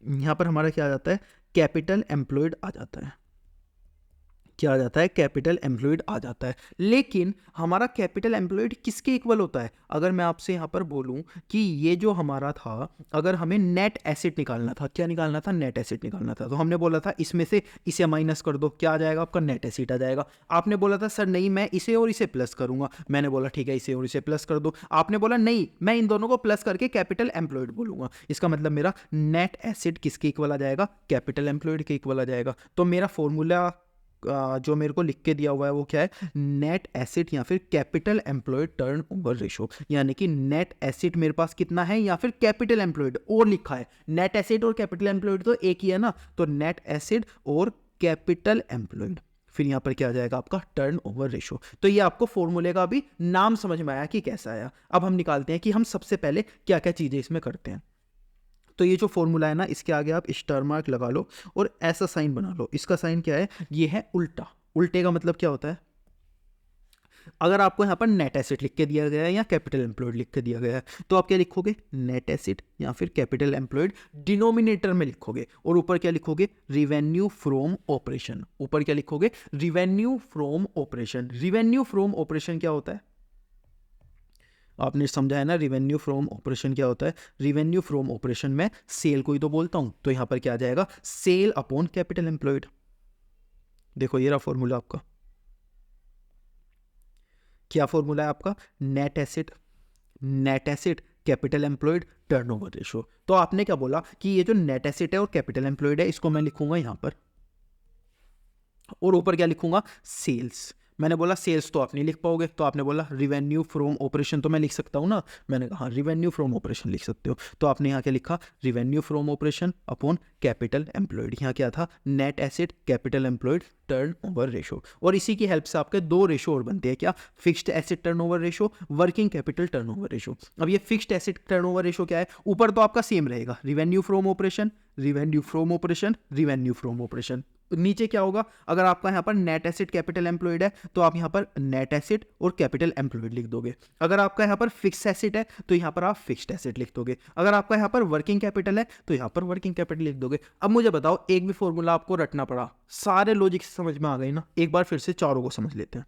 यहाँ पर हमारा क्या आ जाता है, कैपिटल एम्प्लॉयड आ जाता है। क्या आ जाता है, कैपिटल एम्प्लॉयड आ जाता है। लेकिन हमारा कैपिटल एम्प्लॉयड किसके इक्वल होता है, अगर मैं आपसे यहाँ पर बोलूँ कि ये जो हमारा था, अगर हमें नेट एसेट निकालना था, क्या निकालना था, नेट एसेट निकालना था, तो हमने बोला था इसमें से इसे माइनस कर दो, क्या आ जाएगा आपका, नेट एसेट आ जाएगा। आपने बोला था सर नहीं मैं इसे और इसे प्लस करूंगा, मैंने बोला ठीक है इसे और इसे प्लस कर दो। आपने बोला नहीं मैं इन दोनों को प्लस करके कैपिटल एम्प्लॉयड बोलूंगा, इसका मतलब मेरा नेट एसेट किसके इक्वल आ जाएगा, कैपिटल एम्प्लॉयड के इक्वल आ जाएगा। तो मेरा फॉर्मूला जो मेरे को लिख के दिया हुआ है वो क्या है, नेट एसेट या फिर कैपिटल एम्प्लॉयड टर्नओवर रेशो, यानी कि नेट एसेट मेरे पास कितना है या फिर कैपिटल एम्प्लॉयड, और लिखा है नेट एसेट और कैपिटल एम्प्लॉयड तो एक ही है ना, तो नेट एसेट और कैपिटल एम्प्लॉयड, फिर यहाँ पर क्या आ जाएगा आपका टर्नओवर रेशो। तो ये आपको फॉर्मूले का भी नाम समझ में आया कि कैसा आया। अब हम निकालते हैं कि हम सबसे पहले क्या क्या चीजें इसमें करते हैं। तो ये जो फॉर्मूला है ना, इसके आगे आप स्टार मार्क लगा लो और ऐसा साइन बना लो। इसका साइन क्या है, ये है उल्टा। उल्टे का मतलब क्या होता है, अगर आपको यहाँ पर नेट एसेट लिख के दिया गया है या कैपिटल एम्प्लॉयड लिख के दिया गया है, तो आप क्या लिखोगे, नेट एसेट या फिर कैपिटल एम्प्लॉयड डिनोमिनेटर में लिखोगे, और ऊपर क्या लिखोगे, रिवेन्यू फ्रॉम ऑपरेशन। ऊपर क्या लिखोगे, revenue from operation. Revenue from operation क्या होता है, आपने समझा है ना, रिवेन्यू फ्रॉम ऑपरेशन क्या होता है। रिवेन्यू फ्रॉम ऑपरेशन में सेल को ही तो बोलता हूं, तो यहां पर क्या आ जाएगा, सेल अपॉन कैपिटल एम्प्लॉयड। देखो ये रहा फॉर्मूला आपका, क्या फॉर्मूला है आपका, net asset, net asset capital employed turnover ratio. तो आपने क्या बोला कि ये जो नेट एसेट है और कैपिटल एम्प्लॉयड है, इसको मैं लिखूंगा यहां पर, और ऊपर क्या लिखूंगा, सेल्स। मैंने बोला सेल्स तो आप नहीं लिख पाओगे, तो आपने बोला रिवेन्यू फ्रॉम ऑपरेशन तो मैं लिख सकता हूँ ना, मैंने कहा रिवेन्यू फ्रॉम ऑपरेशन लिख सकते हो। तो आपने यहाँ क्या लिखा, revenue from operation upon capital employed. यहाँ क्या था, net asset capital employed turnover ratio. और इसी की हेल्प से आपके दो रेशो और बनते हैं, क्या, fixed asset turnover ratio, working capital turnover ratio. अब ये फिक्स्ड एसेट टर्नओवर रेशो क्या है, ऊपर तो आपका सेम रहेगा, revenue from operation, revenue from operation, revenue from operation. नीचे क्या होगा, अगर आपका यहाँ पर नेट एसेट कैपिटल एम्प्लॉयड है, तो आप यहाँ पर नेट एसेट और कैपिटल एम्प्लॉयड लिख दोगे। अगर आपका यहाँ पर फिक्स एसेट है, तो यहाँ पर आप फिक्स्ड एसेट लिख दोगे। अगर आपका यहाँ पर वर्किंग कैपिटल है, तो यहाँ पर वर्किंग कैपिटल लिख दोगे। अब मुझे बताओ, एक भी फॉर्मूला आपको रटना पड़ा, सारे लॉजिक समझ में आ गए ना, एक बार फिर से चारों को समझ लेते हैं।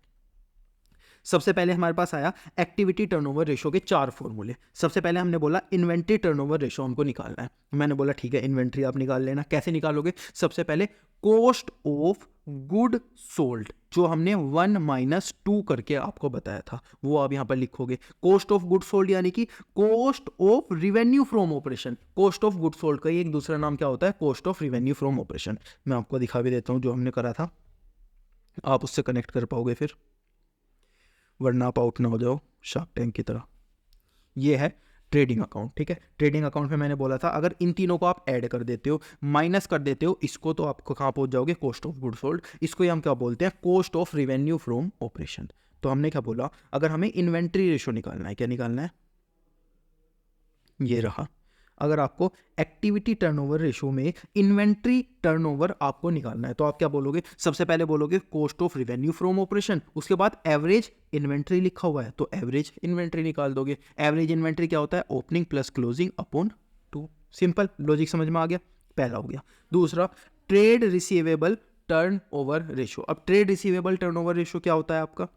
सबसे पहले हमारे पास आया एक्टिविटी टर्नओवर रेशो के चार फॉर्मूले। सबसे पहले हमने बोला इन्वेंट्री टर्नओवर रेशो हमको निकालना है। मैंने बोला ठीक है इन्वेंट्री आप निकाल लेना। कैसे निकालोगे, सबसे पहले कॉस्ट ऑफ गुड सोल्ड, जो हमने 1 - 2 करके आपको बताया था, वो आप यहां पर लिखोगे। कॉस्ट ऑफ गुड सोल्ड यानी कि cost of revenue from operation. Cost of good sold का एक दूसरा नाम क्या होता है, cost of revenue from operation. मैं आपको दिखा भी देता हूं, जो हमने करा था आप उससे कनेक्ट कर पाओगे फिर, वरना आप आउट ना हो जाओ शार्क टैंक की तरह। ये है ट्रेडिंग अकाउंट, ठीक है। ट्रेडिंग अकाउंट में मैंने बोला था अगर इन तीनों को आप ऐड कर देते हो, माइनस कर देते हो इसको, तो आपको कहाँ पहुंच जाओगे, कॉस्ट ऑफ गुड सोल्ड। इसको हम क्या बोलते हैं, cost of revenue from operation. तो हमने क्या बोला, अगर हमें इन्वेंट्री रेशो निकालना है, क्या निकालना है, ये रहा। अगर आपको एक्टिविटी टर्नओवर रेशो में इन्वेंट्री टर्नओवर आपको निकालना है, तो आप क्या बोलोगे, सबसे पहले बोलोगे cost of revenue from operation, उसके बाद एवरेज इन्वेंट्री लिखा हुआ है तो एवरेज इन्वेंट्री निकाल दोगे। एवरेज इन्वेंट्री क्या होता है, opening plus closing upon 2। Simple logic समझ में आ गया, पहला हो गया। दूसरा, ट्रेड रिसीवेबल टर्नओवर रेशो। अब ट्रेड रिसीवेबल टर्नओवर रेशो क्या होता है आपका,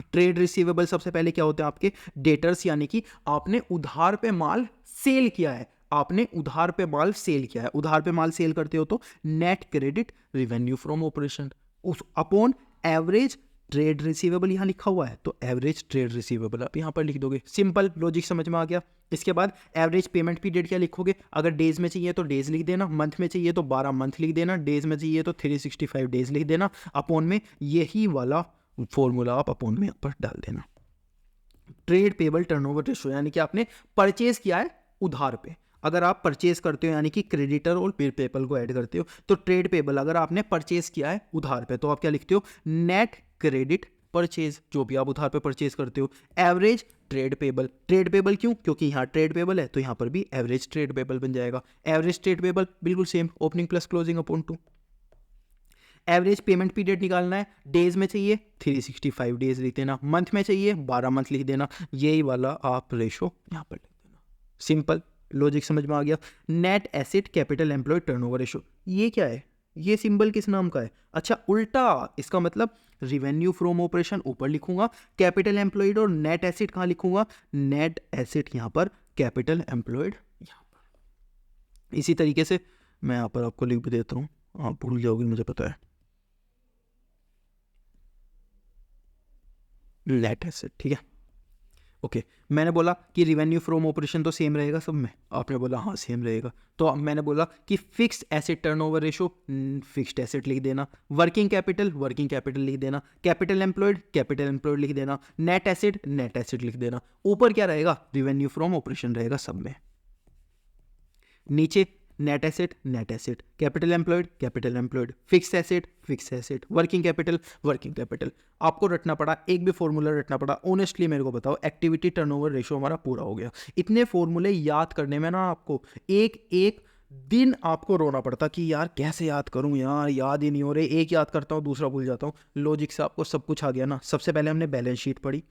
ट्रेड रिसीवेबल सबसे पहले क्या होते हैं आपके डेटर्स, यानी कि आपने उधार पे माल सेल किया है, आपने उधार पे माल सेल किया है। उधार पे माल सेल करते हो तो net credit revenue from operation उस अपॉन एवरेज ट्रेड रिसीवेबल, यहां लिखा हुआ है तो एवरेज ट्रेड रिसीवेबल आप यहां पर लिख दोगे। सिंपल लॉजिक समझ में आ गया। इसके बाद एवरेज पेमेंट पीरियड क्या लिखोगे, अगर डेज में चाहिए तो डेज लिख देना, मंथ में चाहिए तो 12 मंथ लिख देना, डेज में चाहिए तो 365 डेज लिख देना, अपॉन में यही वाला फॉर्मूला आप अपॉन में यहाँ पर डाल देना। ट्रेड पेबल टर्नओवर रेशो यानी कि आपने परचेज किया है उधार पे, अगर आप परचेज करते हो यानी कि क्रेडिटर और पेबल को ऐड करते हो, तो ट्रेड पेबल अगर आपने परचेज किया है उधार पे तो आप क्या लिखते हो, नेट क्रेडिट परचेज, जो भी आप उधार पे परचेज करते हो। एवरेज ट्रेड पेबल क्यों, क्योंकि यहाँ ट्रेड पेबल है तो यहाँ पर भी एवरेज ट्रेड पेबल बन जाएगा। एवरेज ट्रेड पेबल बिल्कुल same, opening plus closing upon 2। Average payment period निकालना है, डेज में चाहिए 365 डेज लिख देना, मंथ में चाहिए 12 मंथ लिख देना, यही वाला आप रेशो यहाँ पर लिख देना। सिंपल लॉजिक समझ में आ गया। Net asset capital employed turnover ratio, ये क्या है, ये सिंबल किस नाम का है, अच्छा उल्टा, इसका मतलब रिवेन्यू फ्रॉम ऑपरेशन ऊपर लिखूंगा, कैपिटल एम्प्लॉयड और नेट एसेट कहाँ लिखूंगा, नेट एसेट यहाँ पर, कैपिटल एम्प्लॉयड यहाँ पर। इसी तरीके से मैं यहाँ पर आपको लिख भी देता हूँ, आप भूल जाओगे मुझे पता है, नेट एसेट, ठीक है ओके। मैंने बोला कि रिवेन्यू फ्रॉम ऑपरेशन तो सेम रहेगा सब में, आपने बोला हाँ सेम रहेगा, तो मैंने बोला कि fixed asset turnover ratio, fixed asset लिख देना, वर्किंग कैपिटल लिख देना, कैपिटल एम्प्लॉयड लिख देना, नेट एसेट लिख देना। ऊपर क्या रहेगा, रिवेन्यू फ्रॉम ऑपरेशन रहेगा सब में, नीचे net asset, capital employed, fix asset, working capital. आपको रटना पड़ा, एक भी फॉर्मूला रटना पड़ा, ऑनेस्टली मेरे को बताओ, एक्टिविटी टर्नओवर रेशो हमारा पूरा हो गया। इतने फॉर्मूले याद करने में ना आपको एक एक दिन आपको रोना पड़ता कि यार कैसे याद करूं यार, याद ही नहीं हो रहे, एक याद करता हूं दूसरा भूल जाता हूं। लॉजिक से आपको सब कुछ आ गया ना। सबसे पहले हमने बैलेंस शीट पढ़ी,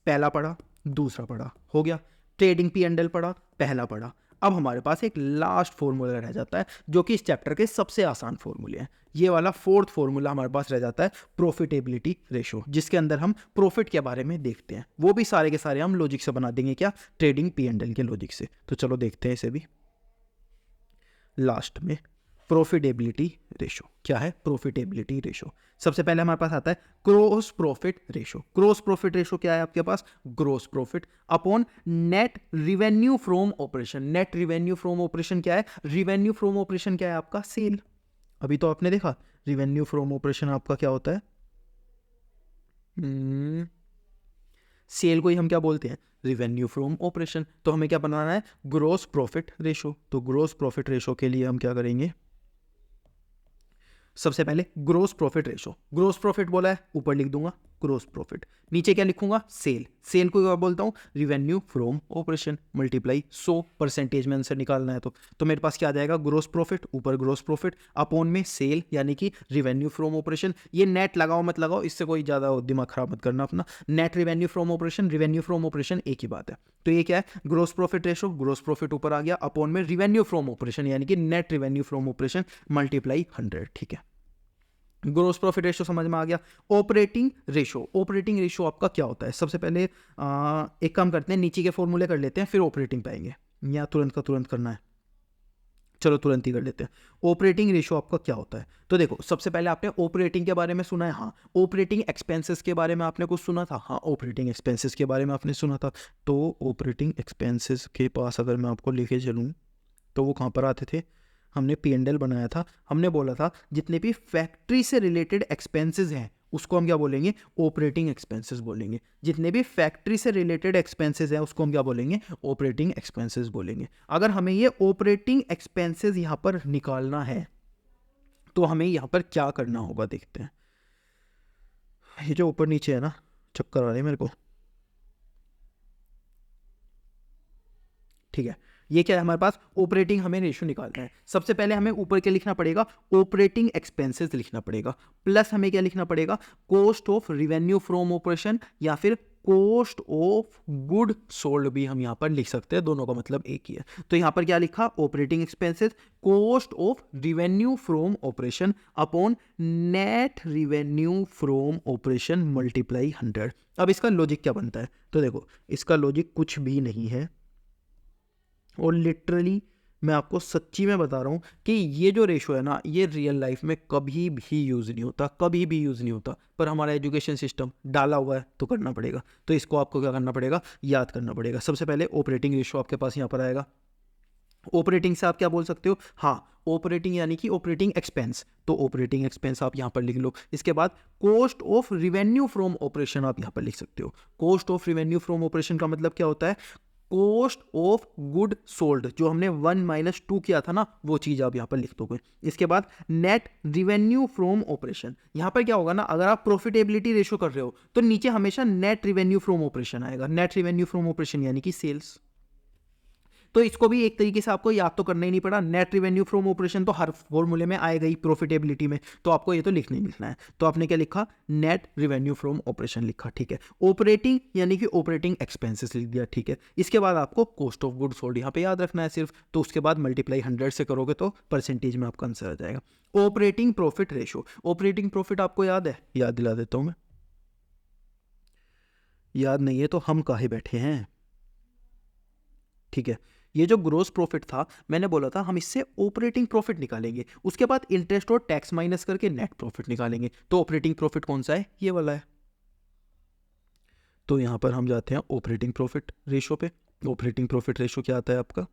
पहला पढ़ा दूसरा पढ़ा, हो गया। ट्रेडिंग P&L पढ़ा, पहला पढ़ा। अब हमारे पास एक लास्ट फॉर्मूला रह जाता है जो कि इस चैप्टर के सबसे आसान फॉर्मूले हैं। ये वाला फोर्थ फॉर्मूला हमारे पास रह जाता है, प्रॉफिटेबिलिटी रेशो, जिसके अंदर हम प्रॉफिट के बारे में देखते हैं। वो भी सारे के सारे हम लॉजिक से बना देंगे, क्या, ट्रेडिंग P&L के लॉजिक से। तो चलो देखते हैं इसे भी। लास्ट में प्रॉफिटेबिलिटी रेशो क्या है, प्रॉफिटेबिलिटी रेशो सबसे पहले हमारे पास आता है gross profit ratio. Gross profit ratio क्या है आपके पास, gross profit upon net revenue from operation. Net revenue from operation क्या है, रिवेन्यू फ्रॉम ऑपरेशन क्या है आपका, सेल। अभी तो आपने देखा रिवेन्यू फ्रॉम ऑपरेशन आपका क्या होता है, सेल को ही हम क्या बोलते हैं, रिवेन्यू फ्रॉम ऑपरेशन। तो हमें क्या बनाना है, ग्रोस प्रॉफिट रेशो। तो ग्रोस प्रॉफिट रेशो के लिए हम क्या करेंगे, सबसे पहले gross profit ratio, gross profit बोला है ऊपर लिख दूंगा ग्रोस प्रॉफिट, नीचे क्या लिखूंगा, सेल। सेल को क्या बोलता हूं, रिवेन्यू फ्रॉम ऑपरेशन मल्टीप्लाई 100% में आंसर निकालना है तो मेरे पास क्या आ जाएगा, ग्रोस प्रॉफिट, ऊपर ग्रोस प्रॉफिट अपॉन में सेल यानी कि रिवेन्यू फ्रॉम ऑपरेशन। ये नेट लगाओ मत लगाओ, इससे कोई ज़्यादा दिमाग खराब मत करना अपना। नेट रिवेन्यू फ्रॉम ऑपरेशन एक ही बात है। तो ये क्या है, gross profit ratio, gross profit ऊपर आ गया अपॉन में रिवेन्यू फ्रॉम ऑपरेशन यानी कि net revenue from operation multiply 100, ठीक है। ग्रोस प्रॉफिट रेशो समझ में आ गया। ऑपरेटिंग रेशो आपका क्या होता है, सबसे पहले एक काम करते हैं, नीचे के फॉर्मूले कर लेते हैं फिर ऑपरेटिंग पाएंगे, या तुरंत का तुरंत करना है, चलो तुरंत ही कर लेते हैं। ऑपरेटिंग रेशो आपका क्या होता है, तो देखो सबसे पहले आपने ऑपरेटिंग के बारे में सुना है, हाँ। ऑपरेटिंग एक्सपेंसेस के बारे में आपने कुछ सुना था, हाँ। ऑपरेटिंग एक्सपेंसेस के बारे में आपने सुना था, तो ऑपरेटिंग एक्सपेंसेस के पास अगर मैं आपको लेके चलूँ तो वो कहाँ पर आते थे, हमने P&L बनाया था, हमने बोला था जितने भी फैक्ट्री से रिलेटेड एक्सपेंसेस हैं उसको हम क्या बोलेंगे, ऑपरेटिंग एक्सपेंसेस बोलेंगे। जितने भी फैक्ट्री से रिलेटेड एक्सपेंसेस हैं उसको हम क्या बोलेंगे, ऑपरेटिंग एक्सपेंसेस बोलेंगे। अगर हमें ये ऑपरेटिंग एक्सपेंसेस यहाँ पर निकालना है तो हमें यहाँ पर क्या करना होगा, देखते हैं। ये जो ऊपर नीचे है ना, चक्कर आ रहे हैं मेरे को, ठीक है। ये क्या है हमारे पास, ऑपरेटिंग हमें रेशो निकालना है। सबसे पहले हमें ऊपर क्या लिखना पड़ेगा, ऑपरेटिंग एक्सपेंसेस लिखना पड़ेगा, प्लस हमें क्या लिखना पड़ेगा, cost of revenue from operation या फिर कॉस्ट ऑफ गुड सोल्ड भी हम यहाँ पर लिख सकते हैं, दोनों का मतलब एक ही है। तो यहाँ पर क्या लिखा, operating expenses cost of revenue from operation upon net revenue from operation multiply 100। अब इसका लॉजिक क्या बनता है, तो देखो इसका लॉजिक कुछ भी नहीं है, और लिटरली मैं आपको सच्ची में बता रहा हूँ कि ये जो रेशो है ना, ये रियल लाइफ में कभी भी यूज़ नहीं होता, कभी भी यूज़ नहीं होता, पर हमारा एजुकेशन सिस्टम डाला हुआ है तो करना पड़ेगा। तो इसको आपको क्या करना पड़ेगा, याद करना पड़ेगा। सबसे पहले ऑपरेटिंग रेशो आपके पास यहाँ पर आएगा। ऑपरेटिंग से आप क्या बोल सकते हो, हाँ ऑपरेटिंग यानी कि ऑपरेटिंग एक्सपेंस, तो ऑपरेटिंग एक्सपेंस आप यहाँ पर लिख लो। इसके बाद cost of revenue from operation आप यहाँ पर लिख सकते हो। Cost of revenue from operation का मतलब क्या होता है, कोस्ट ऑफ गुड सोल्ड, जो हमने 1 - 2 किया था ना, वो चीज़ आप यहाँ पर लिख दोगे। इसके बाद नेट रिवेन्यू फ्रॉम ऑपरेशन, यहाँ पर क्या होगा ना, अगर आप प्रॉफिटेबिलिटी रेशो कर रहे हो तो नीचे हमेशा नेट रिवेन्यू फ्रॉम ऑपरेशन आएगा। नेट रिवेन्यू फ्रॉम ऑपरेशन यानी कि सेल्स। तो इसको भी एक तरीके से आपको याद तो करना ही नहीं पड़ा। नेट रिवेन्यू फ्रॉम ऑपरेशन तो हर फॉर्मूले में आएगा ही प्रॉफिटेबिलिटी में, तो आपको ये तो लिखना ही लिखना है। तो आपने क्या लिखा, नेट रिवेन्यू फ्रॉम ऑपरेशन लिखा, ठीक है। ऑपरेटिंग यानी कि ऑपरेटिंग एक्सपेंसेस लिख दिया, ठीक है। इसके बाद आपको कॉस्ट ऑफ गुड सोल्ड यहाँ पे याद रखना है सिर्फ, तो उसके बाद मल्टीप्लाई 100 से करोगे तो परसेंटेज में आपका आंसर आ जाएगा। Operating profit ratio, operating profit आपको याद है, याद दिला देता हूँ मैं, याद नहीं है तो हम काहे बैठे हैं, ठीक है। ये जो ग्रोस प्रॉफिट था, मैंने बोला था हम इससे ऑपरेटिंग प्रॉफिट निकालेंगे, उसके बाद इंटरेस्ट और टैक्स माइनस करके नेट प्रॉफिट निकालेंगे। तो ऑपरेटिंग प्रॉफिट कौन सा है, ये वाला है। तो यहां पर हम जाते हैं ऑपरेटिंग प्रॉफिट रेशो पे। ऑपरेटिंग प्रॉफिट रेशो क्या आता है आपका,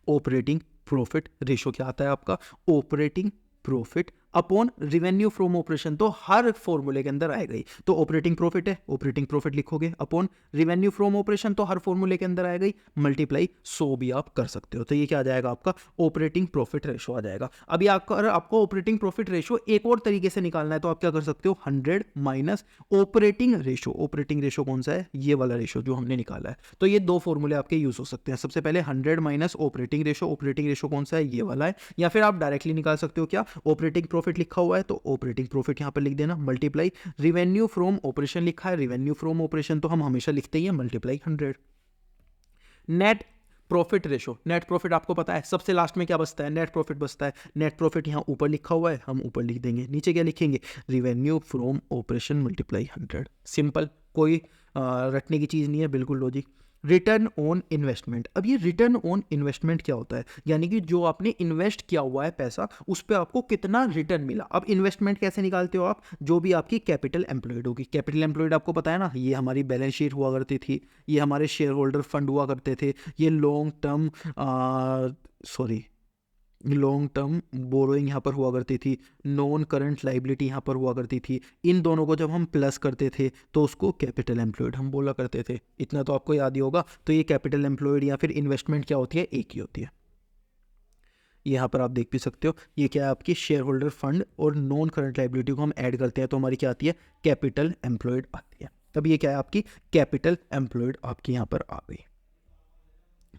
ऑपरेटिंग प्रॉफिट रेशो क्या आता है आपका, operating profit upon revenue from operation, तो हर फॉर्मूले के अंदर आएगा ही। तो ऑपरेटिंग प्रॉफिट है, ऑपरेटिंग प्रॉफिट लिखोगे, अपॉन रिवेन्यू फ्रॉम ऑपरेशन तो हर फॉर्मूले के अंदर आएगा ही, मल्टीप्लाई 100 भी आप कर सकते हो। तो ये क्या आ जाएगा आपका, ऑपरेटिंग प्रॉफिट रेशो आ जाएगा। अभी आपको ऑपरेटिंग प्रॉफिट रेशो एक और तरीके से निकालना है, तो आप क्या कर सकते हो, 100 minus operating ratio. Operating ratio कौन सा है, ये वाला रेशो जो हमने निकाला है। तो ये दो फॉर्मूले आपके यूज हो सकते हैं। सबसे पहले 100 minus operating ratio, operating ratio कौन सा है, ये वाला है। या फिर आप डायरेक्टली निकाल सकते हो, क्या, ऑपरेटिंग प्रॉफिट लिखा हुआ है तो ऑपरेटिंग प्रॉफिट यहां पर लिख देना, मल्टीप्लाई रिवेन्यू फ्रॉम ऑपरेशन लिखा है, रिवेन्यू फ्रॉम ऑपरेशन तो हम हमेशा लिखते ही हैं, multiply 100। Net profit ratio, net profit आपको पता है सबसे लास्ट में क्या बचता है, नेट प्रॉफिट बचता है। नेट प्रॉफिट यहां ऊपर लिखा हुआ है, हम ऊपर लिख देंगे, नीचे क्या लिखेंगे, revenue from operation multiply 100। Simple, कोई रटने की चीज नहीं है, बिल्कुल लॉजिक। रिटर्न ऑन इन्वेस्टमेंट, अब ये रिटर्न ऑन इन्वेस्टमेंट क्या होता है, यानी कि जो आपने इन्वेस्ट किया हुआ है पैसा, उस पर आपको कितना रिटर्न मिला। अब इन्वेस्टमेंट कैसे निकालते हो आप, जो भी आपकी कैपिटल एम्प्लॉयड होगी। कैपिटल एम्प्लॉयड आपको पता है ना, ये हमारी बैलेंस शीट हुआ करती थी, ये हमारे शेयर होल्डर फंड हुआ करते थे, ये लॉन्ग टर्म बोरोइंग यहाँ पर हुआ करती थी, नॉन करंट लाइबिलिटी यहाँ पर हुआ करती थी। इन दोनों को जब हम प्लस करते थे तो उसको कैपिटल एम्प्लॉयड हम बोला करते थे। इतना तो आपको याद ही होगा। तो ये कैपिटल एम्प्लॉयड या फिर इन्वेस्टमेंट क्या होती है, एक ही होती है। यहाँ पर आप देख भी सकते हो, ये क्या है आपकी शेयर होल्डर फंड, और नॉन करंट लाइबिलिटी को हम ऐड करते हैं तो हमारी क्या आती है, कैपिटल एम्प्लॉयड आती है। तब ये क्या है आपकी कैपिटल एम्प्लॉयड आपकी यहाँ पर आ गई,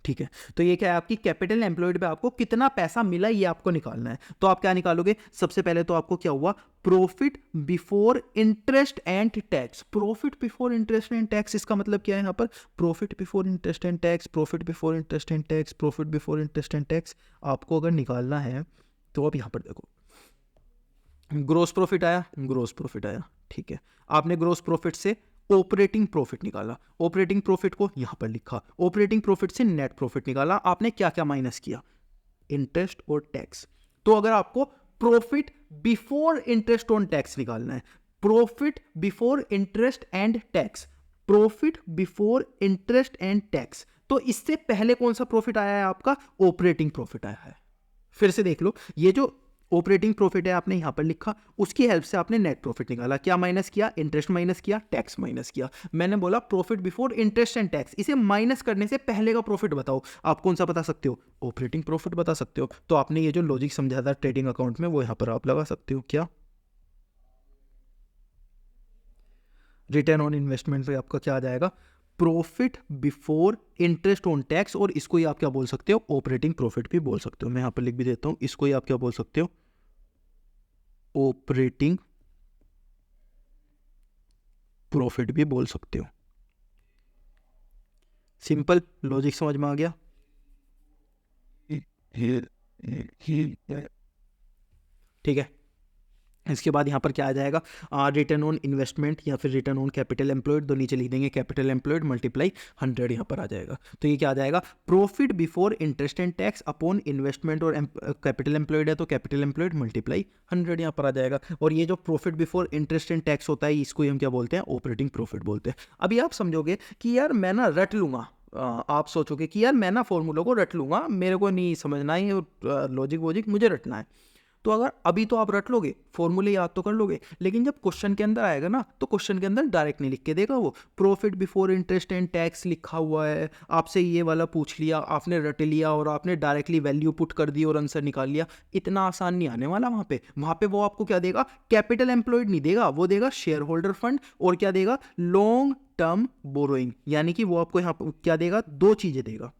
ठीक है। तो ये क्या है आपकी कैपिटल एम्प्लॉयड पे आपको कितना पैसा मिला ये आपको निकालना है। तो आप क्या निकालोगे, सबसे पहले तो आपको क्या हुआ, profit before interest and tax. Profit before interest and tax, इसका मतलब क्या है यहाँ पर, profit before interest and tax, profit before interest and tax, profit before interest and tax आपको अगर निकालना है तो आप यहाँ पर देखो, ग्रोस प्रॉफिट आया, ग्रोस प्रॉफिट आया, ठीक है। आपने ग्रोस प्रॉफिट से ऑपरेटिंग प्रॉफिट निकाला, ऑपरेटिंग प्रॉफिट को यहां पर लिखा, ऑपरेटिंग प्रॉफिट से नेट प्रॉफिट निकाला। आपने क्या क्या माइनस किया, इंटरेस्ट और टैक्स। तो अगर आपको profit before interest on tax निकालना है, profit before interest and tax, profit before interest and tax, तो इससे पहले कौन सा प्रॉफिट आया है आपका, ऑपरेटिंग प्रॉफिट आया है। फिर से देख लो, ये जो ऑपरेटिंग प्रॉफिट है आपने यहां पर लिखा, उसकी हेल्प से आपने नेट प्रॉफिट निकाला। क्या माइनस किया, इंटरेस्ट माइनस किया, टैक्स माइनस किया। मैंने बोला profit before interest and tax, इसे माइनस करने से पहले का प्रॉफिट बताओ। आप कौन सा बता सकते हो, ऑपरेटिंग प्रॉफिट बता सकते हो। तो आपने ये जो लॉजिक समझा था ट्रेडिंग अकाउंट में, वो यहां पर आप लगा सकते हो। क्या, रिटर्न ऑन इन्वेस्टमेंट पे आपका क्या आ जाएगा, profit before interest on tax, और इसको ही आप क्या बोल सकते हो, ऑपरेटिंग प्रॉफिट भी बोल सकते हो। मैं यहां पर लिख भी देता हूं, इसको ही आप क्या बोल सकते हो, ऑपरेटिंग प्रॉफिट भी बोल सकते हो। सिंपल लॉजिक समझ में आ गया, ठीक है। इसके बाद यहाँ पर क्या आ जाएगा, रिटर्न ऑन इन्वेस्टमेंट या फिर रिटर्न ऑन कैपिटल एम्प्लॉयड, तो नीचे लिख देंगे कैपिटल एम्प्लॉयड मल्टीप्लाई 100, यहाँ पर आ जाएगा। तो ये क्या आ जाएगा, profit before interest and tax upon investment, और कैपिटल एम्प्लॉयड है तो कैपिटल एम्प्लॉयड मल्टीप्लाई 100 यहाँ पर आ जाएगा। और ये जो profit before interest and tax होता है, इसको हम क्या बोलते हैं, ऑपरेटिंग प्रॉफिट बोलते हैं। अभी आप समझोगे कि यार मैं ना रट लूंगा, आप सोचोगे कि यार मैं ना फॉर्मूलों को रट लूंगा, मेरे को नहीं समझना है, लॉजिक वॉजिक मुझे रटना है। तो अगर अभी तो आप रट लोगे, फॉर्मूले याद तो कर लोगे, लेकिन जब क्वेश्चन के अंदर आएगा ना तो क्वेश्चन के अंदर डायरेक्ट नहीं लिख के देगा वो। Profit before interest and tax लिखा हुआ है, आपसे ये वाला पूछ लिया, आपने रट लिया और आपने डायरेक्टली वैल्यू पुट कर दी और आंसर निकाल लिया। इतना आसान नहीं आने वाला वहाँ पे वो आपको क्या देगा, कैपिटल एम्प्लॉयड नहीं देगा, वो देगा शेयर होल्डर फंड और क्या देगा, लॉन्ग टर्म बोरोइंग। यानी कि वो आपको यहाँ पर क्या देगा, दो चीजें देगा,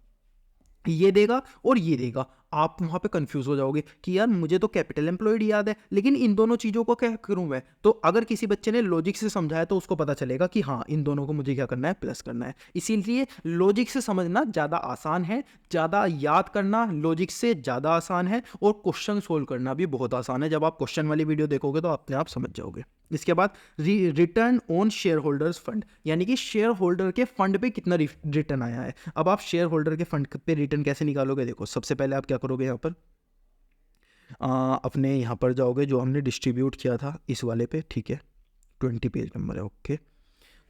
ये देगा और ये देगा। आप वहां पे कंफ्यूज हो जाओगे कि यार मुझे तो कैपिटल एम्प्लॉयड याद है, लेकिन इन दोनों चीजों को क्या करूं मैं। तो अगर किसी बच्चे ने लॉजिक से समझाया तो उसको पता चलेगा कि हाँ इन दोनों को मुझे क्या करना है, प्लस करना है। इसीलिए लॉजिक से समझना ज्यादा आसान है, ज्यादा याद करना लॉजिक से ज्यादा आसान है, और क्वेश्चन सोल्व करना भी बहुत आसान है। जब आप क्वेश्चन वाली वीडियो देखोगे तो अपने आप समझ जाओगे। इसके बाद return on share holders fund, यानी कि शेयर होल्डर के फंड पे कितना रिटर्न आया है। अब आप शेयर होल्डर के फंड पे रिटर्न कैसे निकालोगे, देखो सबसे पहले आप क्या करोगे, यहाँ पर अपने यहाँ पर जाओगे जो हमने डिस्ट्रीब्यूट किया था इस वाले पे, ठीक है 20 पेज नंबर है, ओके।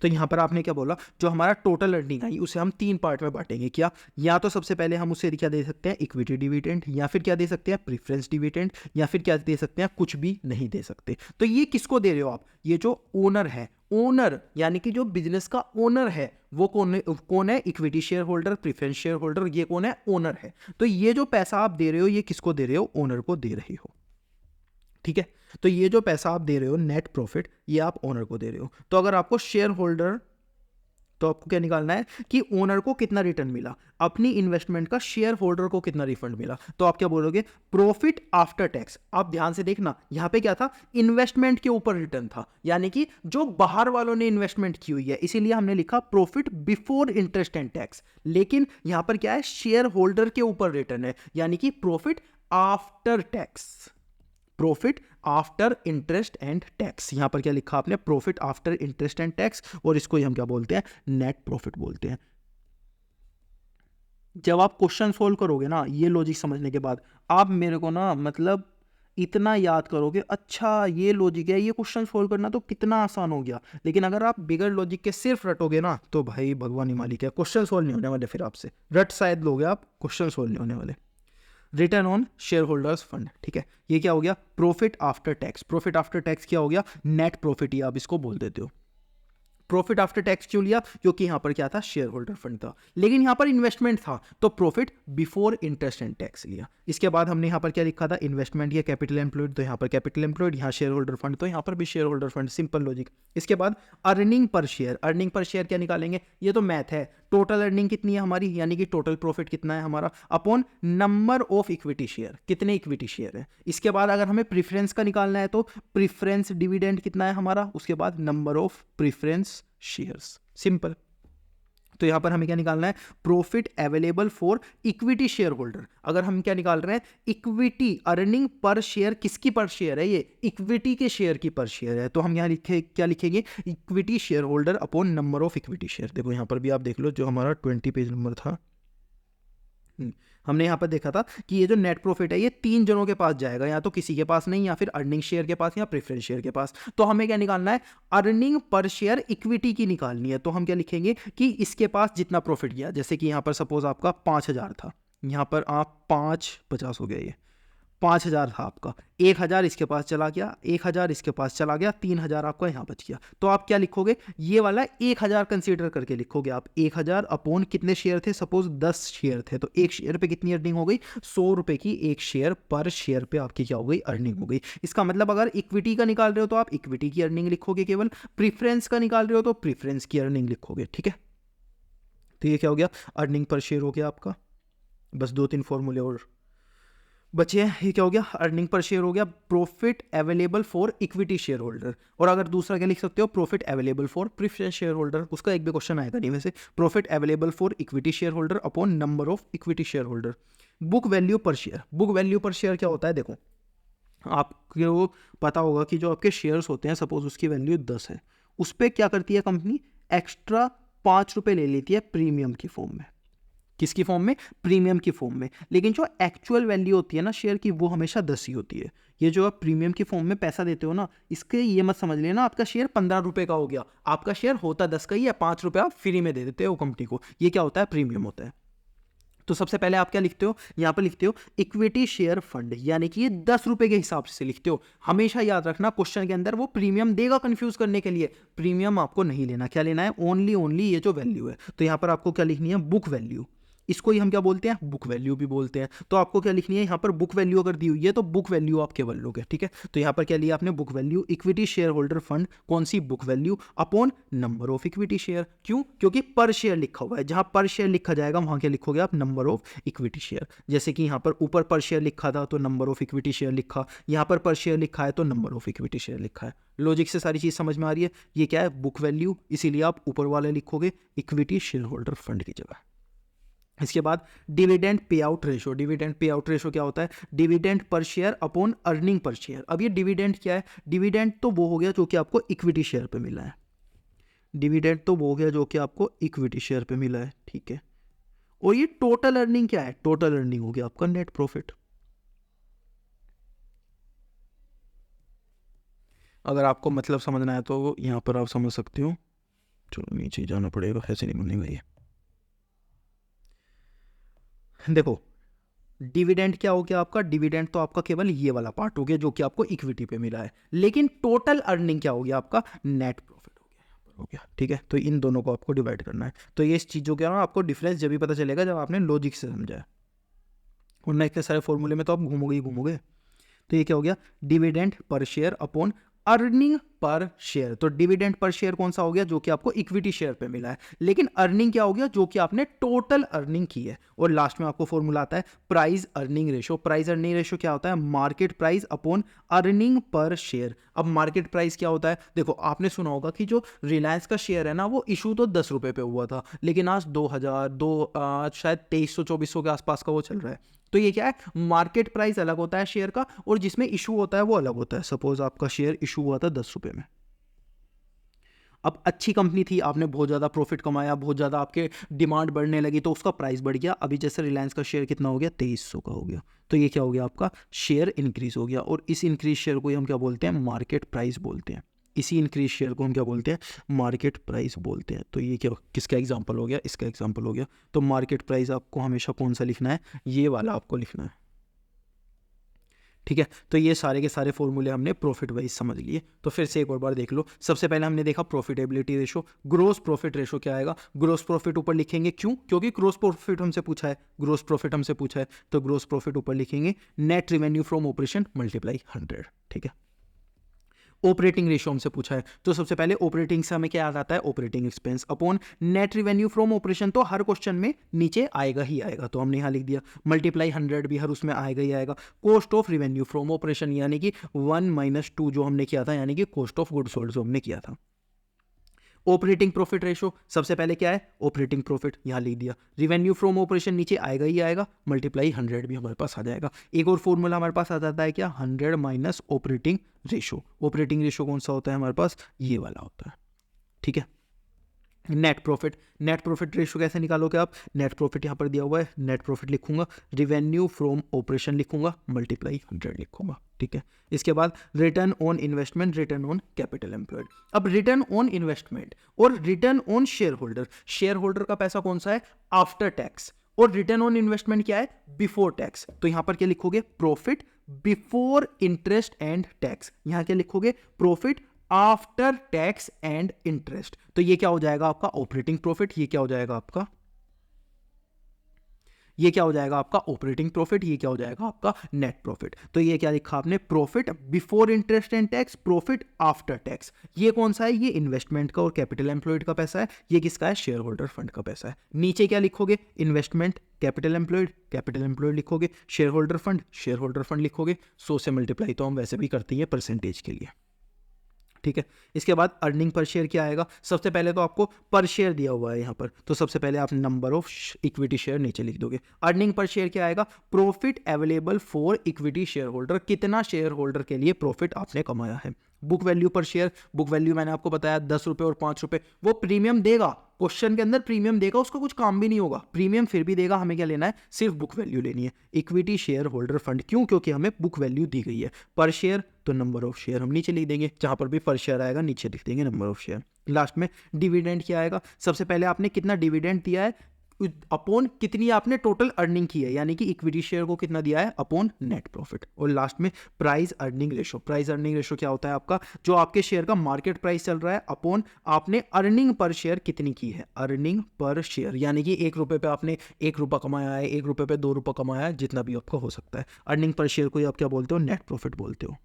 तो यहाँ पर आपने क्या बोला, जो हमारा टोटल अर्निंग आई उसे हम 3 पार्ट में बांटेंगे। क्या, या तो सबसे पहले हम उसे क्या दे सकते हैं, इक्विटी डिविडेंड, या फिर क्या दे सकते हैं, प्रेफरेंस डिविडेंड, या फिर क्या दे सकते हैं, कुछ भी नहीं दे सकते। तो ये किसको दे रहे हो आप, ये जो ओनर है, ओनर यानी कि जो बिजनेस का ओनर है वो कौन है, equity share holder, preference share holder, ये कौन है, ओनर है। तो ये जो पैसा आप दे रहे हो ये किसको दे रहे हो, ओनर को दे रहे हो, ठीक है। तो ये जो पैसा आप दे रहे हो नेट प्रॉफिट, ये आप ओनर को दे रहे हो। तो अगर आपको शेयर होल्डर, तो आपको क्या निकालना है कि ओनर को कितना रिटर्न मिला, अपनी इन्वेस्टमेंट का शेयर होल्डर को कितना रिफंड मिला। तो आप क्या बोलोगे, प्रॉफिट आफ्टर टैक्स। आप ध्यान से देखना यहां पे क्या था, इन्वेस्टमेंट के ऊपर रिटर्न था, यानी कि जो बाहर वालों ने इन्वेस्टमेंट की हुई है, इसीलिए हमने लिखा profit before interest and tax. लेकिन यहां पर क्या है, शेयर होल्डर के ऊपर रिटर्न है, यानी कि profit after tax, profit after interest and tax. यहां पर क्या लिखा आपने, profit after interest and tax, और इसको ही हम क्या बोलते हैं, नेट प्रॉफिट बोलते हैं। जब आप क्वेश्चन सोल्व करोगे ना, ये लॉजिक समझने के बाद आप मेरे को ना मतलब इतना याद करोगे, अच्छा ये लॉजिक है, ये क्वेश्चन सोल्व करना तो कितना आसान हो गया। लेकिन अगर आप बिगर लॉजिक के सिर्फ रटोगे ना, तो भाई भगवान ही मालिक है, क्वेश्चन सोल्व नहीं होने वाले। फिर आपसे रट शायद लोगे आप, क्वेश्चन सोल्व नहीं होने वाले। Return on share holders fund, ठीक है, ये क्या हो गया, profit after tax. Profit after tax क्या हो गया, नेट प्रॉफिट, ही आप इसको बोल देते हो। प्रॉफिट आफ्टर टैक्स क्यों लिया, क्योंकि यहां पर क्या था, शेयर होल्डर फंड था, लेकिन यहां पर इन्वेस्टमेंट था, तो profit before interest and tax लिया। इसके बाद हमने यहां पर क्या लिखा था, इन्वेस्टमेंट या कैपिटल एम्प्लॉयड, तो यहां पर कैपिटल एम्प्लॉयड, यहां शेयर होल्डर फंड, तो यहां पर भी share holder fund, simple logic. इसके बाद earning per share, earning per share क्या निकालेंगे, ये तो मैथ है, टोटल अर्निंग कितनी है हमारी, यानी कि टोटल प्रॉफिट कितना है हमारा, upon number of equity share, कितने इक्विटी शेयर है। इसके बाद अगर हमें प्रेफरेंस का निकालना है तो प्रेफरेंस डिविडेंड कितना है हमारा, उसके बाद number of preference shares, simple. तो यहां पर हमें क्या निकालना है, profit available for equity share holder. अगर हम क्या निकाल रहे हैं, इक्विटी अर्निंग पर शेयर, किसकी पर शेयर है, ये इक्विटी के शेयर की पर शेयर है। तो हम यहां क्या लिखेंगे, equity share holder upon number of equity share. देखो यहां पर भी आप देख लो, जो हमारा 20 पेज नंबर था, हमने यहां पर देखा था कि ये जो नेट प्रॉफिट है ये 3 जनों के पास जाएगा, या तो किसी के पास नहीं, या फिर अर्निंग शेयर के पास, या प्रेफरेंस शेयर के पास। तो हमें क्या निकालना है, अर्निंग पर शेयर इक्विटी की निकालनी है। तो हम क्या लिखेंगे कि इसके पास जितना प्रॉफिट गया, जैसे कि यहां पर सपोज आपका 5000 था, यहां पर आप 550 हो गया, ये 5000 था आपका, 1000 इसके पास चला गया, 1000 इसके पास चला गया, 3000 आपका यहाँ बच गया। तो आप क्या लिखोगे, ये वाला 1000 कंसीडर करके लिखोगे आप, 1000 अपॉन कितने शेयर थे, सपोज 10 शेयर थे, तो एक शेयर पे कितनी अर्निंग हो गई, 100 रुपए की एक शेयर पर शेयर पे आपकी क्या हो गई, अर्निंग हो गई। इसका मतलब अगर इक्विटी का निकाल रहे हो तो आप इक्विटी की अर्निंग लिखोगे केवल, प्रीफरेंस का निकाल रहे हो तो प्रीफरेंस की अर्निंग लिखोगे, ठीक है। तो ये क्या हो गया, अर्निंग पर शेयर हो गया आपका। बस 2-3 फॉर्मूले और बचे हैं। ये क्या हो गया, अर्निंग पर शेयर हो गया, profit available for equity share holder. और अगर दूसरा क्या लिख सकते हो, profit available for preference share holder. उसका एक भी क्वेश्चन आएगा नहीं वैसे, profit available for equity share holder upon number of equity share holder. Book value पर शेयर, बुक वैल्यू पर शेयर क्या होता है, देखो आपको पता होगा कि जो आपके शेयर्स होते हैं, सपोज उसकी वैल्यू 10 है, उस पर क्या करती है कंपनी, एक्स्ट्रा 5 रुपए ले लेती है प्रीमियम की फॉर्म में। किसकी फॉर्म में, प्रीमियम की फॉर्म में। लेकिन जो एक्चुअल वैल्यू होती है ना शेयर की, वो हमेशा 10 ही होती है। ये जो आप प्रीमियम की फॉर्म में पैसा देते हो ना, इसके ये मत समझ लेना आपका शेयर 15 रुपए का हो गया, आपका शेयर होता 10 का ही है, 5 रुपए आप फ्री में दे देते हो कंपनी को, ये क्या होता है, प्रीमियम होता है। तो सबसे पहले आप क्या लिखते हो, यहाँ पर लिखते हो इक्विटी शेयर फंड, यानी कि ये 10 रुपए के हिसाब से लिखते हो। हमेशा याद रखना क्वेश्चन के अंदर वो प्रीमियम देगा कंफ्यूज करने के लिए, प्रीमियम आपको नहीं लेना। क्या लेना है, ओनली ये जो वैल्यू है। तो यहाँ पर आपको क्या लिखनी है, बुक वैल्यू। इसको ही हम क्या बोलते हैं, बुक वैल्यू भी बोलते हैं। तो आपको क्या लिखनी है यहाँ पर, बुक वैल्यू अगर दी हुई है तो बुक वैल्यू आप केवल लोगे, ठीक है। तो यहाँ पर क्या लिया आपने, book value, equity shareholder fund, कौन सी, book value upon number of equity share. क्यों, क्योंकि पर शेयर लिखा हुआ है, जहां पर शेयर लिखा जाएगा वहां क्या लिखोगे आप, नंबर ऑफ इक्विटी शेयर। जैसे कि यहाँ पर ऊपर पर शेयर लिखा था तो नंबर ऑफ इक्विटी शेयर लिखा, यहाँ पर शेयर लिखा है तो नंबर ऑफ इक्विटी शेयर लिखा है। लॉजिक से सारी चीज समझ में आ रही है। ये क्या है, बुक वैल्यू, इसीलिए आप ऊपर वाले लिखोगे इक्विटी शेयर होल्डर फंड की जगह। इसके बाद dividend pay out ratio. Dividend pay out ratio क्या होता है, dividend per share upon earning per share. अब ये डिविडेंड क्या है, डिविडेंड तो वो हो गया जो कि आपको इक्विटी शेयर पे मिला है, डिविडेंड तो वो हो गया जो कि आपको इक्विटी शेयर पे मिला है, ठीक है। और ये टोटल अर्निंग क्या है, टोटल अर्निंग हो गया आपका नेट प्रॉफिट। अगर आपको मतलब समझना है तो यहां पर आप समझ सकते हो। चलो नीचे जाना पड़ेगा, ऐसे नहीं बनेगा ये। देखो डिविडेंड क्या हो गया आपका, डिविडेंड तो आपका केवल ये वाला पार्ट हो गया जो कि आपको इक्विटी पे मिला है, लेकिन टोटल अर्निंग क्या हो गया आपका, नेट प्रॉफिट हो गया, ठीक है। तो इन दोनों को आपको डिवाइड करना है। तो ये इस चीज़ों के आपको डिफरेंस जब भी पता चलेगा जब आपने लॉजिक से समझा है, वरना इतने सारे फॉर्मूले में तो आप घूमोगे ही घूमोगे। तो ये क्या हो गया, dividend per share upon earning per share. तो डिविडेंड पर शेयर कौन सा हो गया, जो कि आपको इक्विटी शेयर पे मिला है, लेकिन अर्निंग क्या हो गया, जो कि आपने टोटल अर्निंग की है। और लास्ट में आपको फॉर्मूला आता है price earning ratio. Price earning ratio क्या होता है, market price upon earning per share. अब मार्केट प्राइस क्या होता है, देखो आपने सुना होगा कि जो रिलायंस का शेयर है ना, वो इशू तो 10 रुपए पे हुआ था, लेकिन आज 2000 शायद 2300-2400 के आसपास का वो चल रहा है। तो ये क्या है, मार्केट प्राइस अलग होता है शेयर का, और जिसमें इशू होता है वो अलग होता है। सपोज आपका शेयर इशू हुआ था 10 रुपए में, अब अच्छी कंपनी थी, आपने बहुत ज़्यादा प्रॉफिट कमाया, बहुत ज़्यादा आपके डिमांड बढ़ने लगी तो उसका प्राइस बढ़ गया। अभी जैसे रिलायंस का शेयर कितना हो गया, 2300 का हो गया। तो ये क्या हो गया आपका, शेयर इंक्रीज हो गया, और इस इंक्रीज शेयर को हम क्या बोलते हैं, मार्केट प्राइस बोलते हैं। इसी इंक्रीज शेयर को हम क्या बोलते हैं, मार्केट प्राइस बोलते हैं। तो ये क्या, किसका एग्जांपल हो गया, इसका एग्जांपल हो गया। तो मार्केट प्राइस आपको हमेशा कौन सा लिखना है, ये वाला आपको लिखना है, ठीक है। तो ये सारे के सारे फॉर्मूले हमने प्रॉफिट वाइज समझ लिए। तो फिर से एक और बार देख लो। सबसे पहले हमने देखा profitability ratio, gross profit ratio क्या आएगा, ग्रोस प्रॉफिट ऊपर लिखेंगे, क्यों, क्योंकि ग्रोस प्रॉफिट हमसे पूछा है, ग्रोस प्रॉफिट हमसे पूछा है, तो ग्रोस प्रॉफिट ऊपर लिखेंगे, net revenue from operation multiply 100, ठीक है। ऑपरेटिंग रेशियो हमसे पूछा है, तो सबसे पहले ऑपरेटिंग से हमें क्या याद आता है, operating expense upon net revenue from operation. तो हर क्वेश्चन में नीचे आएगा ही आएगा, तो हमने यहाँ लिख दिया, मल्टीप्लाई 100 भी हर उसमें आएगा ही आएगा। Cost of revenue from operation यानी कि 1 - 2 जो हमने किया था, यानी कि कॉस्ट ऑफ गुड्स सोल्ड जो हमने किया था। ऑपरेटिंग प्रॉफिट रेशो, सबसे पहले क्या है, ऑपरेटिंग प्रॉफिट, यहाँ लिख दिया। रिवेन्यू फ्रॉम ऑपरेशन नीचे आएगा ही आएगा, मल्टीप्लाई 100 भी हमारे पास आ जाएगा। एक और फॉर्मूला हमारे पास आ जाता है क्या, 100 minus operating ratio. Operating ratio कौन सा होता है हमारे पास, ये वाला होता है, ठीक है। Net profit, net profit ratio कैसे निकालोगे आप, नेट प्रॉफिट यहाँ पर दिया हुआ है, नेट प्रॉफिट लिखूंगा, रिवेन्यू फ्रॉम ऑपरेशन लिखूंगा, मल्टीप्लाई 100 लिखूंगा, ठीक है। इसके बाद return on investment, return on capital employed. अब रिटर्न ऑन इन्वेस्टमेंट और return on share holder, share holder का पैसा कौन सा है, आफ्टर टैक्स, और रिटर्न ऑन इन्वेस्टमेंट क्या है, बिफोर टैक्स। तो यहां पर क्या लिखोगे, profit before interest and tax. यहां क्या लिखोगे, profit after tax and interest. तो ये क्या हो जाएगा आपका ऑपरेटिंग प्रॉफिट, ये क्या हो जाएगा आपका, ये क्या हो जाएगा आपका ऑपरेटिंग प्रॉफिट, ये क्या हो जाएगा आपका नेट प्रॉफिट। तो ये क्या लिखा आपने, profit before interest and tax, profit after tax. ये कौन सा है, ये इन्वेस्टमेंट का और कैपिटल एम्प्लॉयड का पैसा है। ये किसका है, शेयर होल्डर फंड का पैसा है। नीचे क्या लिखोगे, इन्वेस्टमेंट, कैपिटल एम्प्लॉयड लिखोगे, शेयर होल्डर फंड लिखोगे। 100 से मल्टीप्लाई तो हम वैसे भी करते हैं परसेंटेज के लिए, ठीक है। इसके बाद अर्निंग पर शेयर क्या आएगा, सबसे पहले तो आपको पर शेयर दिया हुआ है यहाँ पर, तो सबसे पहले आप नंबर ऑफ इक्विटी शेयर नीचे लिख दोगे। अर्निंग पर शेयर क्या आएगा, profit available for equity share holder, कितना शेयर होल्डर के लिए प्रॉफिट आपने कमाया है। बुक वैल्यू पर शेयर, बुक वैल्यू मैंने आपको बताया 10 रुपए और 5 रुपए, वो प्रीमियम देगा, क्वेश्चन के अंदर प्रीमियम देगा, उसका कुछ काम भी नहीं होगा, प्रीमियम फिर भी देगा। हमें क्या लेना है, सिर्फ बुक वैल्यू लेनी है। इक्विटी शेयर होल्डर फंड, क्यों, क्योंकि हमें बुक वैल्यू दी गई है। पर शेयर तो नंबर ऑफ शेयर हम नीचे लिख देंगे, जहां पर भी पर शेयर आएगा नीचे लिख देंगे नंबर ऑफ शेयर। लास्ट में डिविडेंड क्या आएगा, सबसे पहले आपने कितना डिविडेंड दिया है, अपॉन कितनी आपने टोटल अर्निंग की है, यानी कि इक्विटी शेयर को कितना दिया है अपॉन नेट प्रॉफिट। और लास्ट में price earning ratio. Price earning ratio क्या होता है आपका, जो आपके शेयर का मार्केट प्राइस चल रहा है अपॉन आपने अर्निंग पर शेयर कितनी की है, अर्निंग पर शेयर, यानी कि 1 रुपये पे आपने 1 रुपया कमाया है, 1 रुपये पे 2 रुपये कमाया है, जितना भी आपका हो सकता है। अर्निंग पर शेयर को आप क्या बोलते हो, नेट प्रॉफिट बोलते हो।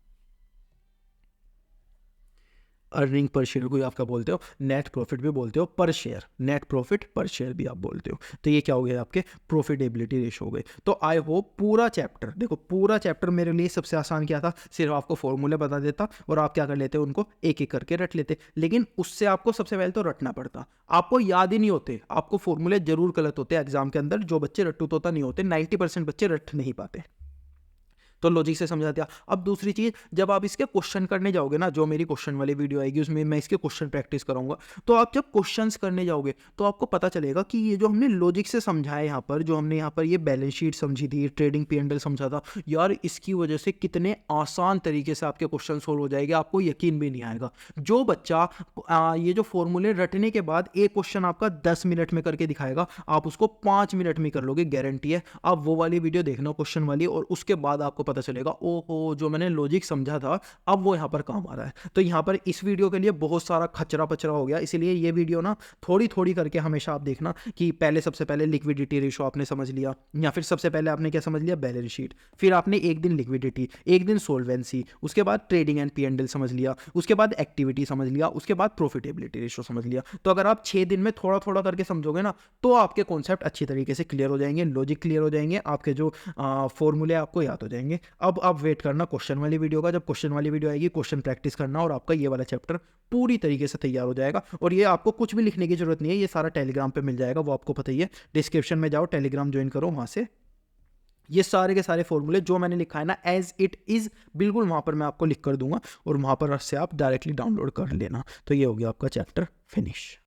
अर्निंग पर शेयर को आप क्या बोलते हो, नेट प्रॉफिट भी बोलते हो, पर शेयर, नेट प्रॉफिट पर शेयर भी आप बोलते हो। तो ये क्या हो गया आपके प्रॉफिटेबिलिटी रेशो हो गए। तो आई होप पूरा चैप्टर, देखो पूरा चैप्टर मेरे लिए सबसे आसान क्या था, सिर्फ आपको फॉर्मूले बता देता और आप क्या कर लेते उनको एक एक करके रट लेते। लेकिन उससे आपको सबसे पहले तो रटना पड़ता, आपको याद ही नहीं होते, आपको फॉर्मूले जरूर गलत होते एग्जाम के अंदर। जो बच्चे रट्टू तोता नहीं होते, 90% बच्चे रट नहीं पाते। तो लॉजिक से समझा दिया। अब दूसरी चीज़, जब आप इसके क्वेश्चन करने जाओगे ना, जो मेरी क्वेश्चन वाली वीडियो आएगी उसमें मैं इसके क्वेश्चन प्रैक्टिस कराऊंगा, तो आप जब क्वेश्चंस करने जाओगे तो आपको पता चलेगा कि ये जो हमने लॉजिक से समझा है यहाँ पर, जो हमने यहाँ पर ये बैलेंस शीट समझी थी, ट्रेडिंग P&L समझा था यार, इसकी वजह से कितने आसान तरीके से आपके क्वेश्चन सोल्व हो जाएंगे, आपको यकीन भी नहीं आएगा। जो बच्चा ये जो फॉर्मूले रटने के बाद एक क्वेश्चन आपका 10 मिनट में करके दिखाएगा, आप उसको 5 मिनट में कर लोगे, गारंटी है। आप वो वाली वीडियो देखना क्वेश्चन वाली, और उसके बाद आपको पता चलेगा ओहो जो मैंने लॉजिक समझा था अब वो यहाँ पर काम आ रहा है। तो यहाँ पर इस वीडियो के लिए बहुत सारा खचरा पचरा हो गया, इसीलिए ये वीडियो ना थोड़ी थोड़ी करके हमेशा आप देखना कि पहले सबसे पहले लिक्विडिटी रेशो आपने समझ लिया, या फिर सबसे पहले आपने क्या समझ लिया, बैलेंस शीट, फिर आपने एक दिन लिक्विडिटी, एक दिन सोल्वेंसी, उसके बाद ट्रेडिंग एंड P&L समझ लिया, उसके बाद एक्टिविटी समझ लिया, उसके बाद प्रॉफिटेबिलिटी रेशो समझ लिया। तो अगर आप 6 दिन में थोड़ा थोड़ा करके समझोगे ना, तो आपके कॉन्सेप्ट अच्छी तरीके से क्लियर हो जाएंगे, लॉजिक क्लियर हो जाएंगे, आपके जो फॉर्मूले आपको याद हो जाएंगे। अब आप वेट करना क्वेश्चन वाली वीडियो का, जब क्वेश्चन वाली वीडियो आएगी क्वेश्चन प्रैक्टिस करना, और आपका ये वाला चैप्टर पूरी तरीके से तैयार हो जाएगा। और ये आपको कुछ भी लिखने की जरूरत नहीं है, ये सारा टेलीग्राम पे मिल जाएगा, वो आपको पता ही है। डिस्क्रिप्शन में जाओ, टेलीग्राम ज्वाइन करो, वहां से ये सारे के सारे फॉर्मूले जो मैंने लिखा है ना एज इट इज, बिल्कुल वहां पर मैं आपको लिख कर दूंगा, और वहां पर से आप डायरेक्टली डाउनलोड कर लेना। तो ये हो गया आपका चैप्टर फिनिश।